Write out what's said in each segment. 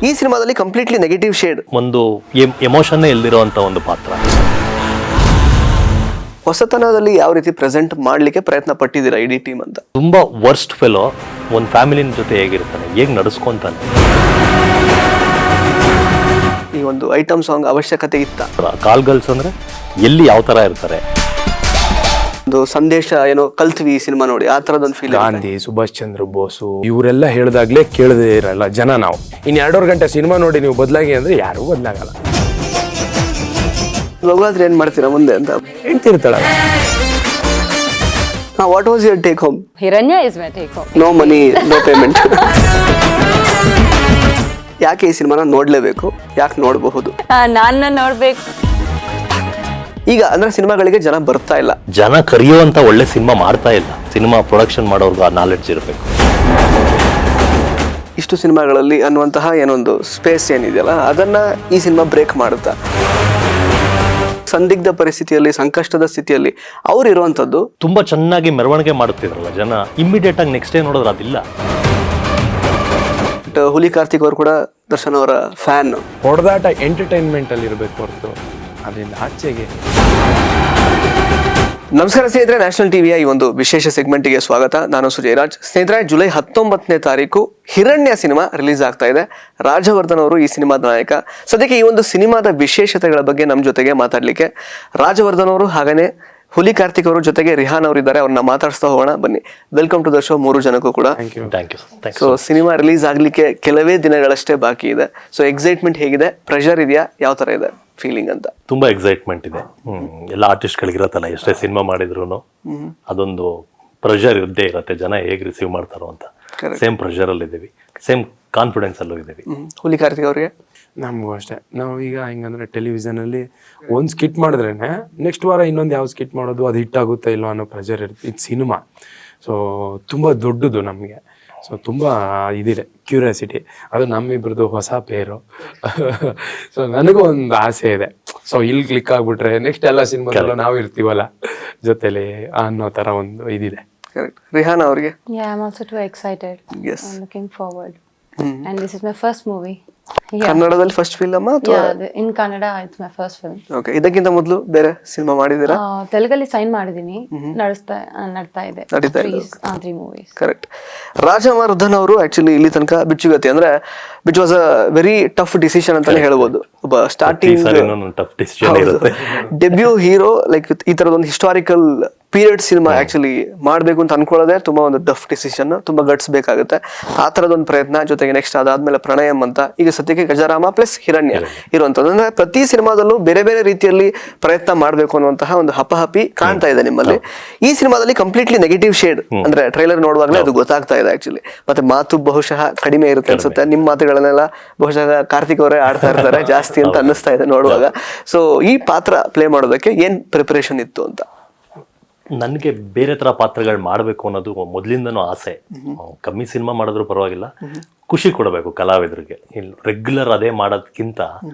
ಈ ಸಿನಿಮಾದಲ್ಲಿ completely negative shade, ಒಂದು ಎಮೋಷನ್ನೇ ಇಲ್ದಿರುವಂತ ಒಂದು ಪಾತ್ರ. ಹೊಸತನದಲ್ಲಿ ಯಾವ ರೀತಿ ಪ್ರೆಸೆಂಟ್ ಮಾಡ್ಲಿಕ್ಕೆ ಪ್ರಯತ್ನ ಪಟ್ಟಿದ್ದೀರಾ ಇಡೀ ಟೀಮ್ ಅಂತ? ತುಂಬಾ ವರ್ಸ್ಟ್ ಫೆಲೋ ಒಂದು ಫ್ಯಾಮಿಲಿನ ಜೊತೆ ಹೇಗಿರ್ತಾನೆ, ಹೇಗೆ ನಡೆಸ್ಕೊಂತಾನೆ. ಈ ಒಂದು ಐಟಮ್ ಸಾಂಗ್ ಅವಶ್ಯಕತೆ ಇತ್ತ? ಕಾಲ್ ಗರ್ಲ್ಸ್ ಅಂದ್ರೆ ಎಲ್ಲಿ ಯಾವ ತರ ಇರ್ತಾರೆ, ಒಂದು ಸಂದೇಶ ಏನೋ ಕಲ್ತ್ವಿ ಈ ಸಿನಿಮಾ ನೋಡಿ, ಆ ತರದೊಂದು ಫೀಲ್. ಗಾಂಧಿ, ಸುಭಾಷ್ ಚಂದ್ರ ಬೋಸು ಇವರೆಲ್ಲ ಹೇಳಿದಾಗ್ಲೇ ಕೇಳದೇ ಇರಲ್ಲ ಜನ. ನಾವು ಇನ್ನು 2.5 ಗಂಟೆ ಸಿನಿಮಾ ನೋಡಿ ನೀವು ಬದಲಾಗಿ ಅಂದ್ರೆ ಯಾರೂ ಬದಲಾಗಲ್ಲ. ಹೋಗಾದ್ರೆ ಏನ್ ಮಾಡ್ತೀರಾ ಮುಂದೆ ಅಂತ ಹೇಳ್ತಿರ್ತಾಳ. What was your take home? Hiranya is my take home. No money no payment. ಯಾಕೆ ಈ ಸಿನಿಮಾನ ನೋಡ್ಲೇಬೇಕು, ಯಾಕೆ ನೋಡಬಹುದು? ನಾನು ನೋಡ್ಬೇಕು. ಈಗ ಅಂದ್ರೆ ಸಿನಿಮಾಗಳಿಗೆ ಜನ ಬರ್ತಾ ಇಲ್ಲ, ಜನ ಕರೆಯುವಂತ ಒಳ್ಳೆ ಸಿನಿಮಾ ಮಾಡ್ತಾ ಇಲ್ಲ. ಸಿನಿಮಾ ಪ್ರೊಡಕ್ಷನ್ ಮಾಡೋರ್ಗು ಆ ನಾಲೆಡ್ಜ್ ಇರಬೇಕು. ಇಷ್ಟು ಸಿನಿಮಾಗಳಲ್ಲಿ ಅನ್ನುವಂತಹ ಏನೊಂದು ಸ್ಪೇಸ್ ಏನಿದೆಯಲ್ಲ ಅದನ್ನ ಈ ಸಿನಿಮಾ ಬ್ರೇಕ್ ಮಾಡುತ್ತಾ. ಸಂದಿಗ್ಧ ಪರಿಸ್ಥಿತಿಯಲ್ಲಿ, ಸಂಕಷ್ಟದ ಸ್ಥಿತಿಯಲ್ಲಿ ಅವ್ರು ಇರುವಂತದ್ದು ತುಂಬಾ ಚೆನ್ನಾಗಿ ಮೆರವಣಿಗೆ ಮಾಡುತ್ತಿದ್ರಲ್ಲ ಜನ. ಇಮ್ಮಿಡಿಯೇಟ್ ಆಗಿ ನೆಕ್ಸ್ಟ್ ಡೇ ನೋಡಿದ್ರೆ ಅದಿಲ್ಲ. ಹುಲಿ ಕಾರ್ತಿಕ್ ಅವರು ಕೂಡ ದರ್ಶನ್ ಅವರ ಫ್ಯಾನ್. ಹೊಡೆದಾಟ ಎಂಟರ್ಟೈನ್ಮೆಂಟ್ ಅಲ್ಲಿ ಇರಬೇಕು ಹೊರತು ಅದರಿಂದ ಆಚೆಗೆ. ನಮಸ್ಕಾರ ಸ್ನೇಹಿತರೆ, ನ್ಯಾಷನಲ್ ಟಿವಿಯ ಈ ಒಂದು ವಿಶೇಷ ಸೆಗ್ಮೆಂಟ್ಗೆ ಸ್ವಾಗತ. ನಾನು ಸುಜಯರಾಜ್. ಸ್ನೇಹಿತರೆ, ಜುಲೈ 19ನೇ ತಾರೀಕು ಹಿರಣ್ಯ ಸಿನಿಮಾ ರಿಲೀಸ್ ಆಗ್ತಾ ಇದೆ. ರಾಜವರ್ಧನ್ ಅವರು ಈ ಸಿನಿಮಾದ ನಾಯಕ. ಸದ್ಯಕ್ಕೆ ಈ ಒಂದು ಸಿನಿಮಾದ ವಿಶೇಷತೆಗಳ ಬಗ್ಗೆ ನಮ್ಮ ಜೊತೆಗೆ ಮಾತಾಡ್ಲಿಕ್ಕೆ ರಾಜವರ್ಧನ್ ಅವರು ಹಾಗೇನೆ ಹುಲಿ ಕಾರ್ತಿಕ್ ಅವರು ಜೊತೆಗೆ ರಿಹಾನ್ ಅವರು ಇದ್ದಾರೆ. ಅವ್ರನ್ನ ಮಾತಾಡಿಸ್ತಾ ಹೋಗೋಣ ಬನ್ನಿ. ವೆಲ್ಕಮ್ ಟು ದ ಶೋ 3 ಜನಕ್ಕೂ ಕೂಡ. Thank you. ಸೊ ಸಿನಿಮಾ ರಿಲೀಸ್ ಆಗ್ಲಿಕ್ಕೆ ಕೆಲವೇ ದಿನಗಳಷ್ಟೇ ಬಾಕಿ ಇದೆ. ಸೊ ಎಕ್ಸೈಟ್ಮೆಂಟ್ ಹೇಗಿದೆ, ಪ್ರೆಷರ್ ಇದೆಯಾ, ಯಾವ ತರ ಇದೆ ಫೀಲಿಂಗ್ ಅಂತ? ತುಂಬಾ ಎಕ್ಸೈಟ್ಮೆಂಟ್ ಇದೆ. ಎಲ್ಲ ಆರ್ಟಿಸ್ಟ್ಗಳಿಗೆ ಇರತ್ತಲ್ಲ, ಎಷ್ಟೇ ಸಿನಿಮಾ ಮಾಡಿದ್ರು ಅದೊಂದು ಪ್ರೆಷರ್ ಇದ್ದೇ ಇರತ್ತೆ. ಜನ ಹೇಗೆ ರಿಸೀವ್ ಮಾಡ್ತಾರೋ ಅಂತ. ಸೇಮ್ ಪ್ರೆಷರ್ ಅಲ್ಲಿ ಇದೀವಿ, ಸೇಮ್ ಕಾನ್ಫಿಡೆನ್ಸ್ ಅಲ್ಲೂ ಇದೀವಿ. ಹುಲಿ ಕಾರ್ತಿಕ್ ಅವ್ರಿಗೆ ನಮಗೂ ಅಷ್ಟೇ. ನಾವು ಈಗ ಹೆಂಗಂದ್ರೆ ಟೆಲಿವಿಷನ್ ಅಲ್ಲಿ ಒಂದು ಸ್ಕಿಟ್ ಮಾಡಿದ್ರೇನೆ ನೆಕ್ಸ್ಟ್ ವಾರ ಇನ್ನೊಂದು ಯಾವ ಸ್ಕಿಟ್ ಮಾಡೋದು, ಅದು ಹಿಟ್ ಆಗುತ್ತಾ ಇಲ್ಲೋ ಅನ್ನೋ ಪ್ರೆಷರ್ ಇರುತ್ತೆ. ಇದು ಸಿನಿಮಾ, ಸೊ ತುಂಬ ದೊಡ್ಡದು ನಮಗೆ. ಸೊ ತುಂಬ ಇದಿದೆ ಕ್ಯೂರಿಯಾಸಿಟಿ. ಅದು ನಮ್ಮಿಬ್ರದ್ದು ಹೊಸ ಪೇರು. ಸೊ ನನಗೂ ಒಂದು ಆಸೆ ಇದೆ. ಸೊ ಇಲ್ಲಿ ಕ್ಲಿಕ್ ಆಗ್ಬಿಟ್ರೆ ನೆಕ್ಸ್ಟ್ ಎಲ್ಲ ಸಿನಿಮಾದಲ್ಲೂ ನಾವು ಇರ್ತೀವಲ್ಲ ಜೊತೆಲಿ ಅನ್ನೋ ಥರ ಒಂದು ಇದಿದೆ. ಕರೆಕ್ಟ್. ರಿಹಾನ್ ಅವ್ರಿಗೆ? Yeah, I'm also too excited. Yes. I'm looking forward. And this is my first movie. ಕನ್ನಡದಲ್ಲಿ first film? In Kannada it's my first film. Okay. ಇದಕ್ಕಿಂತ ಮೊದಲು ಬೇರೆ ಸಿನಿಮಾ ಮಾಡಿದ್ದೀರಾ? ತೆಲುಗಲ್ಲಿ ಸೈನ್ ಮಾಡಿದೀನಿ, ನಡ್ತಾ ಇದೆ. ನಡೀತಾ ಇದೆ. 3 movies. ಕರೆಕ್ಟ್. ರಾಜವರ್ಧನ್ ಅವರು ಆಕ್ಚುಲಿ ಇಲ್ಲಿ ತನಕ ಬಿಚ್ಚುಗತ್ತಿ ಅಂದ್ರೆ which was a very tough decision ಅಂತಾನೆ ಹೇಳ್ಬೋದು. ಒಬ್ಬ ಸ್ಟಾರ್ಟಿಂಗ್ ಡೆಬ್ಯೂ ಹೀರೋ, ಲೈಕ್ ಈ ತರದೊಂದು ಹಿಸ್ಟಾರಿಕಲ್ ಪೀರಿಯಡ್ ಸಿನಿಮಾ ಆಕ್ಚುಲಿ ಮಾಡ್ಬೇಕು ಅಂತ ಅನ್ಕೊಳ್ಳೋದೇ ತುಂಬಾ ಒಂದು ಟಫ್ ಡಿಸಿಷನ್. ತುಂಬಾ ಗಟ್ಸ್ ಬೇಕಾಗುತ್ತೆ. ಆ ತರದೊಂದು ಪ್ರಯತ್ನ, ಜೊತೆಗೆ ನೆಕ್ಸ್ಟ್ ಅದಾದ್ಮೇಲೆ ಪ್ರಣಯಂ ಅಂತ, ಈಗ ಸದ್ಯಕ್ಕೆ ಗಜರಾಮ ಪ್ಲಸ್ ಹಿರಣ್ಯ ಇರುವಂತದ್ದು. ಅಂದ್ರೆ ಪ್ರತಿ ಸಿನಿಮಾದಲ್ಲೂ ಬೇರೆ ಬೇರೆ ರೀತಿಯಲ್ಲಿ ಪ್ರಯತ್ನ ಮಾಡ್ಬೇಕು ಅನ್ನುವಂತಹ ಒಂದು ಹಪಹಪಿ ಕಾಣ್ತಾ ಇದೆ ನಿಮ್ಮಲ್ಲಿ. ಈ ಸಿನಿಮಾದಲ್ಲಿ ಕಂಪ್ಲೀಟ್ಲಿ ನೆಗೆಟಿವ್ ಶೇಡ್, ಅಂದ್ರೆ ಟ್ರೈಲರ್ ನೋಡುವಾಗಲೇ ಅದು ಗೊತ್ತಾಗ್ತಾ ಇದೆ ಆಕ್ಚುಲಿ. ಮತ್ತೆ ಮಾತು ಬಹುಶಃ ಕಡಿಮೆ ಇರುತ್ತೆ ಅನ್ಸುತ್ತೆ. ನಿಮ್ಮ ಮಾತುಗಳನ್ನೆಲ್ಲ ಬಹುಶಃ ಕಾರ್ತಿಕ್ ಅವರೇ ಆಡ್ತಾ ಇರ್ತಾರೆ ಜಾಸ್ತಿ ಅಂತ ಅನ್ನಿಸ್ತಾ ಇದೆ ನೋಡುವಾಗ. ಸೊ ಈ ಪಾತ್ರ ಪ್ಲೇ ಮಾಡೋದಕ್ಕೆ ಏನ್ ಪ್ರಿಪರೇಷನ್ ಇತ್ತು ಅಂತ? ನನಗೆ ಬೇರೆ ತರ ಪಾತ್ರಗಳು ಮಾಡಬೇಕು ಅನ್ನೋದು ಮೊದಲಿಂದನೂ ಆಸೆ. ಕಮ್ಮಿ ಸಿನಿಮಾ ಮಾಡಿದ್ರು ಪರವಾಗಿಲ್ಲ, ಖುಷಿ ಕೊಡಬೇಕು ಕಲಾವಿದರಿಗೆ. ರೆಗ್ಯುಲರ್ ಅದೇ ಮಾಡೋದಕ್ಕಿಂತ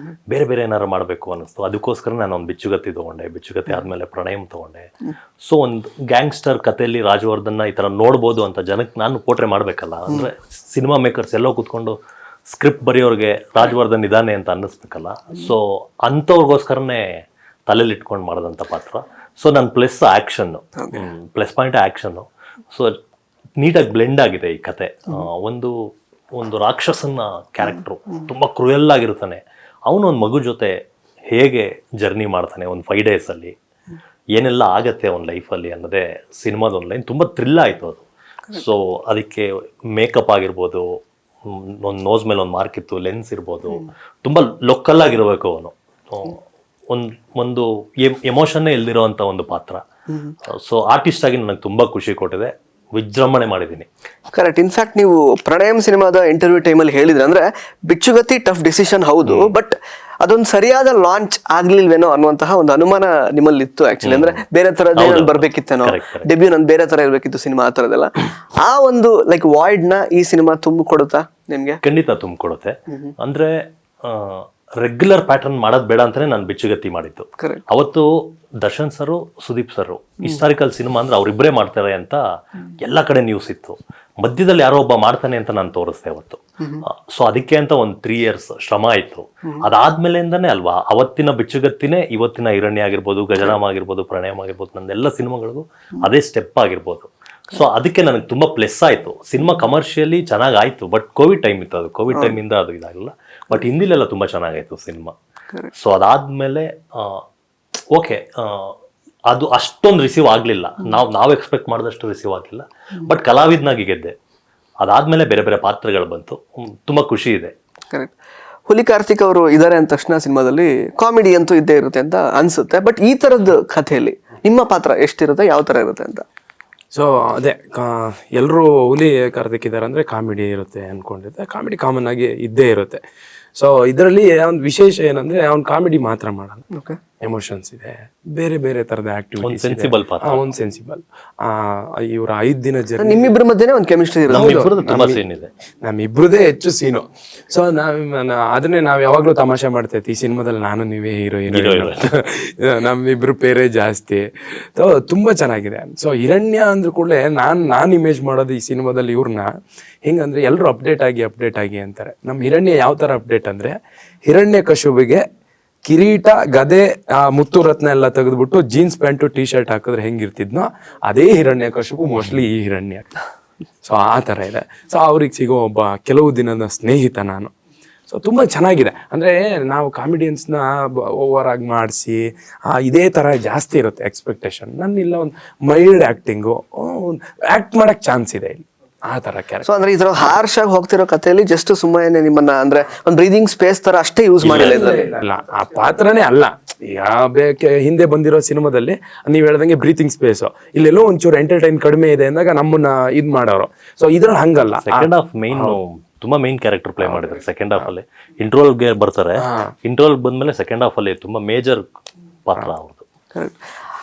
ಬೇರೆ ಬೇರೆ ಏನಾರು ಮಾಡಬೇಕು ಅನ್ನಿಸ್ತು. ಅದಕ್ಕೋಸ್ಕರ ನಾನು ಒಂದು ಬಿಚ್ಚುಗತ್ತಿ ತಗೊಂಡೆ. ಬಿಚ್ಚುಗತ್ತಿ ಆದ್ಮೇಲೆ ಪ್ರಣಯಂ ತಗೊಂಡೆ. ಸೊ ಒಂದು ಗ್ಯಾಂಗ್ಸ್ಟರ್ ಕಥೆಯಲ್ಲಿ ರಾಜವರ್ಧನ್ನ ಈ ತರ ನೋಡ್ಬೋದು ಅಂತ ಜನಕ್ಕೆ ನಾನು ಪೋಟ್ರೆ ಮಾಡ್ಬೇಕಲ್ಲ. ಅಂದ್ರೆ ಸಿನಿಮಾ ಮೇಕರ್ಸ್ ಎಲ್ಲೋ ಕೂತ್ಕೊಂಡು ಸ್ಕ್ರಿಪ್ಟ್ ಬರೆಯೋರ್ಗೆ ರಾಜವರ್ಧನ್ ಇದಾನೆ ಅಂತ ಅನ್ನಿಸ್ಬೇಕಲ್ಲ. ಸೊ ಅಂಥವ್ರಿಗೋಸ್ಕರನೇ ತಲೆಯಲ್ಲಿ ಇಟ್ಕೊಂಡು ಮಾಡಿದಂಥ ಪಾತ್ರ. ಸೊ ನನ್ನ plus action, plus point action. So ನೀಟಾಗಿ ಬ್ಲೆಂಡ್ ಆಗಿದೆ ಈ ಕತೆ. ಒಂದು ರಾಕ್ಷಸನ ಕ್ಯಾರೆಕ್ಟ್ರು ತುಂಬ ಕ್ರೂಯಲ್ ಆಗಿರ್ತಾನೆ. ಅವನು ಒಂದು ಮಗು ಜೊತೆ ಹೇಗೆ ಜರ್ನಿ ಮಾಡ್ತಾನೆ ಒಂದು 5 ಡೇಸಲ್ಲಿ, ಏನೆಲ್ಲ ಆಗತ್ತೆ ಅವನ ಲೈಫಲ್ಲಿ ಅನ್ನೋದೇ ಸಿನಿಮಾದ ಒಂದು ಲೈನ್. ತುಂಬ ಥ್ರಿಲ್ ಆಯಿತು ಅದು. ಸೊ ಅದಕ್ಕೆ ಮೇಕಪ್ ಆಗಿರ್ಬೋದು, ಒಂದು ನೋಸ್ ಮೇಲೆ ಒಂದು ಮಾರ್ಕ್ ಇತ್ತು, ಲೆನ್ಸ್ ಇರ್ಬೋದು, ತುಂಬ ಲೊಕಲ್ ಆಗಿರಬೇಕು ಅವನು. ಒಂದು ಎಮೋಷನ್ನೇ ಇಲ್ದಿರೋಂಥ ಒಂದು ಪಾತ್ರ. ಸೊ ಆರ್ಟಿಸ್ಟ್ ಆಗಿ ನನಗೆ ತುಂಬಾ ಖುಷಿ ಕೊಟ್ಟಿದೆ. ವಿಜೃಂಭಣೆ ಮಾಡಿದ್ದೀನಿ. ಕರೆಕ್ಟ್. ಇನ್ಫ್ಯಾಕ್ಟ್ ನೀವು ಪ್ರಣಯಂ ಸಿನಿಮಾದ ಇಂಟರ್ವ್ಯೂ ಟೈಮಲ್ಲಿ ಹೇಳಿದ್ರೆ, ಅಂದ್ರೆ ಬಿಚ್ಚುಗತ್ತಿ ಟಫ್ ಡಿಸಿಷನ್ ಹೌದು, ಬಟ್ ಅದೊಂದು ಸರಿಯಾದ ಲಾಂಚ್ ಆಗ್ಲಿಲ್ವೇನೋ ಅನ್ನುವಂತಹ ಒಂದು ಅನುಮಾನ ನಿಮ್ಮಲ್ಲಿ ಇತ್ತು ಆಕ್ಚುಲಿ. ಅಂದ್ರೆ ಬೇರೆ ತರದೇ ಬರ್ಬೇಕಿತ್ತೇನೋ, ಡೆಬ್ಯೂ ನನ್ ಬೇರೆ ತರ ಇರ್ಬೇಕಿತ್ತು ಸಿನಿಮಾ, ಆ ತರದೆಲ್ಲ. ಆ ಒಂದು ಲೈಕ್ ವಾಯ್ಡ್ ನ ಈ ಸಿನಿಮಾ ತುಂಬಿಕೊಡುತ್ತಾ ನಿಮ್ಗೆ? ಖಂಡಿತ ತುಂಬಿಕೊಡುತ್ತೆ. ಅಂದ್ರೆ ರೆಗ್ಯುಲರ್ ಪ್ಯಾಟರ್ನ್ ಮಾಡೋದು ಬೇಡ ಅಂತಾನೆ ನಾನು ಬಿಚ್ಚುಗತ್ತಿ ಮಾಡಿದ್ದು. ಕರೆಕ್ಟ್. ಅವತ್ತು ದರ್ಶನ್ ಸರು ಸುದೀಪ್ ಸರು ಹಿಸ್ಟಾರಿಕಲ್ ಸಿನಿಮಾ ಅಂದ್ರೆ ಅವ್ರಿಬ್ಬರೇ ಮಾಡ್ತಾರೆ ಅಂತ ಎಲ್ಲ ಕಡೆ ನ್ಯೂಸ್ ಇತ್ತು. ಮಧ್ಯದಲ್ಲಿ ಯಾರೋ ಒಬ್ಬ ಮಾಡ್ತಾನೆ ಅಂತ ನಾನು ತೋರಿಸ್ದೆ ಅವತ್ತು. ಸೊ ಅದಕ್ಕೆ ಅಂತ ಒಂದು 3 years ಶ್ರಮ ಆಯ್ತು. ಅದಾದ್ಮೇಲೆಂದಾನೆ ಅಲ್ವಾ ಅವತ್ತಿನ ಬಿಚ್ಚುಗತ್ತಿನೇ ಇವತ್ತಿನ ಹಿರಣ್ಯ ಆಗಿರ್ಬೋದು, ಗಜರಾಮ ಆಗಿರ್ಬೋದು, ಪ್ರಣಯಂ ಆಗಿರ್ಬೋದು, ನಂದೆಲ್ಲ ಸಿನಿಮಾಗಳಿಗೂ ಅದೇ ಸ್ಟೆಪ್ ಆಗಿರ್ಬೋದು. ಸೊ ಅದಕ್ಕೆ ನನಗೆ ತುಂಬಾ ಪ್ಲಸ್ ಆಯ್ತು. ಸಿನಿಮಾ ಕಮರ್ಷಿಯಲಿ ಚೆನ್ನಾಗ್ ಆಯ್ತು, ಬಟ್ ಕೋವಿಡ್ ಟೈಮ್ ಇತ್ತು. ಅದು ಕೋವಿಡ್ ಟೈಮ್ ಇಂದ ಅದು ಇದಾಗಲ್ಲ, ಬಟ್ ಹಿಂದಿಲೆಲ್ಲ ತುಂಬಾ ಚೆನ್ನಾಗಾಯ್ತು ಸಿನಿಮಾ. ಸೊ ಅದಾದ್ಮೇಲೆ ಓಕೆ, ಅದು ಅಷ್ಟೊಂದು ರಿಸೀವ್ ಆಗ್ಲಿಲ್ಲ. ನಾವು ಎಕ್ಸ್ಪೆಕ್ಟ್ ಮಾಡಿದಷ್ಟು ರಿಸೀವ್ ಆಗಲಿಲ್ಲ, ಬಟ್ ಕಲಾವಿದನಾಗಿ ಗೆದ್ದೆ. ಅದಾದ್ಮೇಲೆ ಬೇರೆ ಬೇರೆ ಪಾತ್ರಗಳು ಬಂತು, ತುಂಬಾ ಖುಷಿ ಇದೆ. ಕರೆಕ್ಟ್. ಹುಲಿ ಕಾರ್ತಿಕ್ ಅವರು ಇದ್ದಾರೆ ಅಂದ ತಕ್ಷಣ ಸಿನಿಮಾದಲ್ಲಿ ಕಾಮಿಡಿ ಅಂತೂ ಇದ್ದೇ ಇರುತ್ತೆ ಅಂತ ಅನ್ಸುತ್ತೆ. ಬಟ್ ಈ ತರದ ಕಥೆಯಲ್ಲಿ ನಿಮ್ಮ ಪಾತ್ರ ಎಷ್ಟಿರುತ್ತೆ, ಯಾವ ತರ ಇರುತ್ತೆ ಅಂತ? ಸೊ ಅದೇ ಎಲ್ಲರೂ ಹುಲಿ ಕಾರ್ತಿಕ್ ಇದ್ದಾರೆ ಅಂದರೆ ಕಾಮಿಡಿ ಇರುತ್ತೆ ಅಂದ್ಕೊಂಡಿದ್ದೆ. ಕಾಮಿಡಿ ಕಾಮನ್ ಆಗಿ ಇದ್ದೇ ಇರುತ್ತೆ. ಸೊ ಇದರಲ್ಲಿ ಒಂದು ವಿಶೇಷ ಏನಂದ್ರೆ ಅವ್ನು ಕಾಮಿಡಿ ಮಾತ್ರ ಮಾಡಲ್ಲ, ಓಕೆ, ಎಮೋಷನ್ಸ್ ಇದೆ, ಬೇರೆ ಬೇರೆ ತರದ ಆಕ್ಟಿವಿಟೀಸ್, ಸೆನ್ಸಿಬಲ್ ಪಾತ್ರ, ಒಂದು ಸೆನ್ಸಿಬಲ್. ಇವ್ರ 5 ದಿನ ಜರ್ನಿ, ನಿಮ್ಮಿಬ್ಬರ ಮಧ್ಯೆ ಒಂದು ಕೆಮಿಸ್ಟ್ರಿ ಇರುತ್ತೆ. ತುಂಬಾ ಸೀನ್ ಇದೆ, ನಮ್ಮಿಬ್ರದೇ ಹೆಚ್ಚು ಸೀನು. ಸೊ ಅದನ್ನೇ ನಾವ್ ಯಾವಾಗ್ಲೂ ತಮಾಷೆ ಮಾಡ್ತೈತಿ, ಈ ಸಿನಿಮಾದಲ್ಲಿ ನಾನು ನೀವೇ ಹೀರೋ ನಮ್ಮಿಬ್ರು ಪೇರೇ ಜಾಸ್ತಿ. ಸೊ ತುಂಬಾ ಚೆನ್ನಾಗಿದೆ. ಸೊ ಹಿರಣ್ಯ ಅಂದ್ರೂ ಕೂಡಲೇ ನಾನ್ ಇಮೇಜ್ ಮಾಡೋದು ಈ ಸಿನಿಮಾದಲ್ಲಿ ಇವ್ರನ್ನ ಹೆಂಗಂದ್ರೆ ಎಲ್ಲರೂ ಅಪ್ಡೇಟ್ ಆಗಿ ಅಂತಾರೆ. ನಮ್ಮ ಹಿರಣ್ಯ ಯಾವ ತರ ಅಪ್ಡೇಟ್ ಅಂದ್ರೆ, ಹಿರಣ್ಯ ಕಶುಬಿಗೆ ಕಿರೀಟ, ಗದೆ, ಮುತ್ತು ರತ್ನ ಎಲ್ಲ ತೆಗೆದ್ಬಿಟ್ಟು ಜೀನ್ಸ್ ಪ್ಯಾಂಟು ಟೀ ಶರ್ಟ್ ಹಾಕಿದ್ರೆ ಹೆಂಗಿರ್ತಿದ್ನೋ ಅದೇ ಹಿರಣ್ಯ ಕಶುಬು ಮೋಸ್ಟ್ಲಿ ಈ ಹಿರಣ್ಯ. ಸೊ ಆ ಥರ ಇದೆ. ಸೊ ಅವ್ರಿಗೆ ಸಿಗೋ ಒಬ್ಬ ಕೆಲವು ದಿನದ ಸ್ನೇಹಿತ ನಾನು. ಸೊ ತುಂಬ ಚೆನ್ನಾಗಿದೆ. ಅಂದರೆ ನಾವು ಕಾಮಿಡಿಯನ್ಸ್ನ ಓವರ್ ಆಗಿ ಮಾಡಿಸಿ ಇದೇ ಥರ ಜಾಸ್ತಿ ಇರುತ್ತೆ ಎಕ್ಸ್ಪೆಕ್ಟೇಷನ್. ನನ್ನಿಲ್ಲ ಒಂದು ಮೈಲ್ಡ್ ಆ್ಯಕ್ಟಿಂಗು, ಆ್ಯಕ್ಟ್ ಮಾಡೋಕ್ಕೆ ಚಾನ್ಸ್ ಇದೆ ಇಲ್ಲಿ, ಆ ತರ ಕ್ಯಾರೆಕ್ಟರ್. ಸೊ ಅಂದ್ರೆ ಈ ತರ ಹಾರ್ಶ್ ಆಗಿ ಹೋಗ್ತಿರೋ ಕಥೆಯಲ್ಲಿ ಜಸ್ಟ್ ಸುಮ್ಮನೆ ನಿಮ್ಮನ್ನ ಅಂದ್ರೆ ಒಂದು ಬ್ರೀದಿಂಗ್ ಸ್ಪೇಸ್ ತರ ಅಷ್ಟೇ ಯೂಸ್ ಮಾಡಿಲ್ಲ ಇದರಲ್ಲಿ. ಅಲ್ಲ, ಆ ಪಾತ್ರನೇ ಅಲ್ಲ. ಈಗ ಹಿಂದೆ ಬಂದಿರೋ ಸಿನಿಮಾದಲ್ಲಿ ನೀವ್ ಹೇಳ್ದಂಗೆ ಬ್ರೀತಿಂಗ್ ಸ್ಪೇಸ್, ಇಲ್ಲೆಲ್ಲೋ ಒಂಚೂರು ಎಂಟರ್ಟೈನ್ ಕಡಿಮೆ ಇದೆ ಅಂದಾಗ ನಮ್ಮನ್ನ ಇದ್ ಮಾಡೋರು. ಸೊ ಇದ್ರಲ್ಲಿ ಹಂಗಲ್ಲ. ಸೆಕೆಂಡ್ ಹಾಫ್ ತುಂಬಾ ಮೇನ್ ಕ್ಯಾರೆಕ್ಟರ್ ಪ್ಲೇ ಮಾಡಿದ್ದಾರೆ. ಸೆಕೆಂಡ್ ಹಾಫ್ ಅಲ್ಲಿ ಇಂಟ್ರೋಲ್ಗೆ ಬರ್ತಾರೆ, ಇಂಟ್ರೋಲ್ ಬಂದ್ಮೇಲೆ ಸೆಕೆಂಡ್ ಹಾಫ್ ಅಲ್ಲಿ ತುಂಬಾ ಮೇಜರ್ ಪಾತ್ರ ಅವ್ರದ್ದು. ಕರೆಕ್ಟ್.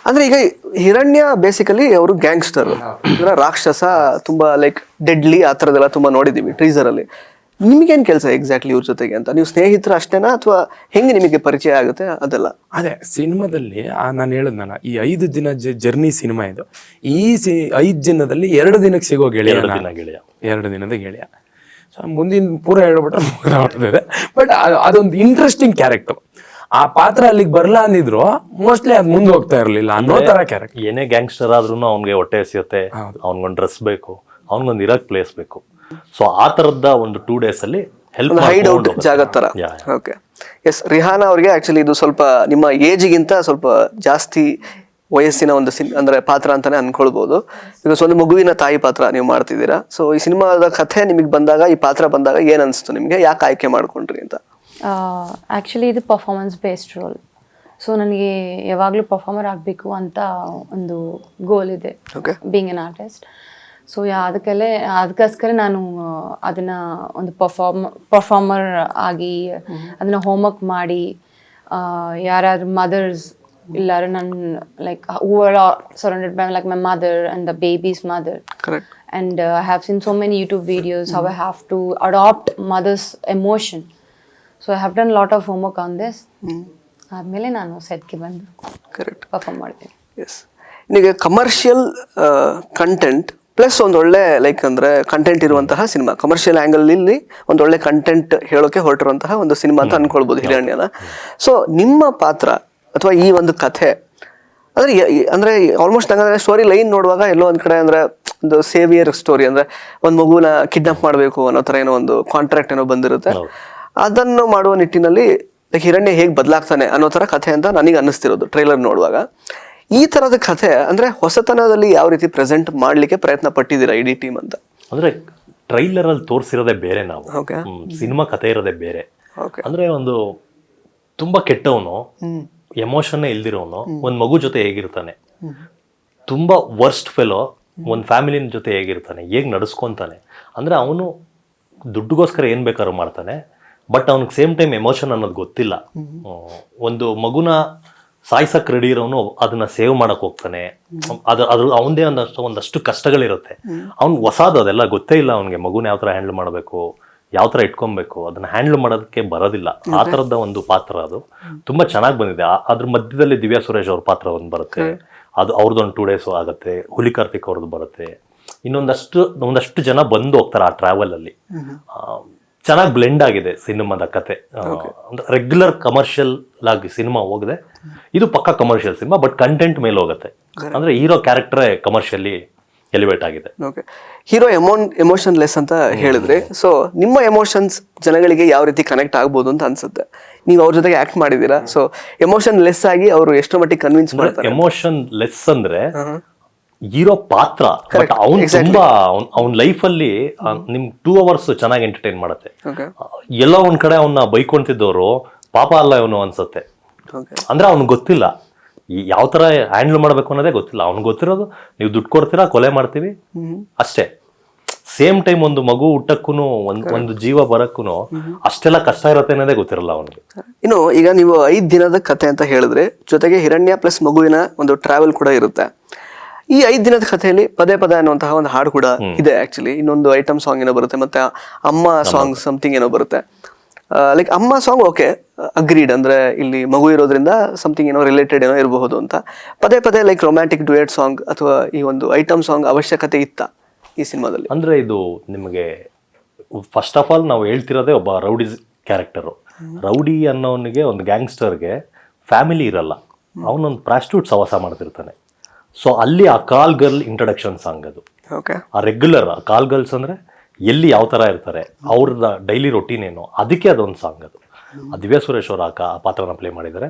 ಅಂದ್ರೆ ಈಗ ಹಿರಣ್ಯ ಬೇಸಿಕಲಿ ಅವರು ಗ್ಯಾಂಗ್ಸ್ಟರ್, ಅಂದ್ರೆ ರಾಕ್ಷಸ, ತುಂಬಾ ಲೈಕ್ ಡೆಡ್ಲಿ ಆ ಥರದ್ದೆಲ್ಲ ತುಂಬಾ ನೋಡಿದೀವಿ ಟ್ರೀಸರ್ ಅಲ್ಲಿ. ನಿಮಗೇನು ಕೆಲಸ ಎಕ್ಸಾಕ್ಟ್ಲಿ ಇವ್ರ ಜೊತೆಗೆ ಅಂತ? ನೀವು ಸ್ನೇಹಿತರು ಅಷ್ಟೇನಾ ಅಥವಾ ಹೆಂಗೆ ನಿಮಗೆ ಪರಿಚಯ ಆಗುತ್ತೆ ಅದೆಲ್ಲ? ಅದೇ ಸಿನಿಮಾದಲ್ಲಿ ನಾನು ಹೇಳಿದ್ನಲ್ಲ, ಈ 5 ದಿನ ಜರ್ನಿ ಸಿನಿಮಾ ಇದು. ಈ 5 ದಿನದಲ್ಲಿ 2 ದಿನಕ್ಕೆ ಸಿಗೋ ಗೆಳೆಯ, 2 ದಿನದ ಗೆಳೆಯ. ಸೊ ಮುಂದಿನ ಪೂರ ಹೇಳ್ಬಿಟ್ರೆ ಬಟ್ ಅದೊಂದು ಇಂಟ್ರೆಸ್ಟಿಂಗ್ ಕ್ಯಾರೆಕ್ಟರ್. ಆ ಪಾತ್ರ ಅಲ್ಲಿಗೆ ಬರಲ್ಲ ಅಂದಿದ್ರು ಮೋಸ್ಟ್ಲಿ ಅದು ಮುಂದೆ ಹೋಗ್ತಾ ಇರಲಿಲ್ಲ ಅನ್ನೋ ತರ ಕ್ಯಾರೆಕ್ಟರ್. ಏನೇ ಗ್ಯಾಂಗ್ಸ್ಟರ್ ಆದ್ರೂ ಅವ್ನಿಗೆ ಹೊಟ್ಟೆ ಎಸಿಯುತ್ತೆ, ಅವ್ನಿಗೊಂದು ಡ್ರೆಸ್ ಬೇಕು, ಅವ್ನಿಗೊಂದು ಇರಕ್ ಪ್ಲೇಸ್ ಬೇಕು. ಸೊ ಆ ತರದ ಒಂದು 2 days ಅಲ್ಲಿ ಹೆಲ್ಪ್ ಹೈಡ್ ಔಟ್ ಜಾಗ ತರ. Okay, S. ರಿಹಾನಾ ಅವ್ರಿಗೆ ಆಕ್ಚುಲಿ ಇದು ಸ್ವಲ್ಪ ನಿಮ್ಮ ಏಜ್ಗಿಂತ ಸ್ವಲ್ಪ ಜಾಸ್ತಿ ವಯಸ್ಸಿನ ಒಂದು ಅಂದ್ರೆ ಪಾತ್ರ ಅಂತಾನೆ ಅನ್ಕೊಳ್ಬಹುದು. ಬಿಕಾಸ್ ಒಂದು ಮಗುವಿನ ತಾಯಿ ಪಾತ್ರ ನೀವು ಮಾಡ್ತಿದ್ದೀರಾ. ಸೊ ಈ ಸಿನಿಮಾದ ಕಥೆ ನಿಮಗೆ ಬಂದಾಗ, ಈ ಪಾತ್ರ ಬಂದಾಗ ಏನ್ ಅನ್ಸ್ತು ನಿಮ್ಗೆ? ಯಾಕೆ ಆಯ್ಕೆ ಮಾಡ್ಕೊಂಡ್ರಿ ಅಂತ? ಆ್ಯಕ್ಚುಲಿ ಇದು ಪರ್ಫಾರ್ಮೆನ್ಸ್ ಬೇಸ್ಡ್ ರೋಲ್. ಸೊ ನನಗೆ ಯಾವಾಗಲೂ ಪರ್ಫಾರ್ಮರ್ ಆಗಬೇಕು ಅಂತ ಒಂದು ಗೋಲ್ ಇದೆ, ಬೀಯಿಂಗ್ ಎನ್ ಆರ್ಟಿಸ್ಟ್. ಸೊ ಅದಕ್ಕೋಸ್ಕರ ನಾನು ಅದನ್ನು ಒಂದು ಪರ್ಫಾರ್ಮರ್ ಆಗಿ ಅದನ್ನು ಹೋಮ್ವರ್ಕ್ ಮಾಡಿ, ಯಾರಾದ್ರೂ ಮದರ್ಸ್ ಇಲ್ಲಾರ ನನ್ನ like who are surrounded by like my mother and the babies mother. Correct. And I have seen so many YouTube videos how I have to adopt mother's emotion. So I have done a lot of homework on this. ಆದಮೇಲೆ ನಾನು ಸೆಟ್ಗೆ ಬಂದು correct perform ಮಾಡ್ತೀನಿ. S. ಈಗ commercial content plus ಒಂದೊಳ್ಳೆ like ಅಂದ್ರೆ content ಇರುವಂತಹ cinema, commercial angle ಇಲ್ಲಿ ಒಂದೊಳ್ಳೆ ಕಂಟೆಂಟ್ ಹೇಳೋಕೆ ಹೊರಟಿರುವಂತಹ ಒಂದು ಸಿನಿಮಾ ಅಂತ ಅನ್ಕೊಳ್ಬೋದು ಹಿರಣ್ಯನ. ಸೊ ನಿಮ್ಮ ಪಾತ್ರ ಅಥವಾ ಈ ಒಂದು ಕಥೆ ಅಂದ್ರೆ ಆಲ್ಮೋಸ್ಟ್ ನಂಗೆ ಸ್ಟೋರಿ ಲೈನ್ ನೋಡುವಾಗ ಎಲ್ಲೋ ಒಂದ್ ಕಡೆ ಅಂದ್ರೆ ಒಂದು ಸೇವಿಯರ್ ಸ್ಟೋರಿ, ಅಂದ್ರೆ ಒಂದು ಮಗುನ ಕಿಡ್ನಾಪ್ ಮಾಡಬೇಕು ಅನ್ನೋ ತರ ಏನೋ ಒಂದು ಕಾಂಟ್ರಾಕ್ಟ್ ಏನೋ ಬಂದಿರುತ್ತೆ. ಅದನ್ನು ಮಾಡುವ ನಿಟ್ಟಿನಲ್ಲಿ ಹಿರಣ್ಯ ಹೇಗೆ ಬದಲಾಗ್ತಾನೆ ಅನ್ನೋ ತರ ಕಥೆ ಅಂತ ನನಗೆ ಅನ್ನಿಸ್ತಿರೋದು ಟ್ರೈಲರ್ ನೋಡುವಾಗ. ಈ ತರದ ಕಥೆ ಅಂದ್ರೆ ಹೊಸತನದಲ್ಲಿ ಯಾವ ರೀತಿ ಪ್ರೆಸೆಂಟ್ ಮಾಡ್ಲಿಕ್ಕೆ ಪ್ರಯತ್ನ ಪಟ್ಟಿದ್ದೀರಾ ಇಡೀ ಟೀಮ್ ಅಂತ? ಅಂದ್ರೆ ಟ್ರೈಲರ್ ಅಲ್ಲಿ ತೋರಿಸಿರೋದೇ ಬೇರೆ, ನಾವು ಸಿನಿಮಾ ಕಥೆ ಇರೋದೇ ಬೇರೆ. ಅಂದ್ರೆ ಒಂದು ತುಂಬಾ ಕೆಟ್ಟವನು, ಎಮೋಷನ್ನೇ ಇಲ್ದಿರೋನು ಒಂದ್ ಮಗು ಜೊತೆ ಹೇಗಿರ್ತಾನೆ, ತುಂಬಾ ವರ್ಸ್ಟ್ ಫೆಲೋ ಒಂದ್ ಫ್ಯಾಮಿಲಿನ ಜೊತೆ ಹೇಗಿರ್ತಾನೆ, ಹೇಗ್ ನಡೆಸ್ಕೊಂತಾನೆ. ಅಂದ್ರೆ ಅವನು ದುಡ್ಡುಗೋಸ್ಕರ ಏನ್ ಬೇಕಾದ್ರೂ ಮಾಡ್ತಾನೆ, ಬಟ್ ಅವ್ನಿಗೆ ಸೇಮ್ ಟೈಮ್ ಎಮೋಷನ್ ಅನ್ನೋದು ಗೊತ್ತಿಲ್ಲ. ಒಂದು ಮಗುನ ಸಾಯ್ಸಕ್ ರೆಡಿ ಇರೋನು ಅದನ್ನ ಸೇವ್ ಮಾಡಕ್ ಹೋಗ್ತಾನೆ. ಅದ್ರ ಅವನದೇ ಒಂದಷ್ಟು ಕಷ್ಟಗಳಿರುತ್ತೆ. ಅವ್ನ್ ಹೊಸಾದ ಅದೆಲ್ಲ ಗೊತ್ತೇ ಇಲ್ಲ ಅವ್ನಿಗೆ, ಮಗುನ ಯಾವ ತರ ಹ್ಯಾಂಡಲ್ ಮಾಡಬೇಕು, ಯಾವ ಥರ ಇಟ್ಕೊಬೇಕು ಅದನ್ನ ಹ್ಯಾಂಡಲ್ ಮಾಡೋದಕ್ಕೆ ಬರೋದಿಲ್ಲ. ಆ ಥರದ ಒಂದು ಪಾತ್ರ ಅದು ತುಂಬಾ ಚೆನ್ನಾಗಿ ಬಂದಿದೆ. ಅದ್ರ ಮಧ್ಯದಲ್ಲಿ ದಿವ್ಯಾ ಸುರೇಶ್ ಅವ್ರ ಪಾತ್ರ ಒಂದು ಬರುತ್ತೆ, ಅದು ಅವ್ರದ್ದೊಂದು 2 days ಆಗುತ್ತೆ. ಹುಲಿ ಕಾರ್ತಿಕ್ ಅವ್ರದ್ದು ಬರುತ್ತೆ. ಒಂದಷ್ಟು ಜನ ಬಂದು ಹೋಗ್ತಾರೆ ಆ ಟ್ರಾವೆಲ್ ಅಲ್ಲಿ. ಚೆನ್ನಾಗಿ ಬ್ಲೆಂಡ್ ಆಗಿದೆ ಸಿನಿಮಾದ ಕತೆ. ರೆಗ್ಯುಲರ್ ಕಮರ್ಷಿಯಲ್ ಆಗಿ ಸಿನಿಮಾ ಹೋಗದೆ, ಇದು ಪಕ್ಕಾ ಕಮರ್ಷಿಯಲ್ ಸಿನಿಮಾ, ಬಟ್ ಕಂಟೆಂಟ್ ಮೇಲೆ ಹೋಗುತ್ತೆ. ಅಂದ್ರೆ ಹೀರೋ ಕ್ಯಾರೆಕ್ಟರೇ ಕಮರ್ಷಿಯಲಿ ಎಲಿವೇಟ್ ಆಗಿದೆ. ಓಕೆ, ಹೀರೋ ಎಮೋಷನ್ ಲೆಸ್ ಅಂತ ಹೇಳಿದ್ರೆ, ಸೊ ನಿಮ್ಮ ಎಮೋಷನ್ಸ್ ಜನಗಳಿಗೆ ಯಾವ ರೀತಿ ಕನೆಕ್ಟ್ ಆಗ್ಬೋದು ಅಂತ ಅನ್ಸುತ್ತೆ? ನೀವು ಅವ್ರ ಜೊತೆಗೆ ಆಕ್ಟ್ ಮಾಡಿದೀರಾ, ಸೊ ಎಮೋಷನ್ ಲೆಸ್ ಆಗಿ ಅವರು ಎಷ್ಟರ ಮಟ್ಟಿಗೆ ಕನ್ವಿನ್ಸ್ ಮಾಡ್ತಾರೆ? ಎಮೋಷನ್ ಲೆಸ್ ಅಂದ್ರೆ ಹೀರೋ ಪಾತ್ರ, ಬಟ್ ಅವ್ನು ತುಂಬಾ ಅವ್ನ ಲೈಫ್ ಅಲ್ಲಿ ನಿಮ್ 2 hours ಚೆನ್ನಾಗಿ ಎಂಟರ್ಟೈನ್ ಮಾಡುತ್ತೆ. ಎಲ್ಲೋ ಒಂದ್ ಕಡೆ ಅವನ್ನ ಬೈಕೊಂತಿದ್ದವರು ಪಾಪ ಅಲ್ಲ ಇವನು ಅನ್ಸುತ್ತೆ. ಅಂದ್ರೆ ಅವ್ನಿಗೆ ಗೊತ್ತಿಲ್ಲ ಯಾವ ತರ ಹ್ಯಾಂಡಲ್ ಮಾಡ್ಬೇಕು ಅನ್ನೋದೇ ಗೊತ್ತಿಲ್ಲ. ಅವ್ನಿಗೆ ಗೊತ್ತಿರೋದು ನೀವು ದುಡ್ಡು ಕೊಡ್ತೀರಾ, ಕೊಲೆ ಮಾಡ್ತೀವಿ ಅಷ್ಟೇ. ಸೇಮ್ ಟೈಮ್ ಒಂದು ಮಗು ಹುಟ್ಟಕ್ಕೂ ಒಂದು ಜೀವ ಬರಕ್ಕೂ ಅಷ್ಟೆಲ್ಲ ಕಷ್ಟ ಇರುತ್ತೆ ಅನ್ನೋದೇ ಗೊತ್ತಿರಲ್ಲ ಅವನಿಗೆ. ಇನ್ನು ಈಗ ನೀವು 5 ದಿನದ ಕತೆ ಅಂತ ಹೇಳಿದ್ರೆ, ಜೊತೆಗೆ ಹಿರಣ್ಯ ಪ್ಲಸ್ ಮಗುವಿನ ಒಂದು ಟ್ರಾವೆಲ್ ಕೂಡ ಇರುತ್ತೆ. ಈ 5 ದಿನದ ಕಥೆಯಲ್ಲಿ ಪದೇ ಪದೇ ಅನ್ನುವಂತಹ ಒಂದು ಹಾಡು ಕೂಡ ಇದೆ. ಆಕ್ಚುಲಿ ಇನ್ನೊಂದು ಐಟಮ್ ಸಾಂಗ್ ಏನೋ ಬರುತ್ತೆ, ಮತ್ತೆ ಅಮ್ಮ ಸಾಂಗ್ ಸಮಥಿಂಗ್ ಏನೋ ಬರುತ್ತೆ. ಲೈಕ್ ಅಮ್ಮ ಸಾಂಗ್ ಓಕೆ, ಅಗ್ರೀಡ್, ಅಂದ್ರೆ ಇಲ್ಲಿ ಮಗು ಇರೋದ್ರಿಂದ ಸಮಥಿಂಗ್ ಏನೋ ರಿಲೇಟೆಡ್ ಏನೋ ಇರಬಹುದು ಅಂತ. ಪದೇ ಪದೇ ಲೈಕ್ ರೊಮ್ಯಾಂಟಿಕ್ ಡ್ಯುಯೆಟ್ ಸಾಂಗ್ ಅಥವಾ ಈ ಒಂದು ಐಟಮ್ ಸಾಂಗ್ ಅವಶ್ಯಕತೆ ಇತ್ತ ಈ ಸಿನಿಮಾದಲ್ಲಿ? ಅಂದ್ರೆ ಇದು ನಿಮಗೆ ಫಸ್ಟ್ ಆಫ್ ಆಲ್ ನಾವು ಹೇಳ್ತಿರೋದೇ ಒಬ್ಬ ರೌಡಿ ಕ್ಯಾರೆಕ್ಟರು. ರೌಡಿ ಅನ್ನೋನಿಗೆ, ಒಂದು ಗ್ಯಾಂಗ್ಸ್ಟರ್ಗೆ ಫ್ಯಾಮಿಲಿ ಇರಲ್ಲ, ಅವನೊಂದು ಪ್ರಾಸ್ಟಿಟ್ಯೂಟ್ ಸವಾಸ ಮಾಡ್ತಿರ್ತಾನೆ. ಸೊ ಅಲ್ಲಿ ಆ ಕಾಲ್ ಗರ್ಲ್ ಇಂಟ್ರಡಕ್ಷನ್ ಸಾಂಗ್ ಅದು. ಆ ರೆಗ್ಯುಲರ್ ಕಾಲ್ ಗರ್ಲ್ಸ್ ಅಂದ್ರೆ ಎಲ್ಲಿ ಯಾವ ತರ ಇರ್ತಾರೆ, ಅವ್ರದ ಡೈಲಿ ರೊಟೀನ್ ಏನು, ಅದಕ್ಕೆ ಅದೊಂದು ಸಾಂಗ್ ಅದು. ದಿವ್ಯಾ ಸುರೇಶ್ ಅವ್ರ ಆ ಪಾತ್ರನ ಪ್ಲೇ ಮಾಡಿದರೆ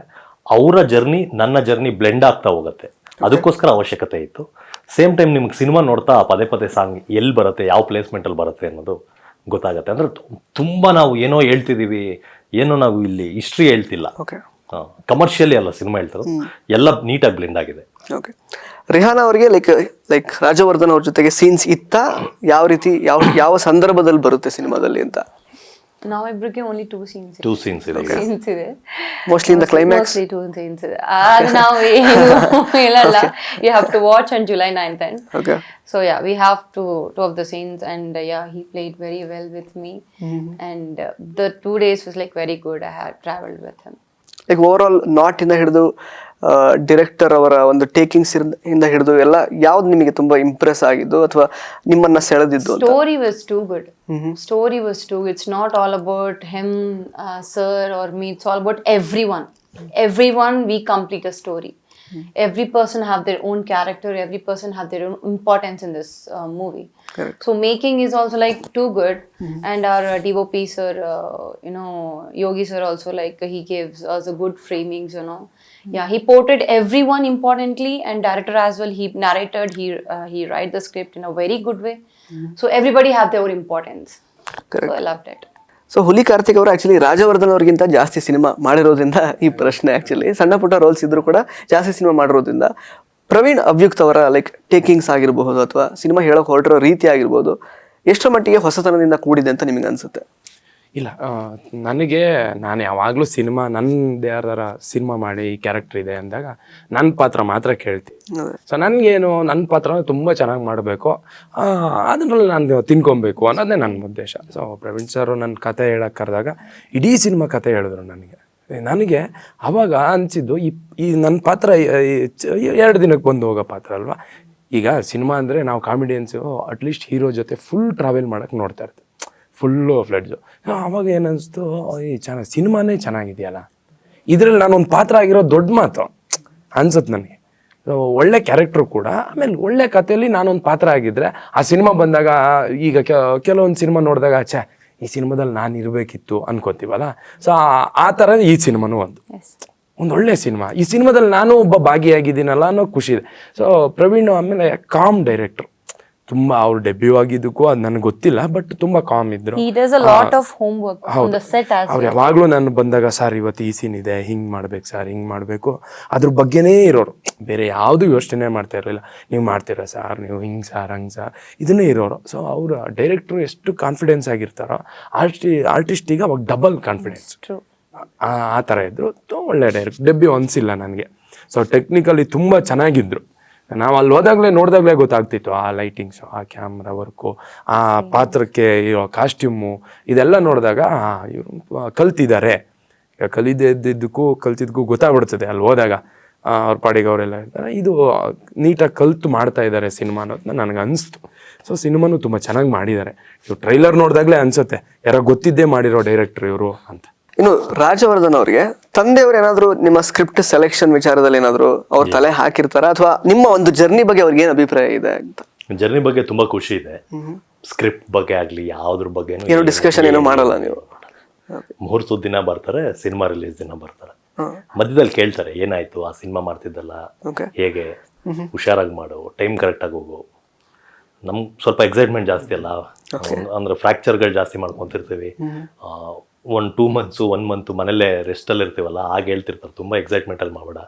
ಅವರ ಜರ್ನಿ ನನ್ನ ಜರ್ನಿ ಬ್ಲೆಂಡ್ ಆಗ್ತಾ ಹೋಗುತ್ತೆ. ಅದಕ್ಕೋಸ್ಕರ ಅವಶ್ಯಕತೆ ಇತ್ತು. ಸೇಮ್ ಟೈಮ್ ನಿಮ್ಗೆ ಸಿನಿಮಾ ನೋಡ್ತಾ ಪದೇ ಪದೇ ಸಾಂಗ್ ಎಲ್ಲಿ ಬರುತ್ತೆ, ಯಾವ ಪ್ಲೇಸ್ಮೆಂಟಲ್ಲಿ ಬರುತ್ತೆ ಅನ್ನೋದು ಗೊತ್ತಾಗುತ್ತೆ. ಅಂದ್ರೆ ತುಂಬಾ ನಾವು ಏನೋ ಹೇಳ್ತಿದೀವಿ, ಏನೋ ನಾವು ಇಲ್ಲಿ ಹಿಸ್ಟ್ರಿ ಹೇಳ್ತಿಲ್ಲ, ಕಮರ್ಷಿಯಲಿ ಅಲ್ಲ ಸಿನಿಮಾ ಹೇಳ್ತಿರೋದು, ಎಲ್ಲ ನೀಟಾಗಿ ಬ್ಲೆಂಡ್ ಆಗಿದೆ. ಓಕೆ, ರಿಹಾನಾ ಅವರಿಗೆ ಲೈಕ್ ರಾಜವರ್ಧನ್ ಅವ್ರ ಜೊತೆಗೆ ಸೀನ್ಸ್ ಇತ್ತ? ಯಾವ ರೀತಿ, ಯಾವ ಸಂದರ್ಭದಲ್ಲಿ ಬರುತ್ತೆ ಸಿನಿಮಾದಲ್ಲಿ ಅಂತ? ನಾವಿಬ್ರಿಗೆ ಓನ್ಲಿ 2 scenes ಇದೆ. 2 scenes ಇದೆ. Mostly in the climax 2 scenes ಇದೆ. ಅದು ನಾವು ಏನು ಹೇಳಲ್ಲ. You have to watch on July 9th then. Okay. So yeah, we have two of the scenes, and yeah, he played very well with me. And the 2 days was like very good. I had traveled with him. Like over all not ಇಂದ ಹಿಡಿದು director ಅವರ ಒಂದು ಟೇಕಿಂಗ್ಸ್ ಇಂದ ಹಿಡಿದು ಎಲ್ಲ ಯಾವ್ದು ನಿಮಗೆ ತುಂಬಾ ಇಂಪ್ರೆಸ್ ಆಗಿದ್ದು ಅಥವಾ ನಿಮ್ಮನ್ನ ಸೆಳೆದಿದ್ದು? Story was too good. Story was too good. It's not all about him, sir, or me. It's all about everyone. Everyone, we complete a story. Every person have their own character. Every person have their own importance in this movie. Correct. So making is also like too good. And our DOP sir, Yogi sir also, like he gives us a good framings, Yeah, he portrayed everyone importantly, and director as well. He narrated, he write the script in a very good way. So everybody have their own importance. Correct. So I loved it. So ಹುಲಿ ಕಾರ್ತಿಕ್ ಅವರು actually Rajyavardhan ಅವ್ರಿಗಿಂತ ಜಾಸ್ತಿ cinema ಮಾಡಿರೋದ್ರಿಂದ ಈ ಪ್ರಶ್ನೆ, actually ಸಣ್ಣ ಪುಟ್ಟ rolls ಇದ್ರು ಕೂಡ ಜಾಸ್ತಿ ಸಿನಿಮಾ ಮಾಡಿರೋದ್ರಿಂದ ಪ್ರವೀಣ್ ಅವ್ಯುಕ್ತ್ ಅವರ ಲೈಕ್ ಟೇಕಿಂಗ್ಸ್ ಆಗಿರಬಹುದು ಅಥವಾ ಸಿನಿಮಾ ಹೇಳೋಕೆ ಹೊರಟಿರೋ ರೀತಿ ಆಗಿರ್ಬೋದು ಎಷ್ಟರ ಮಟ್ಟಿಗೆ ಹೊಸತನದಿಂದ ಕೂಡಿದೆ ಅಂತ ನಿಮಗೆ ಅನ್ಸುತ್ತೆ? ಇಲ್ಲ, ನಾನು ಯಾವಾಗಲೂ ಸಿನಿಮಾ ನನ್ನದೇ ಯಾವ್ದಾರ ಸಿನಿಮಾ ಮಾಡಿ ಈ ಕ್ಯಾರೆಕ್ಟರ್ ಇದೆ ಅಂದಾಗ ನನ್ನ ಪಾತ್ರ ಮಾತ್ರ ಕೇಳ್ತೀನಿ. ಸೊ ನನಗೇನು ನನ್ನ ಪಾತ್ರ ತುಂಬ ಚೆನ್ನಾಗಿ ಮಾಡಬೇಕು, ಅದನ್ನಲ್ಲಿ ನಾನು ತಿನ್ಕೊಬೇಕು ಅನ್ನೋದೇ ನನ್ನ ಉದ್ದೇಶ. ಸೊ ಪ್ರವೀಣ್ ಸರ್ ನನ್ನ ಕತೆ ಹೇಳಕ್ಕೆ ಕರೆದಾಗ ಇಡೀ ಸಿನಿಮಾ ಕತೆ ಹೇಳಿದ್ರು ನನಗೆ ಅವಾಗ ಅನಿಸಿದ್ದು ಈ ನನ್ನ ಪಾತ್ರ 2 ದಿನಕ್ಕೆ ಬಂದು ಹೋಗೋ ಪಾತ್ರ ಅಲ್ವಾ. ಈಗ ಸಿನಿಮಾ ಅಂದರೆ ನಾವು ಕಾಮಿಡಿಯನ್ಸು ಅಟ್ಲೀಸ್ಟ್ ಹೀರೋ ಜೊತೆ ಫುಲ್ ಟ್ರಾವೆಲ್ ಮಾಡೋಕ್ಕೆ ನೋಡ್ತಾ ಇರ್ತೀವಿ, ಫುಲ್ಲು ಫ್ಲಡ್ಸು. ಆವಾಗ ಏನನ್ನಿಸ್ತು, ಸಿನಿಮಾನೇ ಚೆನ್ನಾಗಿದೆಯಲ್ಲ, ಇದರಲ್ಲಿ ನಾನೊಂದು ಪಾತ್ರ ಆಗಿರೋ ದೊಡ್ಡ ಮಾತು ಅನ್ಸುತ್ತೆ ನನಗೆ. ಒಳ್ಳೆ ಕ್ಯಾರೆಕ್ಟ್ರು ಕೂಡ, ಆಮೇಲೆ ಒಳ್ಳೆ ಕಥೆಯಲ್ಲಿ ನಾನೊಂದು ಪಾತ್ರ ಆಗಿದ್ದರೆ ಆ ಸಿನಿಮಾ ಬಂದಾಗ, ಈಗ ಕೆಲವೊಂದು ಸಿನಿಮಾ ನೋಡಿದಾಗ ಈ ಸಿನಿಮಾದಲ್ಲಿ ನಾನು ಇರಬೇಕಿತ್ತು ಅನ್ಕೋತೀವಲ್ಲ. ಸೊ ಆ ಥರ ಈ ಸಿನಿಮಾನೂ ಒಂದು ಒಳ್ಳೆ ಸಿನಿಮಾ. ಈ ಸಿನಿಮಾದಲ್ಲಿ ನಾನು ಒಬ್ಬ ಭಾಗಿಯಾಗಿದ್ದೀನಲ್ಲ ಅನ್ನೋ ಖುಷಿ ಇದೆ. ಸೊ ಪ್ರವೀಣ್ ಆಮೇಲೆ ಕಾಮ್ ಡೈರೆಕ್ಟ್ರು, ತುಂಬ ಅವ್ರು ಡೆಬ್ಯೂ ಆಗಿದ್ದಕ್ಕೂ ಅದು ನನಗೆ ಗೊತ್ತಿಲ್ಲ, ಬಟ್ ತುಂಬ ಕಾಮ್ ಇದ್ರು. ಅವ್ರು ಯಾವಾಗಲೂ ನಾನು ಬಂದಾಗ, ಸರ್ ಇವತ್ತು ಈ ಸೀನ್ ಇದೆ, ಹಿಂಗೆ ಮಾಡ್ಬೇಕು ಸರ್, ಹಿಂಗೆ ಮಾಡಬೇಕು, ಅದ್ರ ಬಗ್ಗೆನೇ ಇರೋರು, ಬೇರೆ ಯಾವುದು ಯೋಚನೆ ಮಾಡ್ತಾ ಇರಲಿಲ್ಲ. ನೀವು ಮಾಡ್ತೀರಾ ಸರ್, ನೀವು ಹಿಂಗೆ ಸರ್, ಹಂಗೆ ಸರ್, ಇದನ್ನೇ ಇರೋರು. ಸೊ ಅವರು ಡೈರೆಕ್ಟ್ರು ಎಷ್ಟು ಕಾನ್ಫಿಡೆನ್ಸ್ ಆಗಿರ್ತಾರೋ ಆರ್ಟಿಸ್ಟಿಗೆ ಅವಾಗ ಡಬಲ್ ಕಾನ್ಫಿಡೆನ್ಸ್, ಆ ಥರ ಇದ್ರು. ಒಳ್ಳೆ ಡೈರೆಕ್ಟ್, ಡೆಬ್ಯೂ ಅನಿಸಿಲ್ಲ ನನಗೆ. ಸೊ ಟೆಕ್ನಿಕಲಿ ತುಂಬ ಚೆನ್ನಾಗಿದ್ರು. ನಾವು ಅಲ್ಲಿ ಹೋದಾಗಲೇ ನೋಡಿದಾಗಲೇ ಗೊತ್ತಾಗ್ತಿತ್ತು ಆ ಲೈಟಿಂಗ್ಸು, ಆ ಕ್ಯಾಮ್ರಾ ವರ್ಕು, ಆ ಪಾತ್ರಕ್ಕೆ ಇರೋ ಕಾಸ್ಟ್ಯೂಮು, ಇದೆಲ್ಲ ನೋಡಿದಾಗ ಇವರು ಕಲ್ತಿದ್ದಾರೆ. ಕಲಿದಿದ್ದಕ್ಕೂ ಕಲ್ತಿದ್ದಕ್ಕೂ ಗೊತ್ತಾಗ್ಬಿಡ್ತದೆ ಅಲ್ಲಿ ಹೋದಾಗ. ಅವ್ರ ಪಾಡಿಗೆ ಅವರೆಲ್ಲ ಇರ್ತಾರೆ, ಇದು ನೀಟಾಗಿ ಕಲ್ತು ಮಾಡ್ತಾ ಇದ್ದಾರೆ ಸಿನಿಮಾ ಅನ್ನೋದನ್ನ ನನಗೆ ಅನಿಸ್ತು. ಸೊ ಸಿನಿಮಾನು ತುಂಬ ಚೆನ್ನಾಗಿ ಮಾಡಿದ್ದಾರೆ. ಇವು ಟ್ರೈಲರ್ ನೋಡಿದಾಗಲೇ ಅನ್ಸುತ್ತೆ ಯಾರೋ ಗೊತ್ತಿದ್ದೇ ಮಾಡಿರೋ ಡೈರೆಕ್ಟ್ರ್ ಇವರು ಅಂತ. ಇನ್ನು ರಾಜವರ್ಧನ್ ಅವ್ರಿಗೆ ತಂದೆಯವರು ಏನಾದ್ರು ನಿಮ್ಮ ಸ್ಕ್ರಿಪ್ಟ್ ಸೆಲೆಕ್ಷನ್ ವಿಚಾರದಲ್ಲಿ ಏನಾದ್ರು ಅವ್ರ ತಲೆ ಹಾಕಿರ್ತಾರ, ಅಥವಾ ನಿಮ್ಮ ಒಂದು ಜರ್ನಿ ಬಗ್ಗೆ ಅವ್ರಿಗೆ ಏನು ಅಭಿಪ್ರಾಯ ಇದೆ ಅಂತ? ಜರ್ನಿ ಬಗ್ಗೆ ತುಂಬಾ ಖುಷಿ ಇದೆ. ಸ್ಕ್ರಿಪ್ಟ್ ಬಗ್ಗೆ ಆಗ್ಲಿ ಯಾವ್ದ್ರ ಬಗ್ಗೆ ಏನು ಡಿಸ್ಕಷನ್ ಏನೋ ಮಾಡಲ್ಲ ನೀವು? ಮುಹೂರ್ತದ ದಿನ ಬರ್ತಾರೆ, ಸಿನಿಮಾ ರಿಲೀಸ್ ದಿನ ಬರ್ತಾರೆ, ಮಧ್ಯದಲ್ಲಿ ಕೇಳ್ತಾರೆ ಏನಾಯ್ತು ಆ ಸಿನಿಮಾ ಮಾಡ್ತಿದ್ದಲ್ಲ, ಹೇಗೆ, ಹುಷಾರಾಗಿ ಮಾಡು, ಟೈಮ್ ಕರೆಕ್ಟಾಗಿ ಹೋಗು. ನಮ್ಗೆ ಸ್ವಲ್ಪ ಎಕ್ಸೈಟ್ಮೆಂಟ್ ಜಾಸ್ತಿ ಅಲ್ಲ, ಅಂದ್ರೆ ಫ್ರಾಕ್ಚರ್ಗಳು ಜಾಸ್ತಿ ಮಾಡ್ಕೊತಿರ್ತೀವಿ. 1-2 months 1 month ಮನೇಲೆ ರೆಸ್ಟಲ್ಲಿ ಇರ್ತೀವಲ್ಲ, ಆಗ ಹೇಳ್ತಿರ್ತಾರೆ ತುಂಬ ಎಕ್ಸೈಟ್ಮೆಂಟಲ್ಲಿ ಮಾಡಬೇಡ,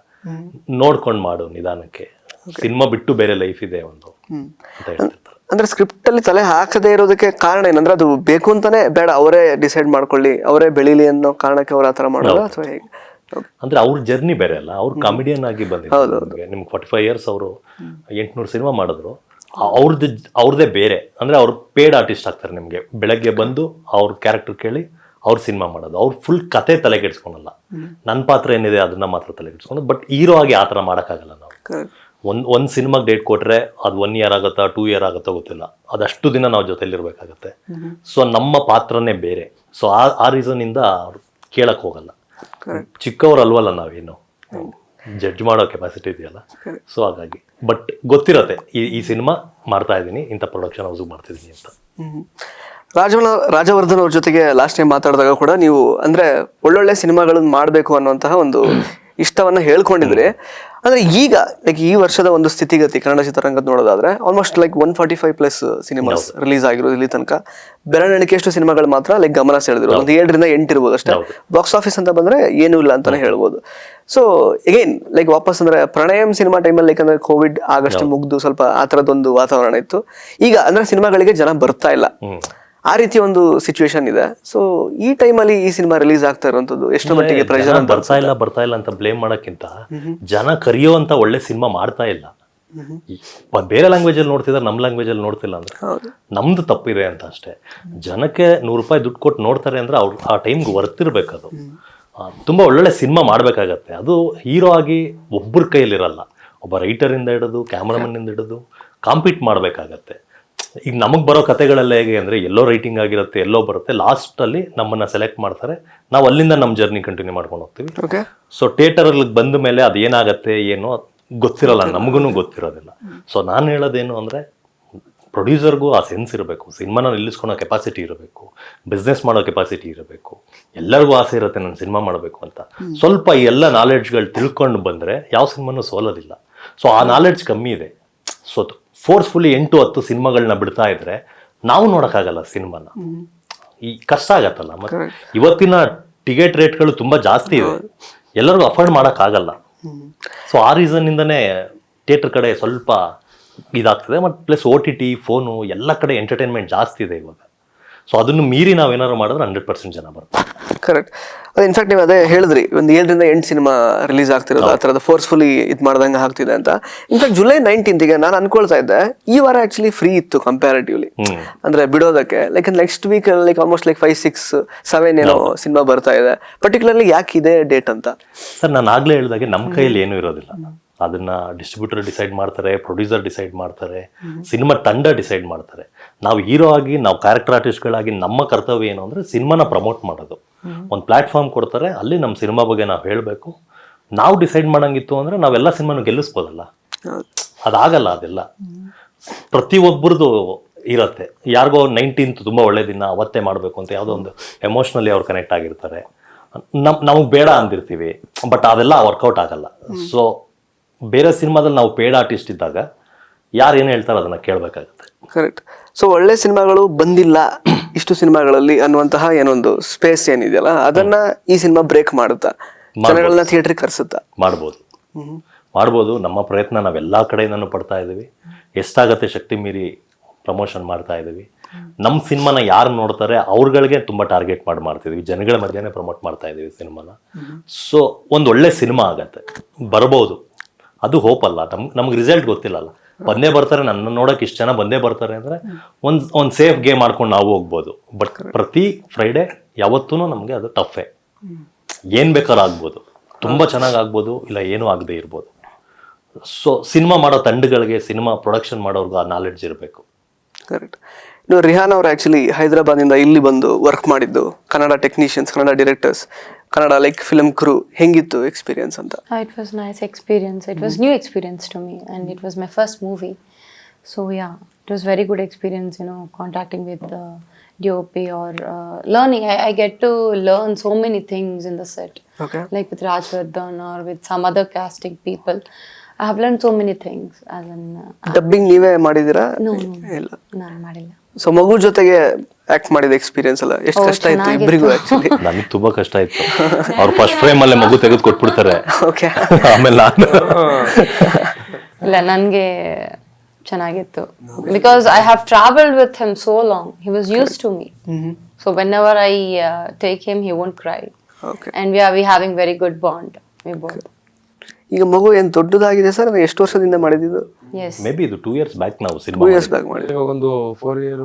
ನೋಡ್ಕೊಂಡು ಮಾಡು ನಿಧಾನಕ್ಕೆ, ಸಿನಿಮಾ ಬಿಟ್ಟು ಬೇರೆ ಲೈಫ್ ಇದೆ ಒಂದು ಅಂತ ಹೇಳ್ತಿರ್ತಾರೆ. ಅಂದ್ರೆ ಸ್ಕ್ರಿಪ್ಟ್ ಅಲ್ಲಿ ತಲೆ ಹಾಕದೇ ಇರೋದಕ್ಕೆ ಕಾರಣ ಏನಂದ್ರೆ ಅದು ಬೇಕು ಅಂತಾನೆ ಬೇಡ, ಅವರೇ ಡಿಸೈಡ್ ಮಾಡ್ಕೊಳ್ಳಿ, ಅವರೇ ಬೆಳೀಲಿ ಅನ್ನೋ ಕಾರಣಕ್ಕೆ ಅವ್ರು ಆತರ ಮಾಡೋದು, ಅಥವಾ ಹೇಗೆ? ಅಂದ್ರೆ ಅವ್ರ ಜರ್ನಿ ಬೇರೆ ಅಲ್ಲ, ಅವ್ರು ಕಾಮಿಡಿಯನ್ ಆಗಿ ಬಂದಿದ್ದಾರೆ. ನಿಮ್ಗೆ 45 years ಅವರು 800 ಸಿನಿಮಾ ಮಾಡಿದ್ರು. ಅವ್ರದ್ದೇ ಬೇರೆ, ಅಂದ್ರೆ ಅವ್ರು ಪೇಡ್ ಆರ್ಟಿಸ್ಟ್ ಆಗ್ತಾರೆ. ನಿಮ್ಗೆ ಬೆಳಗ್ಗೆ ಬಂದು ಅವ್ರ ಕ್ಯಾರೆಕ್ಟರ್ ಕೇಳಿ ಅವ್ರ ಸಿನಿಮಾ ಮಾಡೋದು. ಅವ್ರು ಫುಲ್ ಕತೆ ತಲೆ ಕೆಡ್ಸ್ಕೊಳಲ್ಲ, ನನ್ನ ಪಾತ್ರ ಏನಿದೆ ಅದನ್ನ ಮಾತ್ರ ತಲೆ ಕೆಡ್ಸ್ಕೊಂಡು. ಬಟ್ ಹೀರೋ ಆಗಿ ಆ ಥರ ಮಾಡೋಕ್ಕಾಗಲ್ಲ ನಾವು. ಒಂದ್ ಸಿನಿಮಾಗೆ ಡೇಟ್ ಕೊಟ್ರೆ ಅದು 1 year ಆಗುತ್ತಾ 2 year ಆಗುತ್ತಾ ಗೊತ್ತಿಲ್ಲ, ಅದಷ್ಟು ದಿನ ನಾವು ಜೊತೆಲಿರ್ಬೇಕಾಗತ್ತೆ. ಸೊ ನಮ್ಮ ಪಾತ್ರನೇ ಬೇರೆ. ಸೊ ಆ ರೀಸನ್ ಇಂದ ಅವ್ರು ಕೇಳಕ್ ಹೋಗಲ್ಲ. ಚಿಕ್ಕವ್ರು ಅಲ್ವಲ್ಲ ನಾವೇನು, ಜಡ್ಜ್ ಮಾಡೋ ಕೆಪಾಸಿಟಿ ಇದೆಯಲ್ಲ. ಸೊ ಹಾಗಾಗಿ ಬಟ್ ಗೊತ್ತಿರತ್ತೆ ಈ ಸಿನಿಮಾ ಮಾಡ್ತಾ ಇದ್ದೀನಿ, ಇಂಥ ಪ್ರೊಡಕ್ಷನ್ ಹೌಸ್ ಮಾಡ್ತಿದ್ದೀನಿ ಅಂತ. ರಾಜವರ್ಧನ್ ಅವ್ರ ಜೊತೆಗೆ ಲಾಸ್ಟ್ ಟೈಮ್ ಮಾತಾಡಿದಾಗ ಕೂಡ ನೀವು ಅಂದ್ರೆ ಒಳ್ಳೊಳ್ಳೆ ಸಿನಿಮಾಗಳನ್ನ ಮಾಡಬೇಕು ಅನ್ನುವಂತಹ ಒಂದು ಇಷ್ಟವನ್ನ ಹೇಳ್ಕೊಂಡಿದ್ರಿ. ಅಂದ್ರೆ ಈಗ ಲೈಕ್ ಈ ವರ್ಷದ ಒಂದು ಸ್ಥಿತಿಗತಿ ಕನ್ನಡ ಚಿತ್ರರಂಗದ ನೋಡೋದಾದ್ರೆ ಆಲ್ಮೋಸ್ಟ್ ಲೈಕ್ 145+ ಸಿನಿಮಾಸ್ ರಿಲೀಸ್ ಆಗಿರೋದು ಇಲ್ಲಿ ತನಕ. ಬೆರಳಿಕೆಯಷ್ಟು ಸಿನಿಮಾಗಳು ಮಾತ್ರ ಲೈಕ್ ಗಮನ ಸೆಳೆದಿರೋ, ಒಂದು 7ರಿಂದ 8 ಇರ್ಬೋದು ಅಷ್ಟೇ. ಬಾಕ್ಸ್ ಆಫೀಸ್ ಅಂತ ಬಂದ್ರೆ ಏನೂ ಇಲ್ಲ ಅಂತಾನೆ ಹೇಳ್ಬೋದು. ಸೊ ಅಗೈನ್ ಲೈಕ್ ವಾಪಸ್ ಅಂದ್ರೆ ಪ್ರಣಯಂ ಸಿನಿಮಾ ಟೈಮಲ್ಲಿ ಲೈಕ್ ಅಂದ್ರೆ ಕೋವಿಡ್ ಆಗಸ್ಟ್ ಮುಗ್ದು ಸ್ವಲ್ಪ ಆ ತರದೊಂದು ವಾತಾವರಣ ಇತ್ತು. ಈಗ ಅಂದ್ರೆ ಸಿನಿಮಾಗಳಿಗೆ ಜನ ಬರ್ತಾ ಇಲ್ಲ, ಆ ರೀತಿ ಒಂದು ಸಿಚುವೇಶನ್ ಇದೆ. ಸೊ ಈ ಟೈಮಲ್ಲಿ ಈ ಸಿನಿಮಾ ರಿಲೀಸ್ ಆಗ್ತಾ ಇರುವಂತದ್ದು ಎಷ್ಟು ಮಟ್ಟಿಗೆ ಪ್ರೆಷರ್ ಅಂತ? ಬರ್ತಾ ಇಲ್ಲ ಅಂತ ಬ್ಲೇಮ್ ಮಾಡಕ್ಕಿಂತ ಜನ ಕರೆಯುವಂತ ಒಳ್ಳೆ ಸಿನಿಮಾ ಮಾಡ್ತಾ ಇಲ್ಲ. ಬೇರೆ ಲ್ಯಾಂಗ್ವೇಜ್ ಅಲ್ಲಿ ನೋಡ್ತಿದ್ದಾರೆ, ನಮ್ಮ ಲ್ಯಾಂಗ್ವೇಜ್ ಅಲ್ಲಿ ನೋಡ್ತಿಲ್ಲ ಅಂದ್ರೆ ನಮ್ದು ತಪ್ಪಿದೆ ಅಂತ ಅಷ್ಟೇ. ಜನಕ್ಕೆ ₹100 ದುಡ್ಡು ಕೊಟ್ಟು ನೋಡ್ತಾರೆ ಅಂದ್ರೆ ಅವ್ರು ಆ ಟೈಮ್ಗೆ ವರ್ತಿರ್ಬೇಕು. ಅದು ತುಂಬಾ ಒಳ್ಳೊಳ್ಳೆ ಸಿನಿಮಾ ಮಾಡ್ಬೇಕಾಗತ್ತೆ. ಅದು ಹೀರೋ ಆಗಿ ಒಬ್ಬರ ಕೈಯಲ್ಲಿರಲ್ಲ, ಒಬ್ಬ ರೈಟರ್ ಇಂದ ಹಿಡಿದು ಕ್ಯಾಮ್ರಾಮನ್ ಇಂದ ಹಿಡಿದು ಕಾಂಪೀಟ್ ಮಾಡ್ಬೇಕಾಗತ್ತೆ. ಈಗ ನಮಗೆ ಬರೋ ಕತೆಗಳೆಲ್ಲ ಹೇಗೆ ಅಂದರೆ ಎಲ್ಲೋ ರೈಟಿಂಗ್ ಆಗಿರುತ್ತೆ, ಎಲ್ಲೋ ಬರುತ್ತೆ, ಲಾಸ್ಟಲ್ಲಿ ನಮ್ಮನ್ನು ಸೆಲೆಕ್ಟ್ ಮಾಡ್ತಾರೆ, ನಾವು ಅಲ್ಲಿಂದ ನಮ್ಮ ಜರ್ನಿ ಕಂಟಿನ್ಯೂ ಮಾಡ್ಕೊಂಡು ಹೋಗ್ತೀವಿ. ಸೊ ಥಿಯೇಟರಲ್ಲಿ ಬಂದ ಮೇಲೆ ಅದು ಏನಾಗತ್ತೆ ಏನೋ ಗೊತ್ತಿರಲ್ಲ, ನಮಗೂ ಗೊತ್ತಿರೋದಿಲ್ಲ. ಸೊ ನಾನು ಹೇಳೋದೇನು ಅಂದರೆ ಪ್ರೊಡ್ಯೂಸರ್ಗೂ ಆ ಸೆನ್ಸ್ ಇರಬೇಕು, ಸಿನಿಮಾನ ನಿಲ್ಲಿಸ್ಕೊಳೋ ಕೆಪಾಸಿಟಿ ಇರಬೇಕು, ಬಿಸ್ನೆಸ್ ಮಾಡೋ ಕೆಪಾಸಿಟಿ ಇರಬೇಕು. ಎಲ್ಲರಿಗೂ ಆಸೆ ಇರುತ್ತೆ ನಾನು ಸಿನಿಮಾ ಮಾಡಬೇಕು ಅಂತ. ಸ್ವಲ್ಪ ಈ ಎಲ್ಲ ನಾಲೆಡ್ಜ್ಗಳು ತಿಳ್ಕೊಂಡು ಬಂದರೆ ಯಾವ ಸಿನಿಮಾನೂ ಸೋಲೋದಿಲ್ಲ. ಸೊ ಆ ನಾಲೆಡ್ಜ್ ಕಮ್ಮಿ ಇದೆ. ಸೊ ಫೋರ್ಸ್ಫುಲಿ 8-10 ಸಿನಿಮಾಗಳನ್ನ ಬಿಡ್ತಾ ಇದ್ರೆ ನಾವು ನೋಡೋಕ್ಕಾಗಲ್ಲ ಸಿನಿಮಾನ, ಈ ಕಷ್ಟ ಆಗತ್ತಲ್ಲ. ಮತ್ತೆ ಇವತ್ತಿನ ಟಿಕೆಟ್ ರೇಟ್ಗಳು ತುಂಬಾ ಜಾಸ್ತಿ ಇದೆ, ಎಲ್ಲರಿಗೂ ಅಫೋರ್ಡ್ ಮಾಡೋಕ್ಕಾಗಲ್ಲ. ಸೊ ಆ ರೀಸನ್ ಇಂದನೇ ಥಿಯೇಟರ್ ಕಡೆ ಸ್ವಲ್ಪ ಇದಾಗ್ತದೆ. ಮತ್ತು ಪ್ಲಸ್ OTT ಫೋನು ಎಲ್ಲ ಕಡೆ ಎಂಟರ್ಟೈನ್ಮೆಂಟ್ ಜಾಸ್ತಿ ಇದೆ ಇವಾಗ. ಸೊ ಅದನ್ನು ಮೀರಿ ನಾವೇನಾದ್ರು ಮಾಡಿದ್ರೆ 100% ಜನ ಬರ್ತಾರೆ. ಕರೆಕ್ಟ್. ಅದು ಇನ್ಫ್ಯಾಕ್ಟ್ ನೀವು ಅದೇ ಹೇಳಿದ್ರಿ, ಒಂದು 7ರಿಂದ 8 ಸಿನಿಮಾ ರಿಲೀಸ್ ಆಗ್ತಿರೋದು, ಆ ಥರದ ಫೋರ್ಸ್ಫುಲಿ ಇದು ಮಾಡ್ದಂಗೆ ಆಗ್ತಿದೆ ಅಂತ. ಇನ್ಫ್ಯಾಕ್ಟ್ July 19th ನಾನು ಅನ್ಕೊಳ್ತಾ ಇದ್ದೆ ಈ ವಾರ ಆಕ್ಚುಲಿ ಫ್ರೀ ಇತ್ತು ಕಂಪ್ಯಾರಿಟಿವ್ಲಿ, ಅಂದ್ರೆ ಬಿಡೋದಕ್ಕೆ. Like next week like almost like 5, 6, 7 ಏನೋ ಸಿನಿಮಾ ಬರ್ತಾ ಇದೆ. ಪರ್ಟಿಕ್ಯುಲರ್ಲಿ ಯಾಕೆ ಇದೆ ಡೇಟ್ ಅಂತ? ಸರ್ ನಾನು ಆಗ್ಲೇ ಹೇಳಿದಾಗೆ ನಮ್ಮ ಕೈಯಲ್ಲಿ ಏನೂ ಇರೋದಿಲ್ಲ. ಅದನ್ನ ಡಿಸ್ಟ್ರಿಬ್ಯೂಟರ್ ಡಿಸೈಡ್ ಮಾಡ್ತಾರೆ, ಪ್ರೊಡ್ಯೂಸರ್ ಡಿಸೈಡ್ ಮಾಡ್ತಾರೆ, ಸಿನಿಮಾ ತಂಡ ಡಿಸೈಡ್ ಮಾಡ್ತಾರೆ. ನಾವು ಹೀರೋ ಆಗಿ, ನಾವು ಕ್ಯಾರೆಕ್ಟರ್ ಆರ್ಟಿಸ್ಟ್ಗಳಾಗಿ ನಮ್ಮ ಕರ್ತವ್ಯ ಏನು ಅಂದರೆ ಸಿನಿಮಾನ ಪ್ರಮೋಟ್ ಮಾಡೋದು. ಒಂದು ಪ್ಲಾಟ್ಫಾರ್ಮ್ ಕೊಡ್ತಾರೆ, ಅಲ್ಲಿ ನಮ್ಮ ಸಿನಿಮಾ ಬಗ್ಗೆ ನಾವು ಹೇಳಬೇಕು. ನಾವು ಡಿಸೈಡ್ ಮಾಡಂಗಿತ್ತು ಅಂದರೆ ನಾವೆಲ್ಲ ಸಿನಿಮಾನು ಗೆಲ್ಲಿಸ್ಬೋದಲ್ಲ, ಅದಾಗಲ್ಲ. ಅದೆಲ್ಲ ಪ್ರತಿಯೊಬ್ಬರದು ಇರತ್ತೆ. ಯಾರಿಗೋ 19th ತುಂಬ ಒಳ್ಳೆ ದಿನ, ಅವತ್ತೇ ಮಾಡಬೇಕು ಅಂತ ಯಾವುದೋ ಒಂದು ಎಮೋಷ್ನಲಿ ಅವ್ರು ಕನೆಕ್ಟ್ ಆಗಿರ್ತಾರೆ. ನಮಗೆ ಬೇಡ ಅಂದಿರ್ತೀವಿ, ಬಟ್ ಅದೆಲ್ಲ ವರ್ಕೌಟ್ ಆಗಲ್ಲ. ಸೊ ಬೇರೆ ಸಿನಿಮಾದಲ್ಲಿ ನಾವು ಪೇಡ್ ಆರ್ಟಿಸ್ಟ್ ಇದ್ದಾಗ ಯಾರು ಏನು ಹೇಳ್ತಾರೆ ಅದನ್ನ ಕೇಳಬೇಕಾಗುತ್ತೆ. ಕರೆಕ್ಟ್. ಸೊ ಒಳ್ಳೆ ಸಿನಿಮಾಗಳು ಬಂದಿಲ್ಲ ಇಷ್ಟು ಸಿನಿಮಾಗಳಲ್ಲಿ ಅನ್ನುವಂತಹ ಏನೊಂದು ಸ್ಪೇಸ್ ಏನಿದೆಯಲ್ಲ, ಅದನ್ನ ಈ ಸಿನಿಮಾ ಬ್ರೇಕ್ ಮಾಡುತ್ತಾ, ಜನಗಳನ್ನ ಥಿಯೇಟರ್ಗೆ ಕರ್ಸುತ್ತಾ? ಮಾಡ್ಬೋದು. ನಮ್ಮ ಪ್ರಯತ್ನ ನಾವೆಲ್ಲ ಕಡೆಯಿಂದನೂ ಪಡ್ತಾ ಇದ್ದೀವಿ. ಎಷ್ಟಾಗತ್ತೆ ಶಕ್ತಿ ಮೀರಿ ಪ್ರಮೋಷನ್ ಮಾಡ್ತಾ ಇದ್ದೀವಿ. ನಮ್ಮ ಸಿನಿಮಾನ ಯಾರು ನೋಡ್ತಾರೆ ಅವ್ರಗಳಿಗೆ ತುಂಬ ಟಾರ್ಗೆಟ್ ಮಾಡ್ತಿದ್ದೀವಿ. ಜನಗಳ ಮಧ್ಯೆನೇ ಪ್ರಮೋಟ್ ಮಾಡ್ತಾ ಇದ್ದೀವಿ ಸಿನಿಮಾನ. ಸೊ ಒಂದು ಒಳ್ಳೆ ಸಿನಿಮಾ ಆಗತ್ತೆ, ಬರ್ಬೋದು. ಅದು ಹೋಪ್ ಅಲ್ಲ. ನಮ್ಗೆ ರಿಸಲ್ಟ್ ಗೊತ್ತಿಲ್ಲಲ್ಲ, ಬಂದೇ ಬರ್ತಾರೆ, ನನ್ನ ನೋಡಕ್ ಇಷ್ಟು ಜನ ಬಂದೇ ಬರ್ತಾರೆ ಅಂದ್ರೆ ಒಂದ್ ಸೇಫ್ ಗೇಮ್ ಮಾಡ್ಕೊಂಡು ನಾವು ಹೋಗ್ಬೋದು. ಬಟ್ ಪ್ರತಿ ಫ್ರೈಡೆ ಯಾವತ್ತೂ ನಮ್ಗೆ ಅದು ಟಫೇ. ಏನ್ ಬೇಕಾದ್ರೂ ಆಗ್ಬೋದು, ತುಂಬಾ ಚೆನ್ನಾಗಿ ಆಗ್ಬೋದು, ಇಲ್ಲ ಏನೂ ಆಗದೆ ಇರ್ಬೋದು. ಸೊ ಸಿನಿಮಾ ಮಾಡೋ ತಂಡಗಳಿಗೆ, ಸಿನಿಮಾ ಪ್ರೊಡಕ್ಷನ್ ಮಾಡೋರ್ಗು ಆ ನಾಲೆಡ್ಜ್ ಇರಬೇಕು. ಕರೆಕ್ಟ್. ಇನ್ನು ರಿಹಾನ್ ಅವರು ಆ್ಯಕ್ಚುಲಿ ಹೈದರಾಬಾದಿಂದ ಇಲ್ಲಿ ಬಂದು ವರ್ಕ್ ಮಾಡಿದ್ದು, Kannada technicians, Kannada directors, Kannada like film crew, ಹೆಂಗಿತ್ತು ಎಕ್ಸ್ಪೀರಿಯನ್ಸ್ ಅಂತ? It was nice experience. It was new experience to me, and it was my first movie. So yeah, it was very good experience. Contacting with the DOP or learning. I get to learn so many things in the set. Okay. Like with Rajvardhan or with some other casting people. I have learned so many things. As in, dubbing ನೀವೇ ಮಾಡಿದ್ದೀರಾ? no, ಇಲ್ಲ. ನಾನು ಮಾಡಿಲ್ಲ. So ಮಗು ಜೊತೆಗೆ act ಮಾಡಿದ experience ಅಲ್ಲ, ಎಷ್ಟು ಕಷ್ಟ ಇತ್ತು ಇಬ್ಬರಿಗೂ ಆಕ್ಚುಲಿ? ನನಗೆ ತುಂಬಾ ಕಷ್ಟ ಇತ್ತು. ಅವ್ರು ಫಸ್ಟ್ ಫ್ರೇಮ್ ಅಲ್ಲೇ ಮಗು ತೆಗೆದು ಕೊಟ್ಬಿಡ್ತಾರೆ. ಓಕೆ. ಆಮೇಲೆ ನಾನು ಇಲ್ಲ, ನನಗೆ ಚೆನ್ನಾಗಿತ್ತು. Because I have travelled with him so long. He was use to me. So whenever I take him, he won't cry. Okay. And we having very good bond. We both. ಈಗ ಮಗು ಏನು ದೊಡ್ಡದಾಗಿದೆ sir? ಎಷ್ಟು ವರ್ಷದಿಂದ ಮಾಡಿದ್ದು? S. May be ಇದು 2 years back ನಾವು 2 cinema years back ಮಾಡಿದ್ದು. ಇವಾಗ ಒಂದು 4 year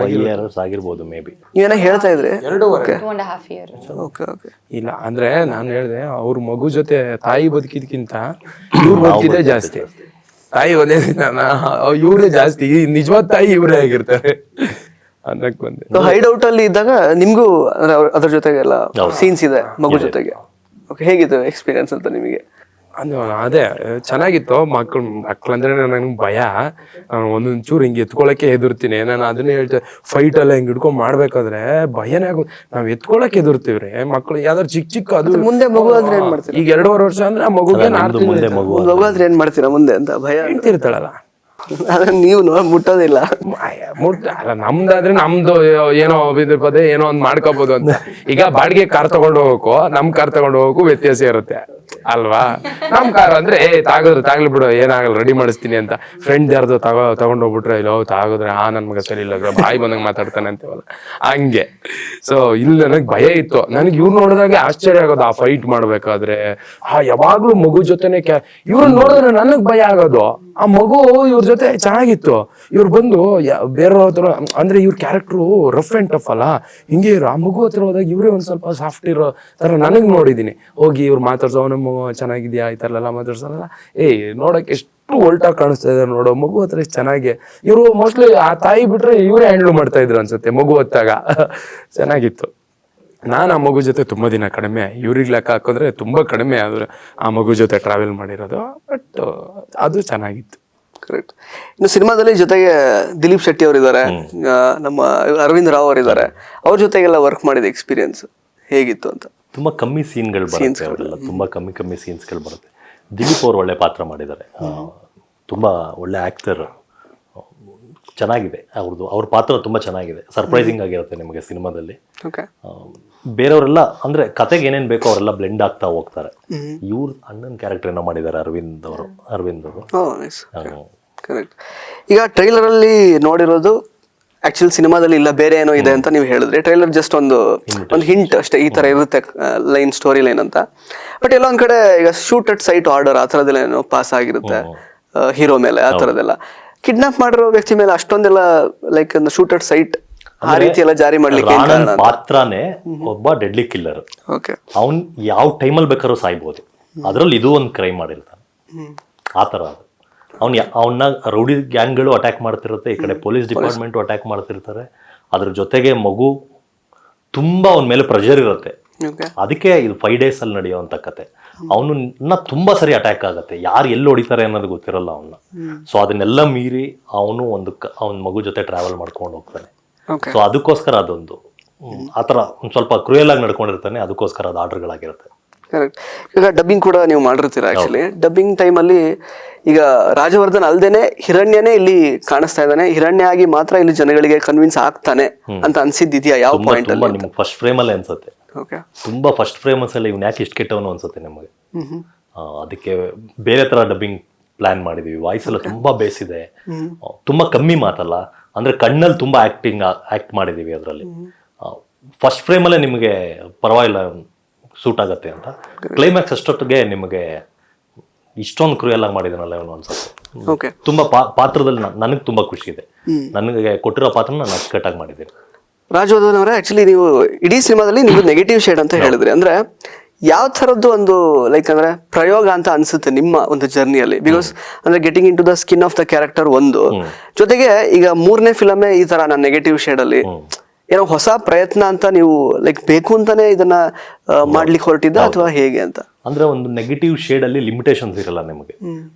5 years ಆಗಿರ್ಬೋದು ಮೇ ಬಿ. ನೀವೇನ ಹೇಳ್ತಾ ಇದ್ರಿ? 2.5 years. Okay okay. ಇಲ್ಲ ಅಂದ್ರೆ ನಾನು ಹೇಳಿದೆ, ಅವ್ರ ಮಗು ಜೊತೆ ತಾಯಿ ಬದುಕಿದ್ಕಿಂತ ಇವ್ರು ಬದುಕಿದೆ ಜಾಸ್ತಿ. ತಾಯಿ ಒಂದೇ ದಿನ, ಇವ್ರೇ ಜಾಸ್ತಿ, ನಿಜವಾದ ತಾಯಿ ಇವರೇ ಆಗಿರ್ತಾರೆ ಅನ್ನಕ್ ಬಂದೆ. ಹೈಡ್ ಔಟ್ ಅಲ್ಲಿ ಇದ್ದಾಗ ನಿಮ್ಗೂ ಅದ್ರ ಜೊತೆಗೆಲ್ಲ ಸೀನ್ಸ್ ಇದೆ ಮಗು ಜೊತೆಗೆ. ಓಕೆ, ಹೇಗಿತ್ತು ಎಕ್ಸ್ಪೀರಿಯನ್ಸ್ ಅಂತ ನಿಮಗೆ? ಅದೇ ಚೆನ್ನಾಗಿತ್ತು. ಮಕ್ಳಂದ್ರೆ ನನಗೆ ಭಯ. ನಾನು ಒಂದೊಂದ್ ಚೂರು ಹಿಂಗೆ ಎತ್ಕೊಳಕ್ಕೆ ಹೆದರ್ತೀನಿ. ನಾನು ಅದನ್ನೇ ಹೇಳ್ತೇವೆ, ಫೈಟ್ ಎಲ್ಲ ಹಿಂಗ್ ಹಿಡ್ಕೊಂಡ್ ಮಾಡ್ಬೇಕಾದ್ರೆ ಭಯನೇ ಆಗೋದು. ನಾವ್ ಎತ್ಕೊಳಕ್ ಹೆದರ್ತೀವ್ರಿ. ಮಕ್ಳು ಯಾವ್ದಾರು ಚಿಕ್ಕ ಅದು ಮುಂದೆ ಮಗು ಆದ್ರೆ ಏನ್ ಮಾಡ್ತೀರಾ? ಈಗ 2.5 ವರ್ಷ ಅಂದ್ರೆ ಆ ಮಗುಗೆ ಮುಂದೆ ಮಗು ಮಗು ಆದ್ರೆ ಏನ್ ಮಾಡ್ತೀರಾ ಮುಂದೆ ಅಂತ ಭಯ ಹೇಳ್ತಿರ್ತಾಳಲ್ಲ. ಆದ್ರೆ ನೀವು ಮುಟ್ಟೋದಿಲ್ಲ. ಅಲ್ಲ, ನಮ್ದಾದ್ರೆ ನಮ್ದು ಏನೋ ಇದ್ರ ಪದೇ ಏನೋ ಒಂದ್ ಮಾಡ್ಕೋಬಹುದು ಅಂತ. ಈಗ ಬಾಡಿಗೆ ಕಾರ್ ತಗೊಂಡು ಹೋಗಕ್ಕೂ ನಮ್ ಕಾರ್ ತಗೊಂಡು ಹೋಗಕ್ಕೂ ವ್ಯತ್ಯಾಸ ಇರುತ್ತೆ ಅಲ್ವಾ? ನಮ್ ಕಾರ್ ಅಂದ್ರೆ ತಾಗ್ಲಿ ಬಿಡು, ಏನಾಗಲ್ಲ, ರೆಡಿ ಮಾಡಿಸ್ತೀನಿ ಅಂತ. ಫ್ರೆಂಡ್ ಯಾರ್ದು ತಗೊಂಡ್ ಹೋಗ್ಬಿಟ್ರೆ, ಇಲ್ಲ ತಾಗಿದ್ರೆ ನನ್ ಮಗ ಸರಿ ಇಲ್ಲ, ಬಾಯಿ ಬಂದಂಗ್ ಮಾತಾಡ್ತಾನೆ ಅಂತೇವಲ್ಲ, ಹಂಗೆ. ಸೊ ಇಲ್ಲಿ ನನಗ್ ಭಯ ಇತ್ತು. ನನಗೆ ಇವ್ರು ನೋಡಿದಾಗ ಆಶ್ಚರ್ಯ ಆಗೋದು, ಆ ಫೈಟ್ ಮಾಡ್ಬೇಕಾದ್ರೆ ಯಾವಾಗ್ಲೂ ಮಗು ಜೊತೆನೆ. ಇವ್ರನ್ನ ನೋಡಿದ್ರೆ ನನಗ್ ಭಯ ಆಗೋದು. ಆ ಮಗು ಇವ್ರ ಜೊತೆ ಚೆನ್ನಾಗಿತ್ತು. ಇವ್ರು ಬಂದು ಬೇರೆಯವ್ರ ಹತ್ರ, ಅಂದ್ರೆ ಇವ್ರ ಕ್ಯಾರೆಕ್ಟ್ರು ರಫ್ ಅಂಡ್ ಟಫ್ ಅಲ್ಲ, ಹಿಂಗೆ ಇರೋ. ಆ ಮಗು ಹತ್ರ ಹೋದಾಗ ಇವ್ರೇ ಒಂದ್ ಸ್ವಲ್ಪ ಸಾಫ್ಟ್ ಇರೋ ತರ ನನಗ್ ನೋಡಿದೀನಿ. ಹೋಗಿ ಇವ್ರು ಮಾತಾಡ್ಸೋ, ನಮ್ಮ ಚೆನ್ನಾಗಿದ್ಯಾ ಈ ತರ ಎಲ್ಲ ಮಾತಾಡ್ಸಲ್ಲ. ನೋಡಕ್ ಎಷ್ಟು ಒಲ್ಟಾಗಿ ಕಾಣಿಸ್ತಾ ಇದಾರೆ ನೋಡೋ. ಮಗು ಹತ್ರ ಎಷ್ಟು ಚೆನ್ನಾಗಿ. ಇವ್ರು ಮೋಸ್ಟ್ಲಿ ಆ ತಾಯಿ ಬಿಟ್ರೆ ಇವರೇ ಹ್ಯಾಂಡ್ಲ್ ಮಾಡ್ತಾ ಇದ್ರು ಅನ್ಸುತ್ತೆ ಮಗು ಹೊತ್ತಾಗ. ಚೆನ್ನಾಗಿತ್ತು. ನಾನು ಆ ಮಗು ಜೊತೆ ತುಂಬಾ ದಿನ ಕಡಿಮೆ, ಇವ್ರಿಗೆ ಲೆಕ್ಕ ಹಾಕಿದ್ರೆ ತುಂಬಾ ಕಡಿಮೆ ಆದ್ರೆ ಆ ಮಗು ಜೊತೆ ಟ್ರಾವೆಲ್ ಮಾಡಿರೋದು. ಬಟ್ ಅದು ಚೆನ್ನಾಗಿತ್ತು. ಕರೆಕ್ಟ್. ಇನ್ನು ಸಿನಿಮಾದಲ್ಲಿ ಜೊತೆಗೆ ದಿಲೀಪ್ ಶೆಟ್ಟಿ ಅವರು ಇದ್ದಾರೆ, ನಮ್ಮ ಅರವಿಂದ್ ರಾವ್ ಅವರು ಇದ್ದಾರೆ. ಅವ್ರ ಜೊತೆಗೆಲ್ಲ ವರ್ಕ್ ಮಾಡಿದ ಎಕ್ಸ್ಪೀರಿಯನ್ಸ್ ಹೇಗಿತ್ತು ಅಂತ? ತುಂಬಾ ಕಮ್ಮಿ ಸೀನ್ಗಳು ಬರುತ್ತೆ, ಅವರೆಲ್ಲ ತುಂಬಾ ಕಮ್ಮಿ ಸೀನ್ಸ್ಗಳು ಬರುತ್ತೆ. ದಿಲೀಪ್ ಅವ್ರು ಒಳ್ಳೆ ಪಾತ್ರ ಮಾಡಿದ್ದಾರೆ, ತುಂಬಾ ಒಳ್ಳೆ ಆಕ್ಟರ್, ಚೆನ್ನಾಗಿದೆ ಅವ್ರದ್ದು. ಅವ್ರ ಪಾತ್ರ ತುಂಬಾ ಚೆನ್ನಾಗಿದೆ, ಸರ್ಪ್ರೈಸಿಂಗ್ ಆಗಿರುತ್ತೆ ನಿಮಗೆ ಸಿನಿಮಾದಲ್ಲಿ. ಬೇರೆಯವರೆಲ್ಲ ಅಂದ್ರೆ ಕತೆಗೆ ಏನೇನ್ ಬೇಕೋ ಅವರೆಲ್ಲ ಬ್ಲೆಂಡ್ ಆಗ್ತಾ ಹೋಗ್ತಾರೆ. ಇವ್ರ ಅಣ್ಣನ ಕ್ಯಾರೆಕ್ಟರ್ ಏನೋ ಮಾಡಿದ್ದಾರೆ ಅರವಿಂದ್ ಅವರು. ಕರೆಕ್ಟ್. ಈಗ ಟ್ರೈಲರ್ ಅಲ್ಲಿ ನೋಡಿರೋದು ಆಕ್ಚುಲಿ ಸಿನಿಮಾದಲ್ಲಿ ಇಲ್ಲ, ಬೇರೆ ಏನೋ ಇದೆ ಅಂತ ನೀವು ಹೇಳಿದ್ರಿ. ಟ್ರೈಲರ್ ಜಸ್ಟ್ ಒಂದು ಹಿಂಟ್ ಅಷ್ಟೇ, ಈ ತರ ಇರುತ್ತೆ ಲೈನ್, ಸ್ಟೋರಿ ಲೈನ್ ಅಂತ. ಬಟ್ ಎಲ್ಲ ಒಂದ್ ಕಡೆ ಈಗ ಶೂಟ್ ಅಟ್ ಸೈಟ್ ಆರ್ಡರ್ ಆ ಥರದ್ದೆಲ್ಲ ಏನೋ ಪಾಸ್ ಆಗಿರುತ್ತೆ ಹೀರೋ ಮೇಲೆ, ಆ ಥರದ್ದೆಲ್ಲ. ಕಿಡ್ನಾಪ್ ಮಾಡಿರೋ ವ್ಯಕ್ತಿ ಮೇಲೆ ಅಷ್ಟೊಂದೆಲ್ಲ ಲೈಕ್ ಶೂಟ್ ಅಟ್ ಸೈಟ್ ಆ ರೀತಿ ಎಲ್ಲ ಜಾರಿ ಮಾಡ್ಲಿಕ್ಕೆ ಪಾತ್ರನೇ ಒಬ್ಬ ಡೆಡ್ಲಿ ಕಿಲ್ಲರ್. ಅವ್ನ್ ಯಾವ ಟೈಮಲ್ಲಿ ಬೇಕಾದ್ರೂ ಸಾಯ್ಬೋದು. ಅದ್ರಲ್ಲಿ ಇದು ಒಂದು ಕ್ರೈಮ್ ಮಾಡಿರ್ತಾನೆ, ಆತರ. ಅವನ್ನ ರೌಡಿ ಗ್ಯಾಂಗ್ಗಳು ಅಟ್ಯಾಕ್ ಮಾಡ್ತಿರುತ್ತೆ, ಈ ಕಡೆ ಪೊಲೀಸ್ ಡಿಪಾರ್ಟ್ಮೆಂಟ್ ಅಟ್ಯಾಕ್ ಮಾಡ್ತಿರ್ತಾರೆ. ಅದ್ರ ಜೊತೆಗೆ ಮಗು ತುಂಬಾ ಅವನ ಮೇಲೆ ಪ್ರೆಷರ್ ಇರುತ್ತೆ. ಅದಕ್ಕೆ ಇದು 5 days ಅಲ್ಲಿ ನಡೆಯುವಂತ ಕತೆ. ಅವನ್ನ ತುಂಬಾ ಸರಿ ಅಟ್ಯಾಕ್ ಆಗುತ್ತೆ, ಯಾರು ಎಲ್ಲಿ ಹೊಡಿತಾರೆ ಅನ್ನೋದು ಗೊತ್ತಿರಲ್ಲ ಅವನ್ನ. ಸೊ ಅದನ್ನೆಲ್ಲ ಮೀರಿ ಅವನು ಅವನ ಮಗು ಜೊತೆ ಟ್ರಾವೆಲ್ ಮಾಡ್ಕೊಂಡು ಹೋಗ್ತಾನೆ. ಸೊ ಅದಕ್ಕೋಸ್ಕರ ಅದೊಂದು ಆತರ ಒಂದ್ ಸ್ವಲ್ಪ ಕ್ರೂಯಲ್ ಆಗಿ ನಡ್ಕೊಂಡಿರ್ತಾನೆ, ಅದಕ್ಕೋಸ್ಕರ ಅದು ಆರ್ಡರ್ಗಳಾಗಿರುತ್ತೆ. ಕರೆಕ್ಟ್. ಈಗ ಡಬ್ಬಿಂಗ್ ಕೂಡ ನೀವು ಮಾಡಿರ್ತೀರ. ಆಕ್ಚುಲಿ ಡಬ್ಬಿಂಗ್ ಟೈಮಲ್ಲಿ ಈಗ ರಾಜವರ್ಧನ್ ಅಲ್ದೇನೆ ಹಿರಣ್ಯನೇ ಇಲ್ಲಿ ಕಾಣಿಸ್ತಾ ಇದ್ದಾನೆ, ಹಿರಣ್ಯ ಆಗಿ ಮಾತ್ರ ಇಲ್ಲಿ ಜನಗಳಿಗೆ ಕನ್ವಿನ್ಸ್ ಆಗ್ತಾನೆ ಅಂತ ಅನ್ಸಿದ್ದಿದ್ಯಾ ಯಾವ ಪಾಯಿಂಟ್ ಅಲ್ಲಿ? ನಿಮ್ಗೆ ಫಸ್ಟ್ ಫ್ರೇಮ್ ಅಲ್ಲೇ ಅನ್ಸುತ್ತೆ, ತುಂಬಾ ಫಸ್ಟ್ ಫ್ರೇಮಸ್ ಅಲ್ಲಿ ಇವ್ನ ಯಾಕೆ ಇಷ್ಟು ಕೆಟ್ಟವನು ಅನ್ಸುತ್ತೆ ನಿಮಗೆ. ಅದಕ್ಕೆ ಬೇರೆ ತರ ಡಬ್ಬಿಂಗ್ ಪ್ಲಾನ್ ಮಾಡಿದೀವಿ. ವಾಯ್ಸ್ ಎಲ್ಲ ತುಂಬಾ ಬೇಸಿದೆ, ತುಂಬಾ ಕಮ್ಮಿ ಮಾತಲ್ಲ, ಅಂದ್ರೆ ಕಣ್ಣಲ್ಲಿ ತುಂಬಾ ಆಕ್ಟ್ ಮಾಡಿದೀವಿ ಅದರಲ್ಲಿ. ಫಸ್ಟ್ ಫ್ರೇಮ್ ಅಲ್ಲೇ ನಿಮಗೆ ಪರವಾಗಿಲ್ಲ ಸೂಟ್ ಆಗತ್ತೆ ಅಂತ. ಕ್ಲೈಮ್ಯಾಕ್ಸ್ ಅಷ್ಟೊತ್ತಿಗೆ ನಿಮಗೆ ಇಷ್ಟೊಂದು ಕ್ರೂಯಲ್ ಆಗಿ ಮಾಡಿದಾನಲ್ಲ ಇವನು ಅನ್ಸುತ್ತೆ. ಓಕೆ. ತುಂಬಾ ಪಾತ್ರದಲ್ಲಿ ನನಗೆ ತುಂಬಾ ಖುಷಿ ಇದೆ. ನನಗೆ ಕೊಟ್ಟಿರೋ ಪಾತ್ರ ನಾನು ಅಚ್ಚುಕಟ್ಟಾಗಿ ಮಾಡಿದ್ದೀನಿ. ರಾಜವರ್ಧನ್ ಅವರೇ, ಆಕ್ಚುಲಿ ನೀವು ಇಡೀ ಸಿನಿಮಾದಲ್ಲಿ ನೀವು ನೆಗೆಟಿವ್ ಶೇಡ್ ಅಂತ ಹೇಳಿದ್ರಿ. ಅಂದ್ರೆ ಯಾವ ಥರದ್ದು ಒಂದು ಲೈಕ್ ಅಂದ್ರೆ ಪ್ರಯೋಗ ಅಂತ ಅನ್ಸುತ್ತೆ ನಿಮ್ಮ ಒಂದು ಜರ್ನಿಯಲ್ಲಿ? ಬಿಕಾಸ್ ಅಂದ್ರೆ getting in to the skin of the character ಒಂದು, ಜೊತೆಗೆ ಈಗ 3ನೇ ಫಿಲಮೇ ಈ ತರ ನಾನು ನೆಗೆಟಿವ್ ಶೇಡ್ ಅಲ್ಲಿ ಏನೋ ಹೊಸ ಪ್ರಯತ್ನ ಅಂತ ನೀವು ಲೈಕ್ ಬೇಕು ಅಂತಾನೆ ಇದನ್ನ ಮಾಡ್ಲಿಕ್ಕೆ ಹೊರಟಿದ್ದ ಅಥವಾ ಹೇಗೆ ಅಂತ? ಅಂದ್ರೆ ಒಂದು ನೆಗೆಟಿವ್ ಶೇಡ್ ಅಲ್ಲಿ ಲಿಮಿಟೇಷನ್ಸ್ ಇರಲ್ಲ ನಿಮಗೆ.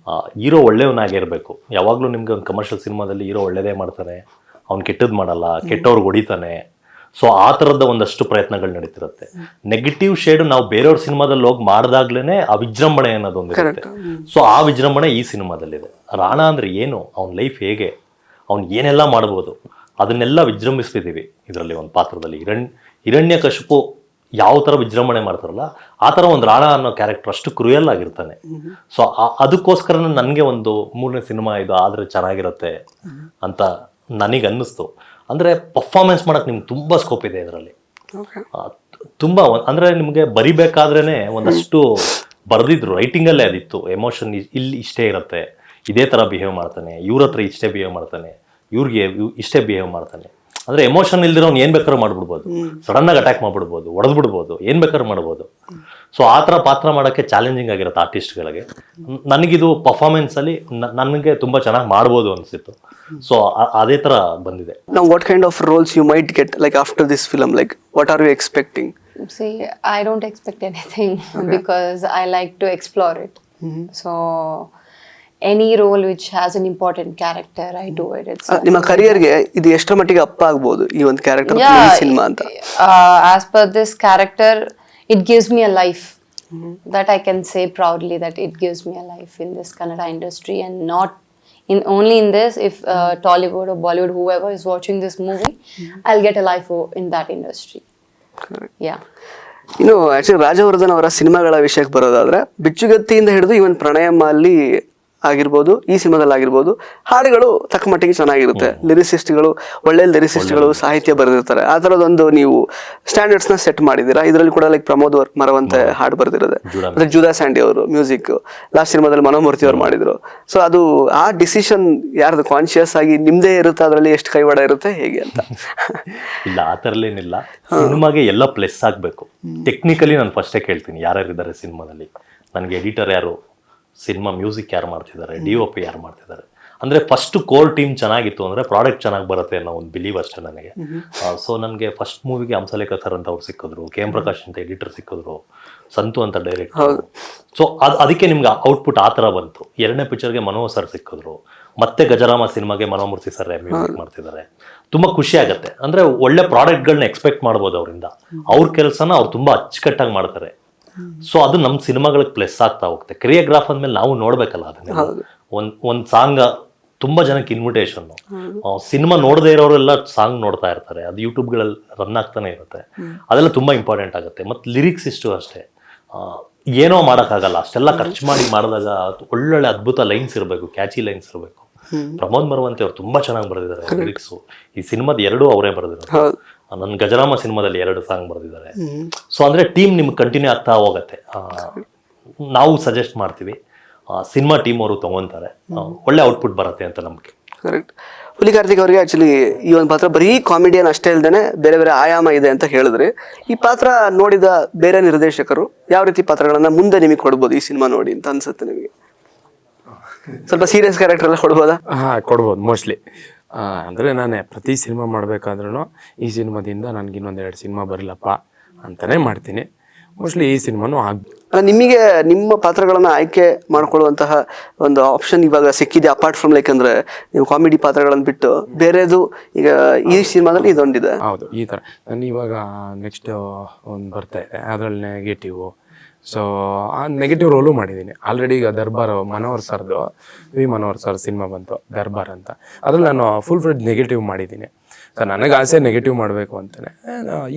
ಹೀರೋ ಒಳ್ಳೆಯವನಾಗಿರ್ಬೇಕು. ಯಾವಾಗ್ಲೂ ನಿಮ್ಗೆ ಒಂದು ಕಮರ್ಷಿಯಲ್ ಸಿನಿಮಾದಲ್ಲಿ ಹೀರೋ ಒಳ್ಳೇದೇ ಮಾಡ್ತಾನೆ, ಅವ್ನು ಕೆಟ್ಟದ್ ಮಾಡಲ್ಲ, ಕೆಟ್ಟವ್ರಿಗೆ ಹೊಡಿತಾನೆ. ಸೊ ಆ ಥರದ ಒಂದಷ್ಟು ಪ್ರಯತ್ನಗಳು ನಡೀತಿರುತ್ತೆ. ನೆಗೆಟಿವ್ ಶೇಡ್ ನಾವು ಬೇರೆಯವ್ರ ಸಿನಿಮಾದಲ್ಲಿ ಹೋಗಿ ಮಾಡಿದಾಗ್ಲೇನೆ ಆ ವಿಜೃಂಭಣೆ ಅನ್ನೋದೊಂದು ಇರುತ್ತೆ. ಸೊ ಆ ವಿಜೃಂಭಣೆ ಈ ಸಿನಿಮಾದಲ್ಲಿದೆ. ರಾಣಾ ಅಂದ್ರೆ ಏನು, ಅವ್ನ ಲೈಫ್ ಹೇಗೆ, ಅವ್ನು ಏನೆಲ್ಲ ಮಾಡ್ಬೋದು, ಅದನ್ನೆಲ್ಲ ವಿಜೃಂಭಿಸ್ತಿದ್ದೀವಿ ಇದರಲ್ಲಿ ಒಂದು ಪಾತ್ರದಲ್ಲಿ. ಹಿರಣ್ಯಕಶಿಪು ಯಾವ ಥರ ವಿಜೃಂಭಣೆ ಮಾಡ್ತಾರಲ್ಲ ಆ ಥರ ಒಂದು ರಾಣಾ ಅನ್ನೋ ಕ್ಯಾರೆಕ್ಟರ್ ಅಷ್ಟು ಕ್ರೂಯಲ್ ಆಗಿರ್ತಾನೆ. ಸೊ ಅದಕ್ಕೋಸ್ಕರ ನನಗೆ ಒಂದು 3ನೇ ಸಿನಿಮಾ ಇದು ಆದರೆ ಚೆನ್ನಾಗಿರುತ್ತೆ ಅಂತ ನನಗೆ ಅನ್ನಿಸ್ತು. ಅಂದರೆ ಪರ್ಫಾರ್ಮೆನ್ಸ್ ಮಾಡೋಕ್ಕೆ ನಿಮ್ಗೆ ತುಂಬ ಸ್ಕೋಪ್ ಇದೆ ಇದರಲ್ಲಿ. ತುಂಬ ಅಂದರೆ ನಿಮಗೆ ಬರಿಬೇಕಾದ್ರೇ ಒಂದಷ್ಟು ಬರೆದಿದ್ರು, ರೈಟಿಂಗಲ್ಲೇ ಅದಿತ್ತು. ಎಮೋಷನ್ ಇಲ್ಲಿ ಇಷ್ಟೇ ಇರುತ್ತೆ, ಇದೇ ಥರ ಬಿಹೇವ್ ಮಾಡ್ತಾನೆ, ಇವ್ರ ಹತ್ರ ಇಷ್ಟೇ ಬಿಹೇವ್ ಮಾಡ್ತಾನೆ, ಇವ್ರಿಗೆ ಇಷ್ಟೇ ಬಿಹೇವ್ ಮಾಡ್ತಾನೆ. ಅಂದರೆ ಎಮೋಷನ್ ಇಲ್ದಿರೋನು ಏನು ಬೇಕಾದ್ರೂ ಮಾಡ್ಬಿಡ್ಬೋದು, ಸಡನ್ನಾಗಿ ಅಟ್ಯಾಕ್ ಮಾಡ್ಬಿಡ್ಬೋದು, ಹೊಡೆದ್ಬಿಡ್ಬೋದು, ಏನು ಬೇಕಾದ್ರೂ ಮಾಡ್ಬೋದು. ಸೊ ಆ ಥರ ಪಾತ್ರ ಮಾಡೋಕ್ಕೆ ಚಾಲೆಂಜಿಂಗ್ ಆಗಿರುತ್ತೆ ಆರ್ಟಿಸ್ಟ್ಗಳಿಗೆ. ನನಗಿದು ಪರ್ಫಾರ್ಮೆನ್ಸಲ್ಲಿ ನನಗೆ ತುಂಬ ಚೆನ್ನಾಗಿ ಮಾಡ್ಬೋದು ಅನಿಸಿತ್ತು. ಸೊ ಅದೇ ಥರ ಬಂದಿದೆ. Now what kind of roles you might get like after this film, like what are you expecting? See, I don't expect anything because I like to explore it. So any role which has an important character, I do it. It's ನಿಮ್ಮ ಕರಿಯರ್ಗೆ ಇದು ಎಷ್ಟರ ಮಟ್ಟಿಗೆ ಅಪ್ಪ ಆಗ್ಬೋದು ಈ ಒಂದು character ಈ cinema ಅಂತ? As per this character, it gives me a life. That I can say proudly that it gives me a life in this Kannada industry, and not only in this. If Tollywood or Bollywood, whoever is watching this movie, I'll get a life in that industry. Correct. Yeah. ಇನ್ನು actually Rajyavardhan ಅವರ ಸಿನಿಮಾಗಳ ವಿಷಯಕ್ಕೆ ಬರೋದಾದ್ರೆ, ಬಿಚ್ಚುಗತ್ತಿಯಿಂದ ಹಿಡಿದು ಇವನ್ ಪ್ರಣಯಮ್ಮ ಅಲ್ಲಿ ಆಗಿರ್ಬೋದು, ಈ ಸಿನಿಮಾದಲ್ಲಿ ಆಗಿರ್ಬೋದು, ಹಾಡುಗಳು ತಕ್ಕ ಮಟ್ಟಿಗೆ ಚೆನ್ನಾಗಿರುತ್ತೆ. ಲಿರಿಸಿಸ್ಟ್ಗಳು ಒಳ್ಳೆ ಲಿರಿಸಿಸ್ಟ್ಗಳು ಸಾಹಿತ್ಯ ಬರೆದಿರ್ತಾರೆ. ಆ ಥರದೊಂದು ನೀವು ಸ್ಟ್ಯಾಂಡರ್ಡ್ಸ್ನ ಸೆಟ್ ಮಾಡಿದ್ದೀರಾ. ಇದರಲ್ಲಿ ಕೂಡ ಲೈಕ್ ಪ್ರಮೋದ್ ಮರವಂತೆ ಹಾಡು ಬರೆದಿರೋದೆ, ಮತ್ತೆ ಜುದಾ ಸ್ಯಾಂಡಿ ಅವರು ಮ್ಯೂಸಿಕ್, ಲಾಸ್ಟ್ ಸಿನಿಮಾದಲ್ಲಿ ಮನೋಮೂರ್ತಿ ಅವರು ಮಾಡಿದ್ರು. ಸೊ ಅದು ಆ ಡಿಸಿಷನ್ ಯಾರ್ದು ಕಾನ್ಶಿಯಸ್ ಆಗಿ ನಿಮ್ದೇ ಇರುತ್ತೆ, ಅದರಲ್ಲಿ ಎಷ್ಟು ಕೈವಾಡ ಇರುತ್ತೆ ಹೇಗೆ ಅಂತ? ಇಲ್ಲ, ಆ ಥರಲ್ಲೇನಿಲ್ಲ. ಸಿನಿಮಾಗೆ ಎಲ್ಲ ಪ್ಲಸ್ ಆಗಬೇಕು. ಟೆಕ್ನಿಕಲಿ ನಾನು ಫಸ್ಟೇ ಕೇಳ್ತೀನಿ ಯಾರ್ಯಾರಿದ್ದಾರೆ ಸಿನಿಮಾದಲ್ಲಿ, ನನಗೆ ಎಡಿಟರ್ ಯಾರು, ಸಿನಿಮಾ ಮ್ಯೂಸಿಕ್ ಯಾರು ಮಾಡ್ತಿದ್ದಾರೆ, DOP ಯಾರು ಮಾಡ್ತಿದ್ದಾರೆ. ಅಂದರೆ ಫಸ್ಟ್ ಕೋರ್ ಟೀಮ್ ಚೆನ್ನಾಗಿತ್ತು ಅಂದರೆ ಪ್ರಾಡಕ್ಟ್ ಚೆನ್ನಾಗಿ ಬರುತ್ತೆ ಅನ್ನೋ ಒಂದು ಬಿಲೀವ್ ಅಷ್ಟೇ ನನಗೆ. ಸೊ ನನಗೆ ಫಸ್ಟ್ ಮೂವಿಗೆ ಹಂಸಲೇಖ ಸರ್ ಅಂತ ಅವ್ರು ಸಿಕ್ಕಿದ್ರು, KM ಪ್ರಕಾಶ್ ಅಂತ ಎಡಿಟರ್ ಸಿಕ್ಕಿದ್ರು, ಸಂತು ಅಂತ ಡೈರೆಕ್ಟರ್. ಸೊ ಅದಕ್ಕೆ ನಿಮ್ಗೆ ಔಟ್ಪುಟ್ ಆ ಥರ ಬಂತು. 2ನೇ ಪಿಕ್ಚರ್ಗೆ ಮನೋಹರ್ ಸರ್ ಸಿಕ್ಕಿದ್ರು, ಮತ್ತೆ ಗಜರಾಮ ಸಿನಿಮಾಗೆ ಮನೋಮೂರ್ತಿ ಸರ್ ಮ್ಯೂಸಿಕ್ ಮಾಡ್ತಿದ್ದಾರೆ. ತುಂಬ ಖುಷಿ ಆಗುತ್ತೆ. ಅಂದರೆ ಒಳ್ಳೆ ಪ್ರಾಡಕ್ಟ್ಗಳನ್ನ ಎಕ್ಸ್ಪೆಕ್ಟ್ ಮಾಡ್ಬೋದು ಅವರಿಂದ. ಅವ್ರ ಕೆಲಸನ ಅವ್ರು ತುಂಬ ಅಚ್ಚುಕಟ್ಟಾಗಿ ಮಾಡ್ತಾರೆ. ಸೊ ಅದು ನಮ್ಮ ಸಿನಿಮಾಗಳಿಗೆ ಪ್ಲಸ್ ಆಗ್ತಾ ಹೋಗುತ್ತೆ. ಕ್ರಿಯೋಗ್ರಾಫ್ ಅಂದ್ಮೇಲೆ ನಾವು ನೋಡ್ಬೇಕಲ್ಲ ಅದನ್ನ. ಒಂದು ಸಾಂಗ್ ತುಂಬ ಜನಕ್ಕೆ ಇನ್ವಿಟೇಷನ್. ಸಿನಿಮಾ ನೋಡದೇ ಇರೋರೆಲ್ಲ ಸಾಂಗ್ ನೋಡ್ತಾ ಇರ್ತಾರೆ, ಅದು ಯೂಟ್ಯೂಬ್ಗಳಲ್ಲಿ ರನ್ ಆಗ್ತಾನೆ ಇರುತ್ತೆ. ಅದೆಲ್ಲ ತುಂಬ ಇಂಪಾರ್ಟೆಂಟ್ ಆಗುತ್ತೆ. ಮತ್ತು ಲಿರಿಕ್ಸ್ ಇಷ್ಟು ಅಷ್ಟೇ, ಏನೋ ಮಾಡೋಕ್ಕಾಗಲ್ಲ. ಅಷ್ಟೆಲ್ಲ ಖರ್ಚು ಮಾಡಿ ಮಾಡಿದಾಗ ಒಳ್ಳೊಳ್ಳೆ ಅದ್ಭುತ ಲೈನ್ಸ್ ಇರಬೇಕು, ಕ್ಯಾಚಿ ಲೈನ್ಸ್ ಇರಬೇಕು. ಪ್ರಮೋದ್ ಮರವಂತೆ ಅವ್ರು ತುಂಬ ಚೆನ್ನಾಗಿ ಬರೆದಿದ್ದಾರೆ ಲಿರಿಕ್ಸು. ಈ ಸಿನಿಮಾದ 2 ಅವರೇ ಬರೆದಿದ್ದಾರೆ. ನನ್ನ ಗಜರಾಮ ಸಿನಿಮಾದಲ್ಲಿ 2 ಸಾಂಗ್ ಬರೆದಿದ್ದಾರೆ. ಸೊ ಅಂದರೆ ಟೀಮ್ ನಿಮ್ಗೆ ಕಂಟಿನ್ಯೂ ಆಗ್ತಾ ಹೋಗುತ್ತೆ. ನಾವು ಸಜೆಸ್ಟ್ ಮಾಡ್ತೀವಿ, ಸಿನಿಮಾ ಟೀಮ್ ಅವರು ತಗೊಂತಾರೆ, ಒಳ್ಳೆ ಔಟ್ಪುಟ್ ಬರುತ್ತೆ ಅಂತ ನಮಗೆ. ಕರೆಕ್ಟ್. ಹುಲಿ ಕಾರ್ತಿಕ್ ಅವರಿಗೆ ಆಕ್ಚುಲಿ ಈ ಒಂದು ಪಾತ್ರ ಬರೀ ಕಾಮಿಡಿಯನ್ ಅಷ್ಟೇ ಇಲ್ದೇನೆ ಬೇರೆ ಬೇರೆ ಆಯಾಮ ಇದೆ ಅಂತ ಹೇಳಿದ್ರಿ. ಈ ಪಾತ್ರ ನೋಡಿದ ಬೇರೆ ನಿರ್ದೇಶಕರು ಯಾವ ರೀತಿ ಪಾತ್ರಗಳನ್ನ ಮುಂದೆ ನಿಮಗೆ ಕೊಡ್ಬೋದು ಈ ಸಿನಿಮಾ ನೋಡಿ ಅಂತ ಅನ್ಸುತ್ತೆ ನಿಮಗೆ? ಸ್ವಲ್ಪ ಸೀರಿಯಸ್ ಕ್ಯಾರೆಕ್ಟರ್ ಎಲ್ಲ ಕೊಡ್ಬೋದಾ? ಕೊಡ್ಬೋದು ಮೋಸ್ಟ್ಲಿ. ಅಂದರೆ ನಾನೇ ಪ್ರತಿ ಸಿನಿಮಾ ಮಾಡಬೇಕಾದ್ರೂ ಈ ಸಿನಿಮಾದಿಂದ ನನಗೆ ಇನ್ನೊಂದು 2 ಸಿನಿಮಾ ಬರಲಪ್ಪ ಅಂತಲೇ ಮಾಡ್ತೀನಿ. ಮೋಸ್ಟ್ಲಿ ಈ ಸಿನಿಮಾನು ನಿಮಗೆ ನಿಮ್ಮ ಪಾತ್ರಗಳನ್ನ ಆಯ್ಕೆ ಮಾಡ್ಕೊಳ್ಳುವಂತಹ ಒಂದು ಆಪ್ಷನ್ ಇವಾಗ ಸಿಕ್ಕಿದೆ, ಅಪಾರ್ಟ್ ಫ್ರಮ್ ಲೈಕ್ ಅಂದ್ರೆ ನೀವು ಕಾಮಿಡಿ ಪಾತ್ರಗಳನ್ನು ಬಿಟ್ಟು ಬೇರೆದು ಈಗ ಈ ಸಿನಿಮಾದಲ್ಲಿ ಇದೊಂದಿದೆ. ಹೌದು, ಈ ಥರ ನಾನು ಇವಾಗ ನೆಕ್ಸ್ಟ್ ಒಂದು ಬರ್ತಾ ಇದೆ, ಅದರಲ್ಲಿ ನೆಗೆಟಿವ್. ಸೊ ಆ ನೆಗೆಟಿವ್ ರೋಲು ಮಾಡಿದ್ದೀನಿ ಆಲ್ರೆಡಿ. ಈಗ ದರ್ಬಾರ್ ಮನೋಹರ್ ಸರ್ದು ಮನೋಹರ್ ಸರ್ ಸಿನಿಮಾ ಬಂತು ದರ್ಬಾರ್ ಅಂತ, ಅದ್ರಲ್ಲಿ ನಾನು ಫುಲ್ ಫ್ಲೆಡ್ ನೆಗೆಟಿವ್ ಮಾಡಿದ್ದೀನಿ. ಸೊ ನನಗೆ ಆಸೆ ನೆಗೆಟಿವ್ ಮಾಡಬೇಕು ಅಂತಲೇ.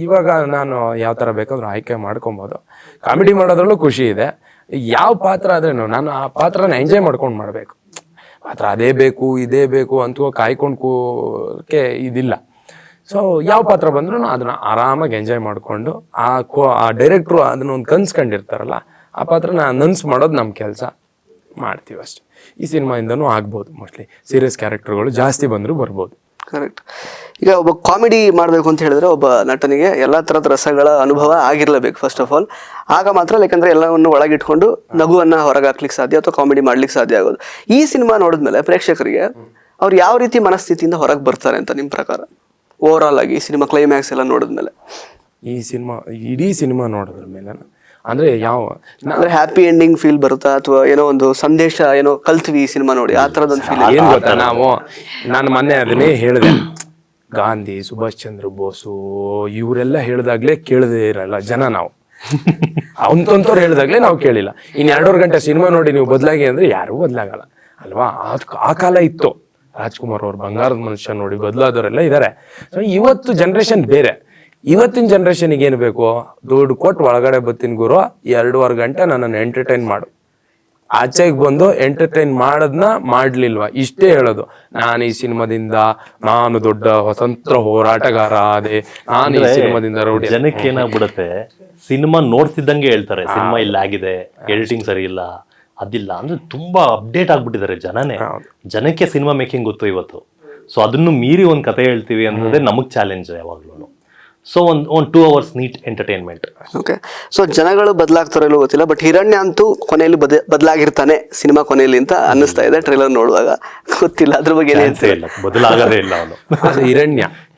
ಇವಾಗ ನಾನು ಯಾವ ಥರ ಬೇಕಾದ್ರೂ ಆಯ್ಕೆ ಮಾಡ್ಕೊಬೋದು. ಕಾಮಿಡಿ ಮಾಡೋದ್ರಲ್ಲೂ ಖುಷಿ ಇದೆ. ಯಾವ ಪಾತ್ರ ಆದ್ರೂ ನಾನು ಆ ಪಾತ್ರನ ಎಂಜಾಯ್ ಮಾಡ್ಕೊಂಡು ಮಾಡಬೇಕು. ಪಾತ್ರ ಅದೇ ಬೇಕು ಇದೇ ಬೇಕು ಅಂತ ಕಾಯ್ಕೊಂಡ್ಕೋಕೆ ಇದಿಲ್ಲ. ಸೊ ಯಾವ ಪಾತ್ರ ಬಂದ್ರೂ ಅದನ್ನ ಆರಾಮಾಗಿ ಎಂಜಾಯ್ ಮಾಡಿಕೊಂಡು ಆ ಡೈರೆಕ್ಟ್ರು ಅದನ್ನ ಒಂದು ಕನ್ಸ್ಕೊಂಡಿರ್ತಾರಲ್ಲ, ಆ ಪಾತ್ರನ ನನ್ಸ್ ಮಾಡೋದು ನಮ್ಮ ಕೆಲಸ. ಮಾಡ್ತೀವಿ ಅಷ್ಟೇ. ಈ ಸಿನಿಮಾಯಿಂದನೂ ಆಗ್ಬೋದು, ಮೋಸ್ಟ್ಲಿ ಸೀರಿಯಸ್ ಕ್ಯಾರೆಕ್ಟರ್ಗಳು ಜಾಸ್ತಿ ಬಂದರೂ ಬರ್ಬೋದು. ಕರೆಕ್ಟ್. ಈಗ ಒಬ್ಬ ಕಾಮಿಡಿ ಮಾಡಬೇಕು ಅಂತ ಹೇಳಿದ್ರೆ ಒಬ್ಬ ನಟನಿಗೆ ಎಲ್ಲ ಥರದ ರಸಗಳ ಅನುಭವ ಆಗಿರಲೇಬೇಕು ಫಸ್ಟ್ ಆಫ್ ಆಲ್. ಆಗ ಮಾತ್ರ ಯಾಕಂದ್ರೆ ಎಲ್ಲವನ್ನು ಒಳಗಿಟ್ಕೊಂಡು ನಗುವನ್ನ ಹೊರಗೆ ಹಾಕ್ಲಿಕ್ಕೆ ಸಾಧ್ಯ ಅಥವಾ ಕಾಮಿಡಿ ಮಾಡ್ಲಿಕ್ಕೆ ಸಾಧ್ಯ ಆಗೋದು. ಈ ಸಿನಿಮಾ ನೋಡಿದ್ಮೇಲೆ ಪ್ರೇಕ್ಷಕರಿಗೆ ಅವ್ರು ಯಾವ ರೀತಿ ಮನಸ್ಥಿತಿಯಿಂದ ಹೊರಗೆ ಬರ್ತಾರೆ ಅಂತ ನಿಮ್ಮ ಪ್ರಕಾರ ಓವರ್ ಆಲ್ ಆಗಿ ಸಿನಿಮಾ ಕ್ಲೈಮ್ಯಾಕ್ಸ್ ಎಲ್ಲ ನೋಡಿದ್ಮೇಲೆ? ಇಡೀ ಸಿನಿಮಾ ನೋಡಿದ್ರ ಮೇಲೆ ಅಂದ್ರೆ ಅಂದ್ರೆ ಹ್ಯಾಪಿ ಎಂಡಿಂಗ್ ಫೀಲ್ ಬರುತ್ತಾ ಅಥವಾ ಏನೋ ಒಂದು ಸಂದೇಶ ಏನೋ ಕಲ್ತ್ವಿ ಈ ಸಿನಿಮಾ ನೋಡಿ ಆ ಥರದೊಂದು ಫೀಲ್? ಏನ್ ಗೊತ್ತಾ, ನಾನು ಮೊನ್ನೆ ಅದನ್ನೇ ಹೇಳಿದೆ, ಗಾಂಧಿ, ಸುಭಾಷ್ ಚಂದ್ರ ಬೋಸು ಇವರೆಲ್ಲ ಹೇಳಿದಾಗ್ಲೇ ಕೇಳದೇ ಇರಲ್ಲ ಜನ. ನಾವು ಅವಂತವ್ರು ಹೇಳಿದಾಗ್ಲೇ ನಾವು ಕೇಳಿಲ್ಲ. ಇನ್ 2.5 ಗಂಟೆ ಸಿನಿಮಾ ನೋಡಿ ನೀವು ಬದಲಾಗಿ ಅಂದ್ರೆ ಯಾರೂ ಬದಲಾಗಲ್ಲ ಅಲ್ವಾ. ಆ ಕಾಲ ಇತ್ತು. ರಾಜ್ಕುಮಾರ್ ಅವ್ರು ಬಂಗಾರದ ಮನುಷ್ಯ ನೋಡಿ ಬದಲಾದವರೆಲ್ಲ ಇದ್ದಾರೆ. ಸೊ ಇವತ್ತು ಜನ್ರೇಷನ್ ಬೇರೆ. ಇವತ್ತಿನ ಜನ್ರೇಷನ್ಗೆ ಏನು ಬೇಕು, ದುಡ್ಡು ಕೊಟ್ಟು ಒಳಗಡೆ ಬತ್ತೀನಿ ಗುರು, 2.5 ಗಂಟೆ ನನ್ನನ್ನು ಎಂಟರ್ಟೈನ್ ಮಾಡು. ಆಚೆಗೆ ಬಂದು ಎಂಟರ್ಟೈನ್ ಮಾಡೋದನ್ನ ಮಾಡ್ಲಿಲ್ವಾ, ಇಷ್ಟೇ ಹೇಳೋದು. ನಾನು ಈ ಸಿನಿಮಾದಿಂದ ನಾನು ದೊಡ್ಡ ಸ್ವತಂತ್ರ ಹೋರಾಟಗಾರ ಆದೆ, ನಾನು ಈ ಸಿನಿಮಾದಿಂದ ರೌಡಿ. ಜನಕ್ಕೆ ಏನಾಗ್ಬಿಡುತ್ತೆ, ಸಿನಿಮಾ ನೋಡ್ತಿದ್ದಂಗೆ ಹೇಳ್ತಾರೆ ಸಿನಿಮಾ ಇಲ್ಲ ಆಗಿದೆ, ಎಡಿಟಿಂಗ್ ಸರಿ ಇಲ್ಲ, ಅದಿಲ್ಲ ಅಂದ್ರೆ ತುಂಬಾ ಅಪ್ಡೇಟ್ ಆಗ್ಬಿಟ್ಟಿದ್ದಾರೆ ಜನಕ್ಕೆ ಸಿನಿಮಾ ಮೇಕಿಂಗ್ ಗೊತ್ತು ಇವತ್ತು. ಸೊ ಅದನ್ನು ಮೀರಿ ಒಂದು ಕತೆ ಹೇಳ್ತೀವಿ ಅನ್ನೋದೇ ನಮಗ್ ಚಾಲೆಂಜ್ ಯಾವಾಗ್ಲೂ. ಸೊ ಒಂದು 2 hours neat entertainment. Okay. So ಜನಗಳು ಬದಲಾಗ್ತಾರೋ ಇಲ್ಲೋ ಗೊತ್ತಿಲ್ಲ, ಬಟ್ ಹಿರಣ್ಯ ಅಂತೂ ಕೊನೆಯಲ್ಲಿ ಬದಲಾಗಿರ್ತಾನೆ ಸಿನಿಮಾ ಕೊನೆಯಲ್ಲಿ ಅಂತ ಅನ್ನಿಸ್ತಾ ಇದೆ ಟ್ರೈಲರ್ ನೋಡುವಾಗ. ಗೊತ್ತಿಲ್ಲ ಅದ್ರ ಬಗ್ಗೆ ಇಲ್ಲ, ಬದಲಾಗದೇ ಇಲ್ಲ ಅವನು.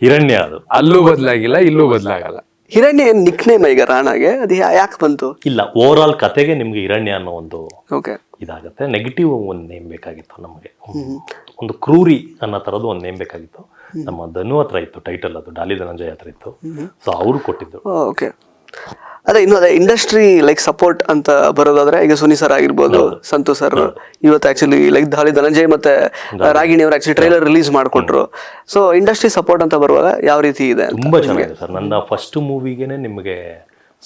ಹಿರಣ್ಯ ಅದು ಅಲ್ಲೂ ಬದಲಾಗಿಲ್ಲ, ಇಲ್ಲೂ ಬದಲಾಗಲ್ಲ. ಹಿರಣ್ಯ ಏನ್ ನಿಕ್ ನೇಮ್ ಈಗ ರಾಣಾಗೆ, ಅದು ಯಾಕೆ ಬಂತು? ಇಲ್ಲ, ಓವರ್ ಆಲ್ ಕತೆಗೆ ನಿಮ್ಗೆ ಹಿರಣ್ಯ ಅನ್ನೋ ಒಂದು ಓಕೆ ಇದಾಗುತ್ತೆ. ನೆಗೆಟಿವ್ ಒಂದು ನೇಮ್ ಬೇಕಾಗಿತ್ತು ನಮಗೆ, ಒಂದು ಕ್ರೂರಿ ಅನ್ನೋ ತರದ್ದು ಒಂದು ನೇಮ್ ಬೇಕಾಗಿತ್ತು. ನಮ್ಮ ಧನು ಹತ್ರ ಇತ್ತು ಟೈಟಲ್, ಅದು ಡಾಲಿ ಧನಂಜಯ ಹತ್ರ ಇತ್ತು. ಸೊ ಅವರು ಕೊಟ್ಟಿದ್ದು. ಓಕೆ. ಅದೇ ಇನ್ನು ಅದೇ ಇಂಡಸ್ಟ್ರಿ ಲೈಕ್ ಸಪೋರ್ಟ್ ಅಂತ ಬರೋದಾದ್ರೆ ಈಗ ಸುನಿ ಸರ್ ಆಗಿರ್ಬೋದು, ಸಂತು ಸರ್ ಇವತ್ತು ಆಕ್ಚುಲಿ ಲೈಕ್ ಡಾಲಿ ಧನಂಜಯ್ ಮತ್ತೆ ರಾಗಿಣಿ ಅವರು ಆಕ್ಚುಲಿ ಟ್ರೈಲರ್ ರಿಲೀಸ್ ಮಾಡಿಕೊಟ್ರು. ಸೊ ಇಂಡಸ್ಟ್ರಿ ಸಪೋರ್ಟ್ ಅಂತ ಬರುವಾಗ ಯಾವ ರೀತಿ ಇದೆ? ತುಂಬಾ ಚೆನ್ನಾಗಿದೆ ಸರ್. ನನ್ನ ಫಸ್ಟ್ ಮೂವಿಗೆನೆ ನಿಮಗೆ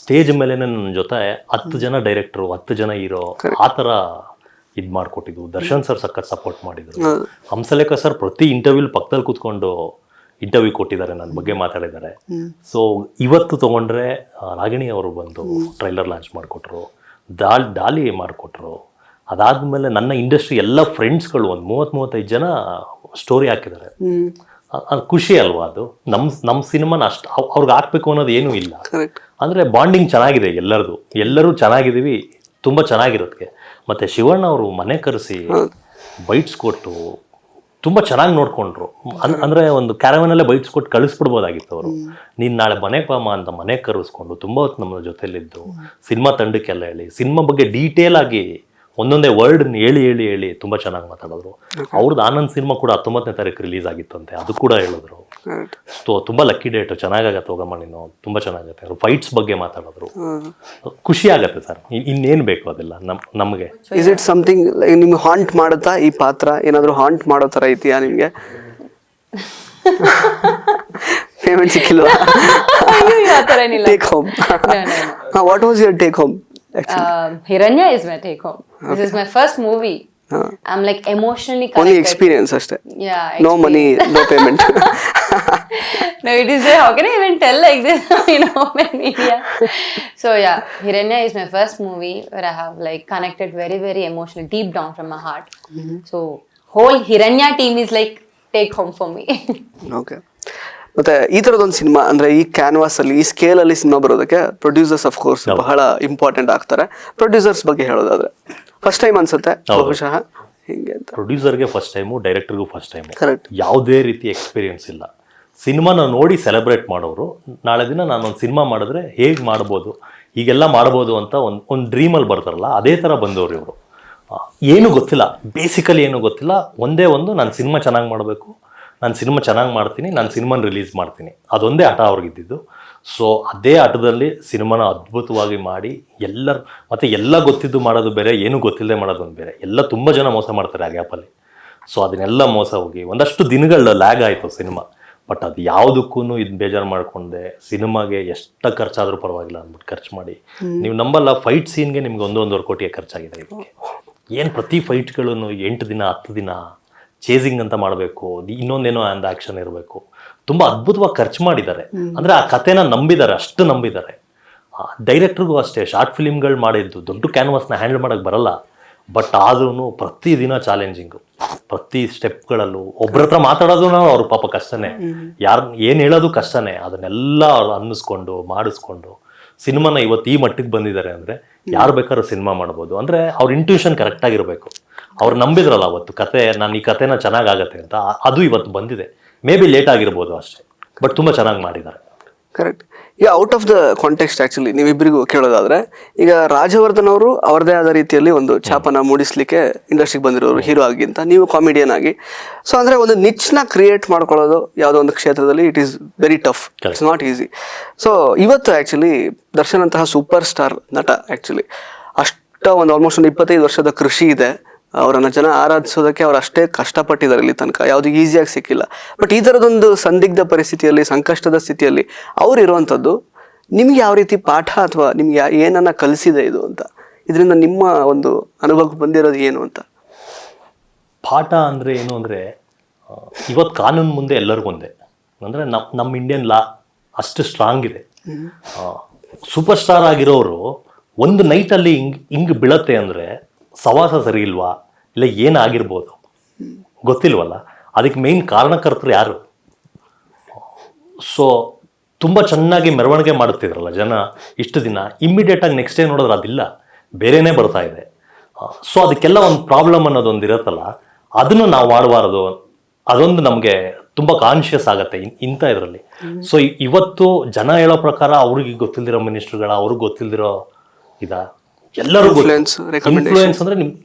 ಸ್ಟೇಜ್ ಮೇಲೆ ನನ್ನ ಜೊತೆ 10 ಜನ ಡೈರೆಕ್ಟರ್, 10 ಜನ ಹೀರೋ ಆ ತರ ಇದ್ ಮಾಡ್ಕೊಟ್ಟಿದ್ವು. ದರ್ಶನ್ ಸರ್ ಸಖತ್ ಸಪೋರ್ಟ್ ಮಾಡಿದ್ರು. ಹಂಸಲೇಖ ಸರ್ ಪ್ರತಿ ಇಂಟರ್ವ್ಯೂ ಪಕ್ಕದಲ್ಲಿ ಕೂತ್ಕೊಂಡು ಇಂಟರ್ವ್ಯೂ ಕೊಟ್ಟಿದ್ದಾರೆ, ನನ್ನ ಬಗ್ಗೆ ಮಾತಾಡಿದ್ದಾರೆ. ಸೊ ಇವತ್ತು ತಗೊಂಡ್ರೆ ರಾಗಿಣಿ ಅವರು ಬಂದು ಟ್ರೈಲರ್ ಲಾಂಚ್ ಮಾಡಿಕೊಟ್ರು, ಡಾಲಿ ಮಾಡಿಕೊಟ್ರು. ಅದಾದ್ಮೇಲೆ ನನ್ನ ಇಂಡಸ್ಟ್ರಿ ಎಲ್ಲ ಫ್ರೆಂಡ್ಸ್ಗಳು ಒಂದು 30-35 ಜನ ಸ್ಟೋರಿ ಹಾಕಿದ್ದಾರೆ. ಅದು ಖುಷಿ ಅಲ್ವಾ? ಅದು ನಮ್ಮ ಸಿನಿಮಾನ ಅಷ್ಟು ಅವ್ರಿಗೆ ಹಾಕ್ಬೇಕು ಅನ್ನೋದು ಏನೂ ಇಲ್ಲ. ಅಂದ್ರೆ ಬಾಂಡಿಂಗ್ ಚೆನ್ನಾಗಿದೆ ಎಲ್ಲರೂ ಚೆನ್ನಾಗಿದ್ದೀವಿ, ತುಂಬಾ ಚೆನ್ನಾಗಿರೋದಕ್ಕೆ. ಮತ್ತೆ ಶಿವಣ್ಣ ಅವರು ಮನೆ ಕರೆಸಿ ಬೈಟ್ಸ್ ಕೊಟ್ಟು ತುಂಬಾ ಚೆನ್ನಾಗಿ ನೋಡ್ಕೊಂಡ್ರು. ಅಂದ್ರೆ ಒಂದು ಕ್ಯಾರವನಲ್ಲೇ ಬೈಟ್ಸ್ ಕೊಟ್ಟು ಕಳಿಸ್ಬಿಡ್ಬೋದಾಗಿತ್ತು ಅವರು. ನೀನ್ ನಾಳೆ ಮನೆಗೆ ಬಾಮ ಅಂತ ಮನೆಗೆ ಕರೆಸ್ಕೊಂಡು ತುಂಬಾ ಹೊತ್ತು ನಮ್ಮ ಜೊತೆಲಿದ್ದು ಸಿನಿಮಾ ತಂಡಕ್ಕೆಲ್ಲ ಹೇಳಿ ಸಿನಿಮಾ ಬಗ್ಗೆ ಡೀಟೇಲ್ ಆಗಿ ಒಂದೊಂದೇ ವರ್ಡ್ ಹೇಳಿ ತುಂಬಾ ಚೆನ್ನಾಗಿ ಮಾತಾಡಿದ್ರು. ಅವ್ರದ್ದು ಆನಂದ್ ಸಿನಿಮಾ ಕೂಡ 19ನೇ ತಾರೀಕು ರಿಲೀಸ್ ಆಗಿತ್ತಂತೆ, ಅದು ಕೂಡ ಹೇಳಿದ್ರು. ಸೊ ತುಂಬಾ ಲಕ್ಕಿ ಡೇಟ್, ಚೆನ್ನಾಗತ್ತೆ ಹೋಗಮ್ಮ ನೀನು, ತುಂಬಾ ಚೆನ್ನಾಗತ್ತೆ. ಫೈಟ್ಸ್ ಬಗ್ಗೆ ಮಾತಾಡಿದ್ರು, ಖುಷಿ ಆಗತ್ತೆ ಸರ್. ಇನ್ನೇನ್ ಬೇಕು ಅದೆಲ್ಲ ನಮಗೆ. ಇಸ್ ಇಟ್ ಸಮಥಿಂಗ್ ನಿಮ್ಗೆ ಹಾಂಟ್ ಮಾಡುತ್ತಾ ಈ ಪಾತ್ರ? ಏನಾದ್ರು ಹಾಂಟ್ ಮಾಡೋ ತರ ಐತಿಯಾ ನಿಮ್ಗೆ? ಪೇಮೆಂಟ್ ಸಿಕ್ಕಿಲ್ವಾ? Take home. What was your take home? Hiranya is my take home. This is my first movie. I'm like emotionally connected. Only experience ashte. Yeah. No money, no payment. No, it is how can I even tell like this in open media? So yeah, Hiranya is my first movie where I have like connected very, very emotionally, deep down from my heart. So whole Hiranya team is like take home for me. Okay. ಮತ್ತೆ ಈ ತರದೊಂದು cinema ಅಂದ್ರೆ ಈ canvas ಅಲ್ಲಿ ಈ scale ಅಲ್ಲಿ ಸಿನಿಮಾ ಬರೋದಕ್ಕೆ producers of course ಬಹಳ ಇಂಪಾರ್ಟೆಂಟ್ ಆಗ್ತಾರೆ. ಪ್ರೊಡ್ಯೂಸರ್ಸ್ ಬಗ್ಗೆ ಹೇಳೋದಾದ್ರೆ ಫಸ್ಟ್ ಟೈಮ್ ಅನ್ಸುತ್ತೆ ಬಹುಶಃ ಹಿಂಗೆ ಅಂತ. ಪ್ರೊಡ್ಯೂಸರ್ಗೆ ಫಸ್ಟ್ ಟೈಮು, ಡೈರೆಕ್ಟರ್ಗೂ ಫಸ್ಟ್ ಟೈಮು. ಕರೆಕ್ಟ್. ಯಾವುದೇ ರೀತಿ ಎಕ್ಸ್ಪೀರಿಯನ್ಸ್ ಇಲ್ಲ. ಸಿನಿಮಾನ ನೋಡಿ ಸೆಲೆಬ್ರೇಟ್ ಮಾಡೋರು, ನಾಳೆ ದಿನ ನಾನೊಂದು ಸಿನಿಮಾ ಮಾಡಿದ್ರೆ ಹೇಗೆ ಮಾಡ್ಬೋದು, ಹೀಗೆಲ್ಲ ಮಾಡ್ಬೋದು ಅಂತ ಒಂದು ಡ್ರೀಮಲ್ಲಿ ಬರ್ತಾರಲ್ಲ, ಅದೇ ಥರ ಬಂದವರು ಇವರು. ಏನು ಗೊತ್ತಿಲ್ಲ, ಬೇಸಿಕಲಿ ಏನು ಗೊತ್ತಿಲ್ಲ, ಒಂದೇ ಒಂದು ನಾನು ಸಿನಿಮಾ ಚೆನ್ನಾಗಿ ಮಾಡಬೇಕು, ನಾನು ಸಿನಿಮಾ ಚೆನ್ನಾಗಿ ಮಾಡ್ತೀನಿ, ನಾನು ಸಿನಿಮಾನ ರಿಲೀಸ್ ಮಾಡ್ತೀನಿ, ಅದೊಂದೇ ಹಠ ಅವ್ರಿಗಿದ್ದಿದ್ದು. ಸೊ ಅದೇ ಹಠದಲ್ಲಿ ಸಿನಿಮಾನ ಅದ್ಭುತವಾಗಿ ಮಾಡಿ ಮತ್ತೆ ಎಲ್ಲ ಗೊತ್ತಿದ್ದು ಮಾಡೋದು ಬೇರೆ, ಏನು ಗೊತ್ತಿಲ್ಲದೆ ಮಾಡೋದೊಂದು ಬೇರೆ. ಎಲ್ಲ ತುಂಬ ಜನ ಮೋಸ ಮಾಡ್ತಾರೆ ಆ ಗ್ಯಾಪಲ್ಲಿ. ಸೊ ಅದನ್ನೆಲ್ಲ ಮೋಸ ಹೋಗಿ ಒಂದಷ್ಟು ದಿನಗಳ ಲ್ಯಾಗ್ ಆಯಿತು ಸಿನಿಮಾ. ಬಟ್ ಅದು ಯಾವುದಕ್ಕೂ ಇದು ಬೇಜಾರು ಮಾಡಿಕೊಂಡೆ, ಸಿನಿಮಾಗೆ ಎಷ್ಟು ಖರ್ಚಾದರೂ ಪರವಾಗಿಲ್ಲ ಅಂದ್ಬಿಟ್ಟು ಖರ್ಚು ಮಾಡಿ. ನೀವು ನಂಬಲ್ಲ, ಫೈಟ್ ಸೀನ್ಗೆ ನಿಮ್ಗೆ 1.5 ಕೋಟಿಗೆ ಖರ್ಚಾಗಿದೆ ಇದಕ್ಕೆ. ಏನು ಪ್ರತಿ ಫೈಟ್ಗಳನ್ನು 8 ದಿನ 10 ದಿನ ಚೇಸಿಂಗ್ ಅಂತ ಮಾಡಬೇಕು, ಇನ್ನೊಂದೇನೋ ಒಂದು ಆಕ್ಷನ್ ಇರಬೇಕು. ತುಂಬಾ ಅದ್ಭುತವಾಗಿ ಖರ್ಚು ಮಾಡಿದ್ದಾರೆ. ಅಂದ್ರೆ ಆ ಕಥೆನ ನಂಬಿದ್ದಾರೆ, ಅಷ್ಟು ನಂಬಿದ್ದಾರೆ. ಡೈರೆಕ್ಟರ್ಗೂ ಅಷ್ಟೇ, ಶಾರ್ಟ್ ಫಿಲಿಮ್ಗಳು ಮಾಡಿದ್ದು ದೊಡ್ಡ ಕ್ಯಾನ್ವಾಸ್ನ ಹ್ಯಾಂಡಲ್ ಮಾಡಕ್ ಬರಲ್ಲ. ಬಟ್ ಆದ್ರೂ ಪ್ರತಿದಿನ ಚಾಲೆಂಜಿಂಗು, ಪ್ರತಿ ಸ್ಟೆಪ್ಗಳಲ್ಲೂ ಒಬ್ರ ಹತ್ರ ಮಾತಾಡೋದು ಅವ್ರ ಪಾಪ ಕಷ್ಟನೇ, ಯಾರು ಏನು ಹೇಳೋದು ಕಷ್ಟನೇ. ಅದನ್ನೆಲ್ಲ ಅವ್ರು ಅನ್ನಿಸ್ಕೊಂಡು ಮಾಡಿಸ್ಕೊಂಡು ಸಿನಿಮಾನ ಇವತ್ತು ಈ ಮಟ್ಟಿಗೆ ಬಂದಿದ್ದಾರೆ ಅಂದರೆ ಯಾರು ಬೇಕಾದ್ರೂ ಸಿನಿಮಾ ಮಾಡ್ಬೋದು. ಅಂದರೆ ಅವ್ರ ಇಂಟ್ಯೂಷನ್ ಕರೆಕ್ಟಾಗಿರಬೇಕು. ಅವ್ರು ನಂಬಿದ್ರಲ್ಲ ಅವತ್ತು ಕತೆ, ನಾನು ಈ ಕತೆನ ಚೆನ್ನಾಗಾಗತ್ತೆ ಅಂತ, ಅದು ಇವತ್ತು ಬಂದಿದೆ. ಮೇ ಬಿ ಲೇಟ್ ಆಗಿರ್ಬೋದು ಅಷ್ಟೇ, ಬಟ್ ತುಂಬ ಚೆನ್ನಾಗಿ ಮಾಡಿದ್ದಾರೆ. ಕರೆಕ್ಟ್. ಈಗ out of the context actually ನೀವಿಬ್ಬರಿಗೂ ಕೇಳೋದಾದ್ರೆ, ಈಗ ರಾಜವರ್ಧನ್ ಅವರು ಅವರದೇ ಆದ ರೀತಿಯಲ್ಲಿ ಒಂದು ಛಾಪನ ಮೂಡಿಸ್ಲಿಕ್ಕೆ ಇಂಡಸ್ಟ್ರಿಗೆ ಬಂದಿರೋರು ಹೀರೋ ಆಗಿಂತ, ನೀವು ಕಾಮಿಡಿಯನ್ ಆಗಿ. ಸೊ ಅಂದರೆ ಒಂದು ನಿಚ್ನ ಕ್ರಿಯೇಟ್ ಮಾಡ್ಕೊಳ್ಳೋದು ಯಾವುದೋ ಒಂದು ಕ್ಷೇತ್ರದಲ್ಲಿ it is very tough, it's not easy. So ಇವತ್ತು ಆ್ಯಕ್ಚುಲಿ ದರ್ಶನ್ ಅಂತಹ ಸೂಪರ್ ಸ್ಟಾರ್ ನಟ ಆ್ಯಕ್ಚುಲಿ ಒಂದು ಆಲ್ಮೋಸ್ಟ್ ಒಂದು 25 ವರ್ಷದ ಕೃಷಿ ಇದೆ. ಅವರನ್ನು ಜನ ಆರಾಧಿಸೋದಕ್ಕೆ ಅವ್ರು ಅಷ್ಟೇ ಕಷ್ಟಪಟ್ಟಿದ್ದಾರೆ ಇಲ್ಲಿ ತನಕ, ಯಾವುದು ಈಸಿಯಾಗಿ ಸಿಕ್ಕಿಲ್ಲ. ಬಟ್ ಈ ಥರದೊಂದು ಸಂದಿಗ್ಧ ಪರಿಸ್ಥಿತಿಯಲ್ಲಿ, ಸಂಕಷ್ಟದ ಸ್ಥಿತಿಯಲ್ಲಿ ಅವ್ರು ಇರುವಂಥದ್ದು ನಿಮ್ಗೆ ಯಾವ ರೀತಿ ಪಾಠ ಅಥವಾ ನಿಮ್ಗೆ ಏನನ್ನ ಕಲಿಸಿದೆ ಇದು ಅಂತ, ಇದರಿಂದ ನಿಮ್ಮ ಒಂದು ಅನುಭವಕ್ಕೆ ಬಂದಿರೋದು ಏನು ಅಂತ? ಪಾಠ ಅಂದರೆ ಏನು ಅಂದರೆ, ಇವತ್ತು ಕಾನೂನು ಮುಂದೆ ಎಲ್ಲರಿಗೂ ಒಂದೇ. ಅಂದರೆ ನಮ್ಮ ಇಂಡಿಯನ್ ಲಾ ಅಷ್ಟು ಸ್ಟ್ರಾಂಗ್ ಇದೆ. ಸೂಪರ್ ಸ್ಟಾರ್ ಆಗಿರೋರು ಒಂದು ನೈಟಲ್ಲಿ ಹಿಂಗೆ ಬೀಳತ್ತೆ ಅಂದರೆ ಸವಾಸ ಸರಿ ಇಲ್ವಾ, ಇಲ್ಲ ಏನಾಗಿರ್ಬೋದು ಗೊತ್ತಿಲ್ವಲ್ಲ. ಅದಕ್ಕೆ ಮೇಯ್ನ್ ಕಾರಣಕರ್ತರು ಯಾರು? ಸೊ ತುಂಬ ಚೆನ್ನಾಗಿ ಮೆರವಣಿಗೆ ಮಾಡುತ್ತಿದ್ರಲ್ಲ ಜನ ಇಷ್ಟು ದಿನ, ಇಮ್ಮಿಡಿಯೇಟಾಗಿ ನೆಕ್ಸ್ಟ್ ಡೇ ನೋಡಿದ್ರೆ ಅದಿಲ್ಲ, ಬೇರೆನೇ ಬರ್ತಾ ಇದೆ. ಸೊ ಅದಕ್ಕೆಲ್ಲ ಒಂದು ಪ್ರಾಬ್ಲಮ್ ಅನ್ನೋದೊಂದು ಇರುತ್ತಲ್ಲ, ಅದನ್ನು ನಾವು ಮಾಡಬಾರದು. ಅದೊಂದು ನಮಗೆ ತುಂಬ ಕಾನ್ಷಿಯಸ್ ಆಗತ್ತೆ ಇಂಥ ಇದರಲ್ಲಿ. ಸೊ ಇವತ್ತು ಜನ ಹೇಳೋ ಪ್ರಕಾರ ಅವ್ರಿಗೆ ಗೊತ್ತಿಲ್ದಿರೋ ಮಿನಿಸ್ಟ್ರುಗಳ, ಅವ್ರಿಗೆ ಗೊತ್ತಿಲ್ದಿರೋ ಎಲ್ಲರೂ ಇನ್ಫ್ಲೂಯೆನ್ಸ್ ಅಂದ್ರೆ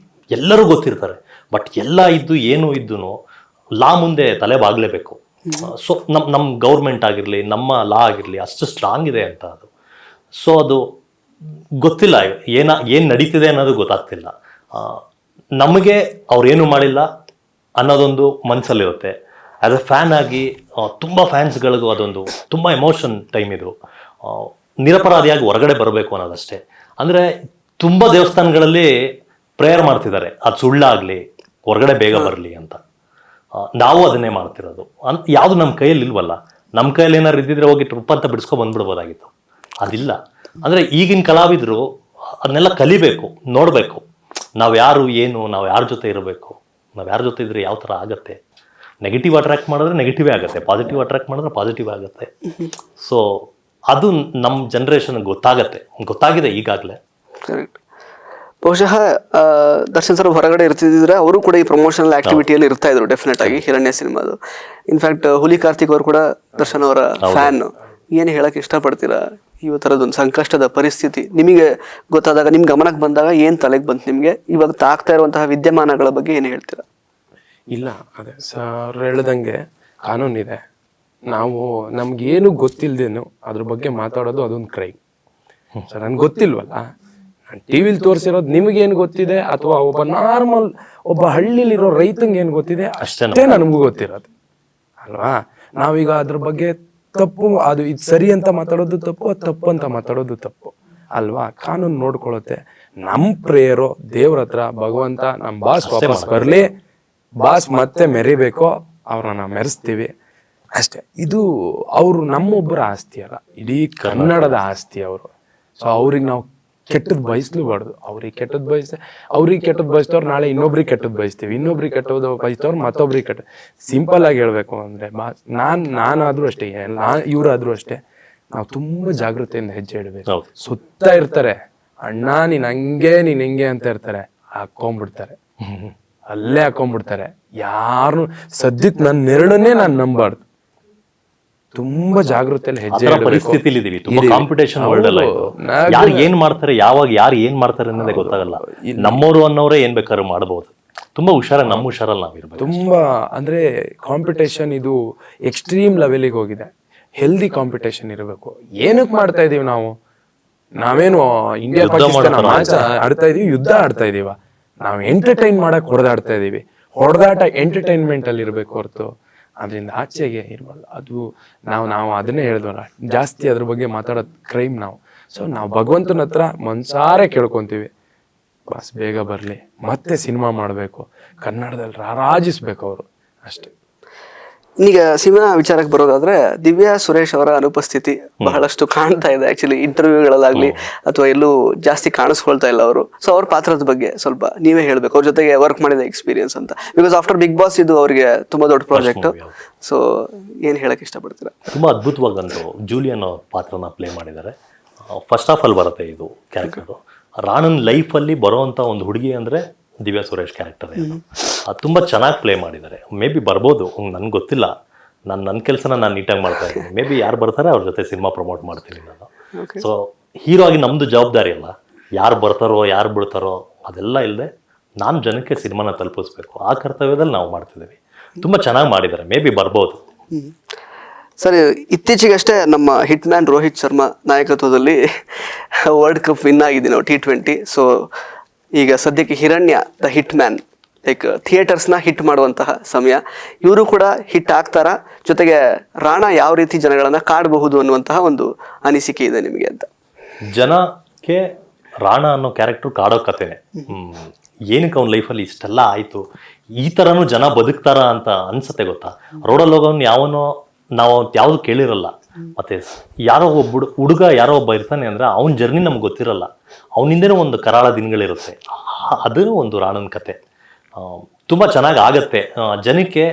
ಎಲ್ಲರೂ ಗೊತ್ತಿರ್ತಾರೆ. ಬಟ್ ಎಲ್ಲ ಇದ್ದು ಏನು ಇದ್ದು ಲಾ ಮುಂದೆ ತಲೆ ಬಾಗ್ಲೇಬೇಕು. ಸೊ ನಮ್ಮ ಗೌರ್ಮೆಂಟ್ ಆಗಿರಲಿ, ನಮ್ಮ ಲಾ ಆಗಿರಲಿ ಅಷ್ಟು ಸ್ಟ್ರಾಂಗ್ ಇದೆ ಅಂತ ಅದು. ಸೊ ಅದು ಗೊತ್ತಿಲ್ಲ, ಏನು ನಡೀತಿದೆ ಅನ್ನೋದು ಗೊತ್ತಾಗ್ತಿಲ್ಲ. ನಮಗೆ ಅವ್ರೇನು ಮಾಡಿಲ್ಲ ಅನ್ನೋದೊಂದು ಮನಸ್ಸಲ್ಲಿರುತ್ತೆ. ಆ್ಯಸ್ ಎ ಫ್ಯಾನ್ ಆಗಿ ತುಂಬ ಫ್ಯಾನ್ಸ್ಗಳಿಗೂ ಅದೊಂದು ತುಂಬ ಎಮೋಷನ್ ಟೈಮ್ ಇದು. ನಿರಪರಾಧಿಯಾಗಿ ಹೊರಗಡೆ ಬರಬೇಕು ಅನ್ನೋದಷ್ಟೇ. ಅಂದರೆ ತುಂಬ ದೇವಸ್ಥಾನಗಳಲ್ಲಿ ಪ್ರೇಯರ್ ಮಾಡ್ತಿದ್ದಾರೆ, ಅದು ಸುಳ್ಳಾಗಲಿ, ಹೊರಗಡೆ ಬೇಗ ಬರಲಿ ಅಂತ. ನಾವು ಅದನ್ನೇ ಮಾಡ್ತಿರೋದು. ಯಾವುದು ನಮ್ಮ ಕೈಯಲ್ಲಿ ಇಲ್ವಲ್ಲ. ನಮ್ಮ ಕೈಯಲ್ಲಿ ಏನಾರು ಇದ್ದಿದ್ರೆ ಹೋಗಿ ಟ್ರಿಪ್ ಅಂತ ಬಿಡಿಸ್ಕೊಂಡು ಬಂದ್ಬಿಡ್ಬೋದಾಗಿತ್ತು, ಅದಿಲ್ಲ. ಅಂದರೆ ಈಗಿನ ಕಲಾವಿದರು ಅದನ್ನೆಲ್ಲ ಕಲಿಬೇಕು, ನೋಡಬೇಕು. ನಾವು ಯಾರು ಏನು, ನಾವು ಯಾರ ಜೊತೆ ಇರಬೇಕು, ನಾವು ಯಾರ ಜೊತೆ ಇದ್ರೆ ಯಾವ ಥರ ಆಗುತ್ತೆ. ನೆಗೆಟಿವ್ ಅಟ್ರಾಕ್ಟ್ ಮಾಡಿದ್ರೆ ನೆಗೆಟಿವೇ ಆಗುತ್ತೆ, ಪಾಸಿಟಿವ್ ಅಟ್ರಾಕ್ಟ್ ಮಾಡಿದ್ರೆ ಪಾಸಿಟಿವ್ ಆಗುತ್ತೆ. ಸೊ ಅದು ನಮ್ಮ ಜನ್ರೇಷನ್ ಗೊತ್ತಾಗಿದೆ ಈಗಾಗಲೇ. ಕರೆಕ್ಟ್. ಬಹುಶಃ ದರ್ಶನ್ ಸರ್ ಹೊರಗಡೆ ಇರ್ತಿದ್ರೆ ಅವರು ಕೂಡ ಈ ಪ್ರಮೋಷನಲ್ ಆಕ್ಟಿವಿಟಿಯಲ್ಲಿ ಇರ್ತಾ ಇದ್ರು ಡೆಫಿನೆಟ್ ಆಗಿ ಹಿರಣ್ಯ ಸಿನಿಮಾದು. ಇನ್ಫ್ಯಾಕ್ಟ್ ಹುಲಿ ಕಾರ್ತಿಕ್ ಅವರು ಕೂಡ ದರ್ಶನ್ ಅವರ ಫ್ಯಾನ್. ಏನು ಹೇಳಕ್ಕೆ ಇಷ್ಟಪಡ್ತೀರಾ ಈ ಥರದೊಂದು ಸಂಕಷ್ಟದ ಪರಿಸ್ಥಿತಿ ನಿಮಗೆ ಗೊತ್ತಾದಾಗ, ನಿಮ್ ಗಮನಕ್ಕೆ ಬಂದಾಗ ಏನು ತಲೆಗೆ ಬಂತು ನಿಮಗೆ? ಇವಾಗ ಆಗ್ತಾ ಇರುವಂತಹ ವಿದ್ಯಮಾನಗಳ ಬಗ್ಗೆ ಏನು ಹೇಳ್ತೀರಾ? ಇಲ್ಲ, ಅದೇ ಸರ್ ಹೇಳ್ದಂಗೆ ಕಾನೂನಿದೆ. ನಮ್ಗೇನು ಗೊತ್ತಿಲ್ದೇನು ಅದ್ರ ಬಗ್ಗೆ ಮಾತಾಡೋದು ಅದೊಂದು ಕ್ರೈಮ್. ಸರ್ ನನ್ಗೆ ಗೊತ್ತಿಲ್ವಲ್ಲ, ನಾನು ಟಿ ವಿಲಿ ತೋರಿಸಿರೋದು ನಿಮಗೇನು ಗೊತ್ತಿದೆ, ಅಥವಾ ಒಬ್ಬ ಹಳ್ಳಿಲಿರೋ ರೈತಂಗೆ ಏನು ಗೊತ್ತಿದೆ ಅಷ್ಟೇ ನನಗೂ ಗೊತ್ತಿರೋದು ಅಲ್ವಾ. ನಾವೀಗ ಅದ್ರ ಬಗ್ಗೆ ತಪ್ಪು, ಇದು ಸರಿ ಅಂತ ಮಾತಾಡೋದು ತಪ್ಪು, ಅದು ತಪ್ಪು ಅಂತ ಮಾತಾಡೋದು ತಪ್ಪು ಅಲ್ವಾ. ಕಾನೂನು ನೋಡ್ಕೊಳ್ಳುತ್ತೆ. ನಮ್ಮ ಪ್ರೇಯರು ದೇವ್ರ ಹತ್ರ, ಭಗವಂತ ನಮ್ಮ ಬಾಸ್ ವಾಪಸ್ ಬರಲಿ, ಬಾಸ್ ಮತ್ತೆ ಮೆರಿಬೇಕು, ಅವ್ರನ್ನ ಮೆರೆಸ್ತೀವಿ ಅಷ್ಟೇ. ಇದು ಅವರು ನಮ್ಮೊಬ್ಬರ ಆಸ್ತಿ ಅಲ್ಲ, ಇಡೀ ಕನ್ನಡದ ಆಸ್ತಿ ಅವರು. ಸೊ ಅವ್ರಿಗೆ ನಾವು ಕೆಟ್ಟದ್ದು ಬಯಸ್ಲೂಬಾರ್ದು. ಅವ್ರಿಗೆ ಕೆಟ್ಟದ್ದು ಬಯಸ್ತವ್ರು ನಾಳೆ ಇನ್ನೊಬ್ರಿಗೆ ಕೆಟ್ಟದ್ದು ಬಯಸ್ತೀವಿ, ಇನ್ನೊಬ್ರಿಗೆ ಕೆಟ್ಟದ್ದು ಬಯಸ್ತವ್ರು ಮತ್ತೊಬ್ರಿಗೆ ಸಿಂಪಲ್ ಆಗಿ ಹೇಳ್ಬೇಕು ಅಂದ್ರೆ ನಾನಾದ್ರೂ ಅಷ್ಟೇ, ಇವರಾದ್ರೂ ಅಷ್ಟೇ, ನಾವು ತುಂಬಾ ಜಾಗೃತೆಯಿಂದ ಹೆಜ್ಜೆ ಇಡಬೇಕು. ಸುತ್ತ ಇರ್ತಾರೆ, ಅಣ್ಣ ನೀನ್ ಹಿಂಗೆ ಅಂತ ಇರ್ತಾರೆ, ಹಾಕೊಂಡ್ಬಿಡ್ತಾರೆ, ಅಲ್ಲೇ ಹಾಕೊಂಡ್ಬಿಡ್ತಾರೆ. ಯಾರು ಸದ್ಯಕ್ಕೆ ನನ್ನ ನೆರಳನ್ನೇ ನಾನು ನಂಬಾರ್ದು. ತುಂಬಾ ಜಾಗೃತಿಯಲ್ಲಿ ಹೆಜ್ಜೆ ಪರಿಸ್ಥಿತಿಲಿ ಇದೀವಿ. ತುಂಬಾ ಕಾಂಪಿಟೇಷನ್ ವರ್ಲ್ಡ್ ಅಲ್ಲ ಇದು. ಯಾರು ಏನ್ ಮಾಡ್ತಾರೆ, ಯಾವಾಗ ಯಾರು ಏನ್ ಮಾಡ್ತಾರೆ ಅನ್ನೋದೇ ಗೊತ್ತಾಗಲ್ಲ. ನಮ್ಮವರು ಅನ್ನೋರೇ ಏನ್ ಬೇಕಾದ್ರೂ ಮಾಡಬಹುದು. ತುಂಬಾ ಹುಷಾರಾಗಿ ನಮ್ಮ ಹುಷಾರಲ್ಲಿ ನಾವಿರ್ಬೇಕು. ತುಂಬಾ ಅಂದ್ರೆ ಕಾಂಪಿಟೇಷನ್ ಇದು ಎಕ್ಸ್ಟ್ರೀಮ್ ಲೆವೆಲ್ಗೆ ಹೋಗಿದೆ. ಹೆಲ್ದಿ ಕಾಂಪಿಟೇಷನ್ ಇರಬೇಕು. ಏನಕ್ಕೆ ಮಾಡ್ತಾ ಇದೀವಿ ನಾವೇನು ಇಂಡಿಯಾ ಪಾಕಿಸ್ತಾನ ಮ್ಯಾಚ್ ಆಡ್ತಾ ಇದೀವಿ, ಯುದ್ಧ ಆಡ್ತಾ ಇದೀವ? ನಾವು ಎಂಟರ್ಟೈನ್ ಮಾಡಕ್ ಹೊಡೆದಾಡ್ತಾ ಇದೀವಿ. ಹೊಡೆದಾಟ ಎಂಟರ್ಟೈನ್ಮೆಂಟ್ ಅಲ್ಲಿ ಇರ್ಬೇಕು ಹೊರತು ಅದರಿಂದ ಆಚೆಗೆ ಇರ್ಬಾರ್ದು. ಅದು ನಾವು ಅದನ್ನೇ ಹೇಳಿದ್ವಲ್ಲ, ಜಾಸ್ತಿ ಅದ್ರ ಬಗ್ಗೆ ಮಾತಾಡೋದು ಕ್ರೈಮ್ ನಾವು. ಸೊ ನಾವು ಭಗವಂತನ ಹತ್ರ ಮನ್ಸಾರೆ ಕೇಳ್ಕೊಂತೀವಿ, ಬಸ್ ಬೇಗ ಬರಲಿ, ಮತ್ತೆ ಸಿನಿಮಾ ಮಾಡಬೇಕು, ಕನ್ನಡದಲ್ಲಿ ರಾರಾಜಿಸ್ಬೇಕು ಅವರು ಅಷ್ಟೇ. ಈಗ ಸಿನಿಮಾ ವಿಚಾರಕ್ಕೆ ಬರೋದಾದ್ರೆ ದಿವ್ಯಾ ಸುರೇಶ್ ಅವರ ಅನುಪಸ್ಥಿತಿ ಬಹಳಷ್ಟು ಕಾಣ್ತಾ ಇದೆ ಆಕ್ಚುಲಿ ಇಂಟರ್ವ್ಯೂಗಳಲ್ಲಾಗ್ಲಿ ಅಥವಾ ಎಲ್ಲೂ ಜಾಸ್ತಿ ಕಾಣಿಸ್ಕೊಳ್ತಾ ಇಲ್ಲ ಅವರು. ಸೊ ಅವ್ರ ಪಾತ್ರದ ಬಗ್ಗೆ ಸ್ವಲ್ಪ ನೀವೇ ಹೇಳ್ಬೇಕು, ಅವ್ರ ಜೊತೆಗೆ ವರ್ಕ್ ಮಾಡಿದ ಎಕ್ಸ್ಪೀರಿಯನ್ಸ್ ಅಂತ. ಬಿಕಾಸ್ ಆಫ್ಟರ್ ಬಿಗ್ ಬಾಸ್ ಇದು ಅವರಿಗೆ ತುಂಬಾ ದೊಡ್ಡ ಪ್ರಾಜೆಕ್ಟ್. ಸೊ ಏನ್ ಹೇಳಕ್ ಇಷ್ಟಪಡ್ತೀರಾ? ತುಂಬಾ ಅದ್ಭುತವಾಗಂತೂ ಜೂಲಿಯನ್ ಪಾತ್ರನ ಪ್ಲೇ ಮಾಡಿದ್ದಾರೆ. ಫಸ್ಟ್ ಆಫ್ ಆಲ್ ಬರುತ್ತೆ ಇದು ಕ್ಯಾರೆಕ್ಟರ್. ರಾಣನ್ ಲೈಫಲ್ಲಿ ಬರೋವಂಥ ಒಂದು ಹುಡುಗಿ ಅಂದರೆ ದಿವ್ಯಾ ಸುರೇಶ್ ಕ್ಯಾರೆಕ್ಟರ್. ಅದು ತುಂಬ ಚೆನ್ನಾಗಿ ಪ್ಲೇ ಮಾಡಿದ್ದಾರೆ. ಮೇ ಬಿ ಬರ್ಬೋದು, ನನಗೆ ಗೊತ್ತಿಲ್ಲ. ನನ್ನ ಕೆಲಸನ ನಾನು ನೀಟಾಗಿ ಮಾಡ್ತಾ ಇದ್ದೀನಿ. ಮೇ ಬಿ ಯಾರು ಬರ್ತಾರೆ ಅವ್ರ ಜೊತೆ ಸಿನಿಮಾ ಪ್ರಮೋಟ್ ಮಾಡ್ತೀನಿ ನಾನು. ಸೊ ಹೀರೋ ಆಗಿ ನಮ್ಮದು ಜವಾಬ್ದಾರಿ ಅಲ್ಲ, ಯಾರು ಬರ್ತಾರೋ ಯಾರು ಬಿಡ್ತಾರೋ ಅದೆಲ್ಲ ಇಲ್ಲದೆ ನಾನು ಜನಕ್ಕೆ ಸಿನಿಮಾನ ತಲುಪಿಸ್ಬೇಕು, ಆ ಕರ್ತವ್ಯದಲ್ಲಿ ನಾವು ಮಾಡ್ತಿದ್ದೀವಿ. ತುಂಬ ಚೆನ್ನಾಗಿ ಮಾಡಿದ್ದಾರೆ. ಮೇ ಬಿ ಬರ್ಬೋದು. ಸರ್, ಇತ್ತೀಚೆಗಷ್ಟೇ ನಮ್ಮ ಹಿಟ್ ಮ್ಯಾನ್ ರೋಹಿತ್ ಶರ್ಮಾ ನಾಯಕತ್ವದಲ್ಲಿ ವರ್ಲ್ಡ್ ಕಪ್ ವಿನ್ ಆಗಿದ್ದೀವಿ ನಾವು T20. ಸೊ ಈಗ ಸದ್ಯಕ್ಕೆ Hiranya the hit man, like ಥಿಯೇಟರ್ಸ್ನ ಹಿಟ್ ಮಾಡುವಂತಹ ಸಮಯ. ಇವರು ಕೂಡ ಹಿಟ್ ಆಗ್ತಾರ, ಜೊತೆಗೆ ರಾಣಾ ಯಾವ ರೀತಿ ಜನಗಳನ್ನ ಕಾಡಬಹುದು ಅನ್ನುವಂತಹ ಒಂದು ಅನಿಸಿಕೆ ಇದೆ ನಿಮಗೆ ಅಂತ? ಜನಕ್ಕೆ ರಾಣಾ ಅನ್ನೋ ಕ್ಯಾರೆಕ್ಟರ್ ಕಾಡೋ ಕಥೆನೆ. ಏನಕ್ಕೆ ಅವ್ನ ಲೈಫಲ್ಲಿ ಇಷ್ಟೆಲ್ಲ ಆಯಿತು, ಈ ಥರನೂ ಜನ ಬದುಕ್ತಾರ ಅಂತ ಅನ್ಸತ್ತೆ ಗೊತ್ತಾ? ರೋಡಲ್ಲಿ ಹೋಗೋನು ಯಾವನೋ ನಾವು ಯಾವುದು ಕೇಳಿರಲ್ಲ. ಮತ್ತೆ ಯಾರೋ ಒಬ್ಬ ಹುಡುಗ ಯಾರೋ ಒಬ್ಬ ಇರ್ತಾನೆ ಅಂದ್ರೆ ಅವನ ಜರ್ನಿ ನಮ್ಗೆ ಗೊತ್ತಿರಲ್ಲ. ಅವನಿಂದನೂ ಒಂದು ಕರಾಳ ದಿನಗಳಿರುತ್ತೆ. ಅದು ಒಂದು ರಾಣನ್ ಕತೆ ತುಂಬ ಚೆನ್ನಾಗಿ ಆಗತ್ತೆ. ಜನಕ್ಕೆ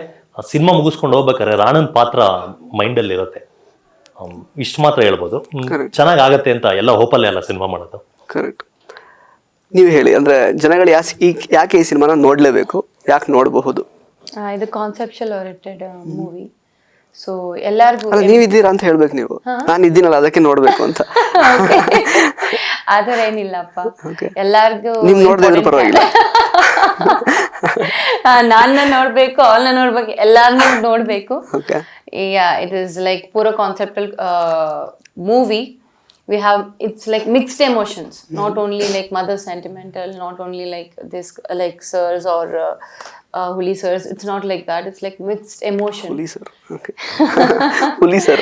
ಸಿನಿಮಾ ಮುಗಿಸ್ಕೊಂಡು ಹೋಗ್ಬೇಕಾದ್ರೆ ರಾಣನ್ ಪಾತ್ರ ಮೈಂಡಲ್ಲಿ ಇರುತ್ತೆ. ಇಷ್ಟು ಮಾತ್ರ ಹೇಳ್ಬೋದು. ಚೆನ್ನಾಗಿ ಆಗತ್ತೆ ಅಂತ ಎಲ್ಲ ಹೋಪಲ್ಲೇ ಅಲ್ಲ ಸಿನಿಮಾ ಮಾಡೋದು. ಕರೆಕ್ಟ್. ನೀವು ಹೇಳಿ, ಅಂದ್ರೆ ಜನಗಳು ಯಾಕೆ ಈ ಸಿನಿಮಾನ ನೋಡ್ಲೇಬೇಕು, ಯಾಕೆ ನೋಡಬಹುದು? ಇದು ಕಾನ್ಸೆಪ್ಚುಯಲ್ ಓರಿಯೆಂಟೆಡ್ ಮೂವಿ. ಸೊ ಎಲ್ಲಾರ್ಗು ನೀವಿದ್ದೀರಾ ಅಂತ ಹೇಳ್ಬೇಕು ನೀವು. ನಾನು ಇದ್ದೀನಲ್ಲ ಅದಕ್ಕೆ ನೋಡ್ಬೇಕು ಅಂತ. ಆತರ ಏನಿಲ್ಲಪ್ಪ, ಎಲ್ಲಾರ್ಗು ನಿಮ್ ನೋಡ್ದೆ ಪರವಾಗಿಲ್ಲ. ನಾನ್ನ ನೋಡ್ಬೇಕು, ಅವಳನ್ನ ನೋಡ್ಬೇಕು, ಎಲ್ಲಾರ್ನು ನೋಡ್ಬೇಕು. ಇಟ್ ಇಸ್ ಲೈಕ್ ಪೂರ ಕಾನ್ಸೆಪ್ಟಲ್ movie. We have, it's like mixed emotions, not only like mother sentimental, not only like this like sirs or Huli sirs. It's not like that. It's like mixed emotion. Huli sir, okay. Huli sir.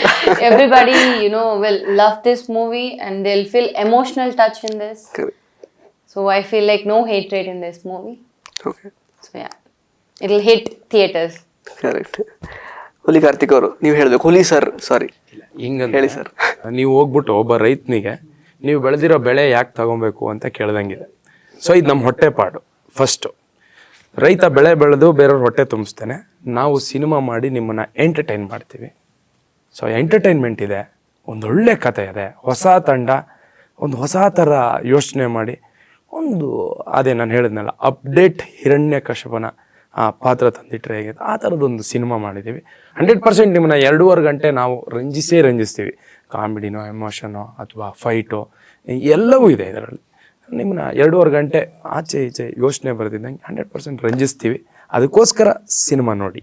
Everybody, you know, will love this movie and they'll feel emotional touch in this. Correct. So I feel like no hatred in this movie. Okay. So yeah, it'll hit theaters. Correct. ಹುಲಿ ಕಾರ್ತಿಕ್ ಅವರು ನೀವು ಹೇಳ್ಬೇಕು. ಹುಲಿ sir, ಸಾರಿ ಹಿಂಗಂತ ಹೇಳಿ sir. ನೀವು ಹೋಗ್ಬಿಟ್ಟು ಒಬ್ಬ ರೈತನಿಗೆ ನೀವು ಬೆಳೆದಿರೋ ಬೆಳೆ ಯಾಕೆ ತಗೊಬೇಕು ಅಂತ ಕೇಳ್ದಂಗಿದೆ. ಸೊ ಇದು ನಮ್ಮ ಹೊಟ್ಟೆಪಾಡು. ಫಸ್ಟು ರೈತ ಬೆಳೆ ಬೆಳೆದು ಬೇರೆಯವ್ರ ಹೊಟ್ಟೆ ತುಂಬಿಸ್ತಾನೆ. ನಾವು ಸಿನಿಮಾ ಮಾಡಿ ನಿಮ್ಮನ್ನು ಎಂಟರ್ಟೈನ್ ಮಾಡ್ತೀವಿ. ಸೊ ಎಂಟರ್ಟೈನ್ಮೆಂಟ್ ಇದೆ, ಒಂದೊಳ್ಳೆ ಕತೆ ಇದೆ, ಹೊಸ ತಂಡ, ಒಂದು ಹೊಸ ಥರ ಯೋಚನೆ ಮಾಡಿ ಒಂದು ಅದೇ ನಾನು ಹೇಳಿದ್ನಲ್ಲ ಅಪ್ಡೇಟ್ ಹಿರಣ್ಯಕಶಿಪನ ಆ ಪಾತ್ರ ತಂದಿಟ್ರೆ ಹೇಗೆ ಆ ಥರದೊಂದು ಸಿನಿಮಾ ಮಾಡಿದ್ದೀವಿ. 100% ನಿಮ್ಮನ್ನ 2.5 ಗಂಟೆ ನಾವು ರಂಜಿಸ್ತೀವಿ. ಕಾಮಿಡಿನೋ, ಎಮೋಷನೋ ಅಥವಾ ಫೈಟೋ ಎಲ್ಲವೂ ಇದೆ ಇದರಲ್ಲಿ. ನಿಮ್ಮನ್ನ 2.5 ಗಂಟೆ ಆಚೆ ಈಚೆ ಯೋಚನೆ ಬರ್ತಿದ್ದಂಗೆ 100% ರಂಜಿಸ್ತೀವಿ. ಅದಕ್ಕೋಸ್ಕರ ಸಿನಿಮಾ ನೋಡಿ.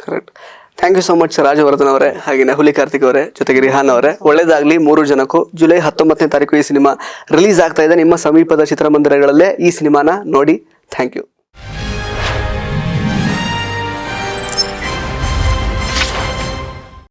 Correct. Thank you so much Rajavardhan ಅವರೇ, ಹಾಗೆಯೇ ಹುಲಿ ಕಾರ್ತಿಕ್ ಅವರೇ, ಜೊತೆಗೆ ರಿಹಾನ್ ಅವರೇ. ಒಳ್ಳೇದಾಗಲಿ 3 ಜನಕ್ಕೂ. ಜುಲೈ 19ನೇ ತಾರೀಕು ಈ ಸಿನಿಮಾ ರಿಲೀಸ್ ಆಗ್ತಾ ಇದೆ. ನಿಮ್ಮ ಸಮೀಪದ ಚಿತ್ರಮಂದಿರಗಳಲ್ಲೇ ಈ ಸಿನಿಮಾನ ನೋಡಿ. Thank you.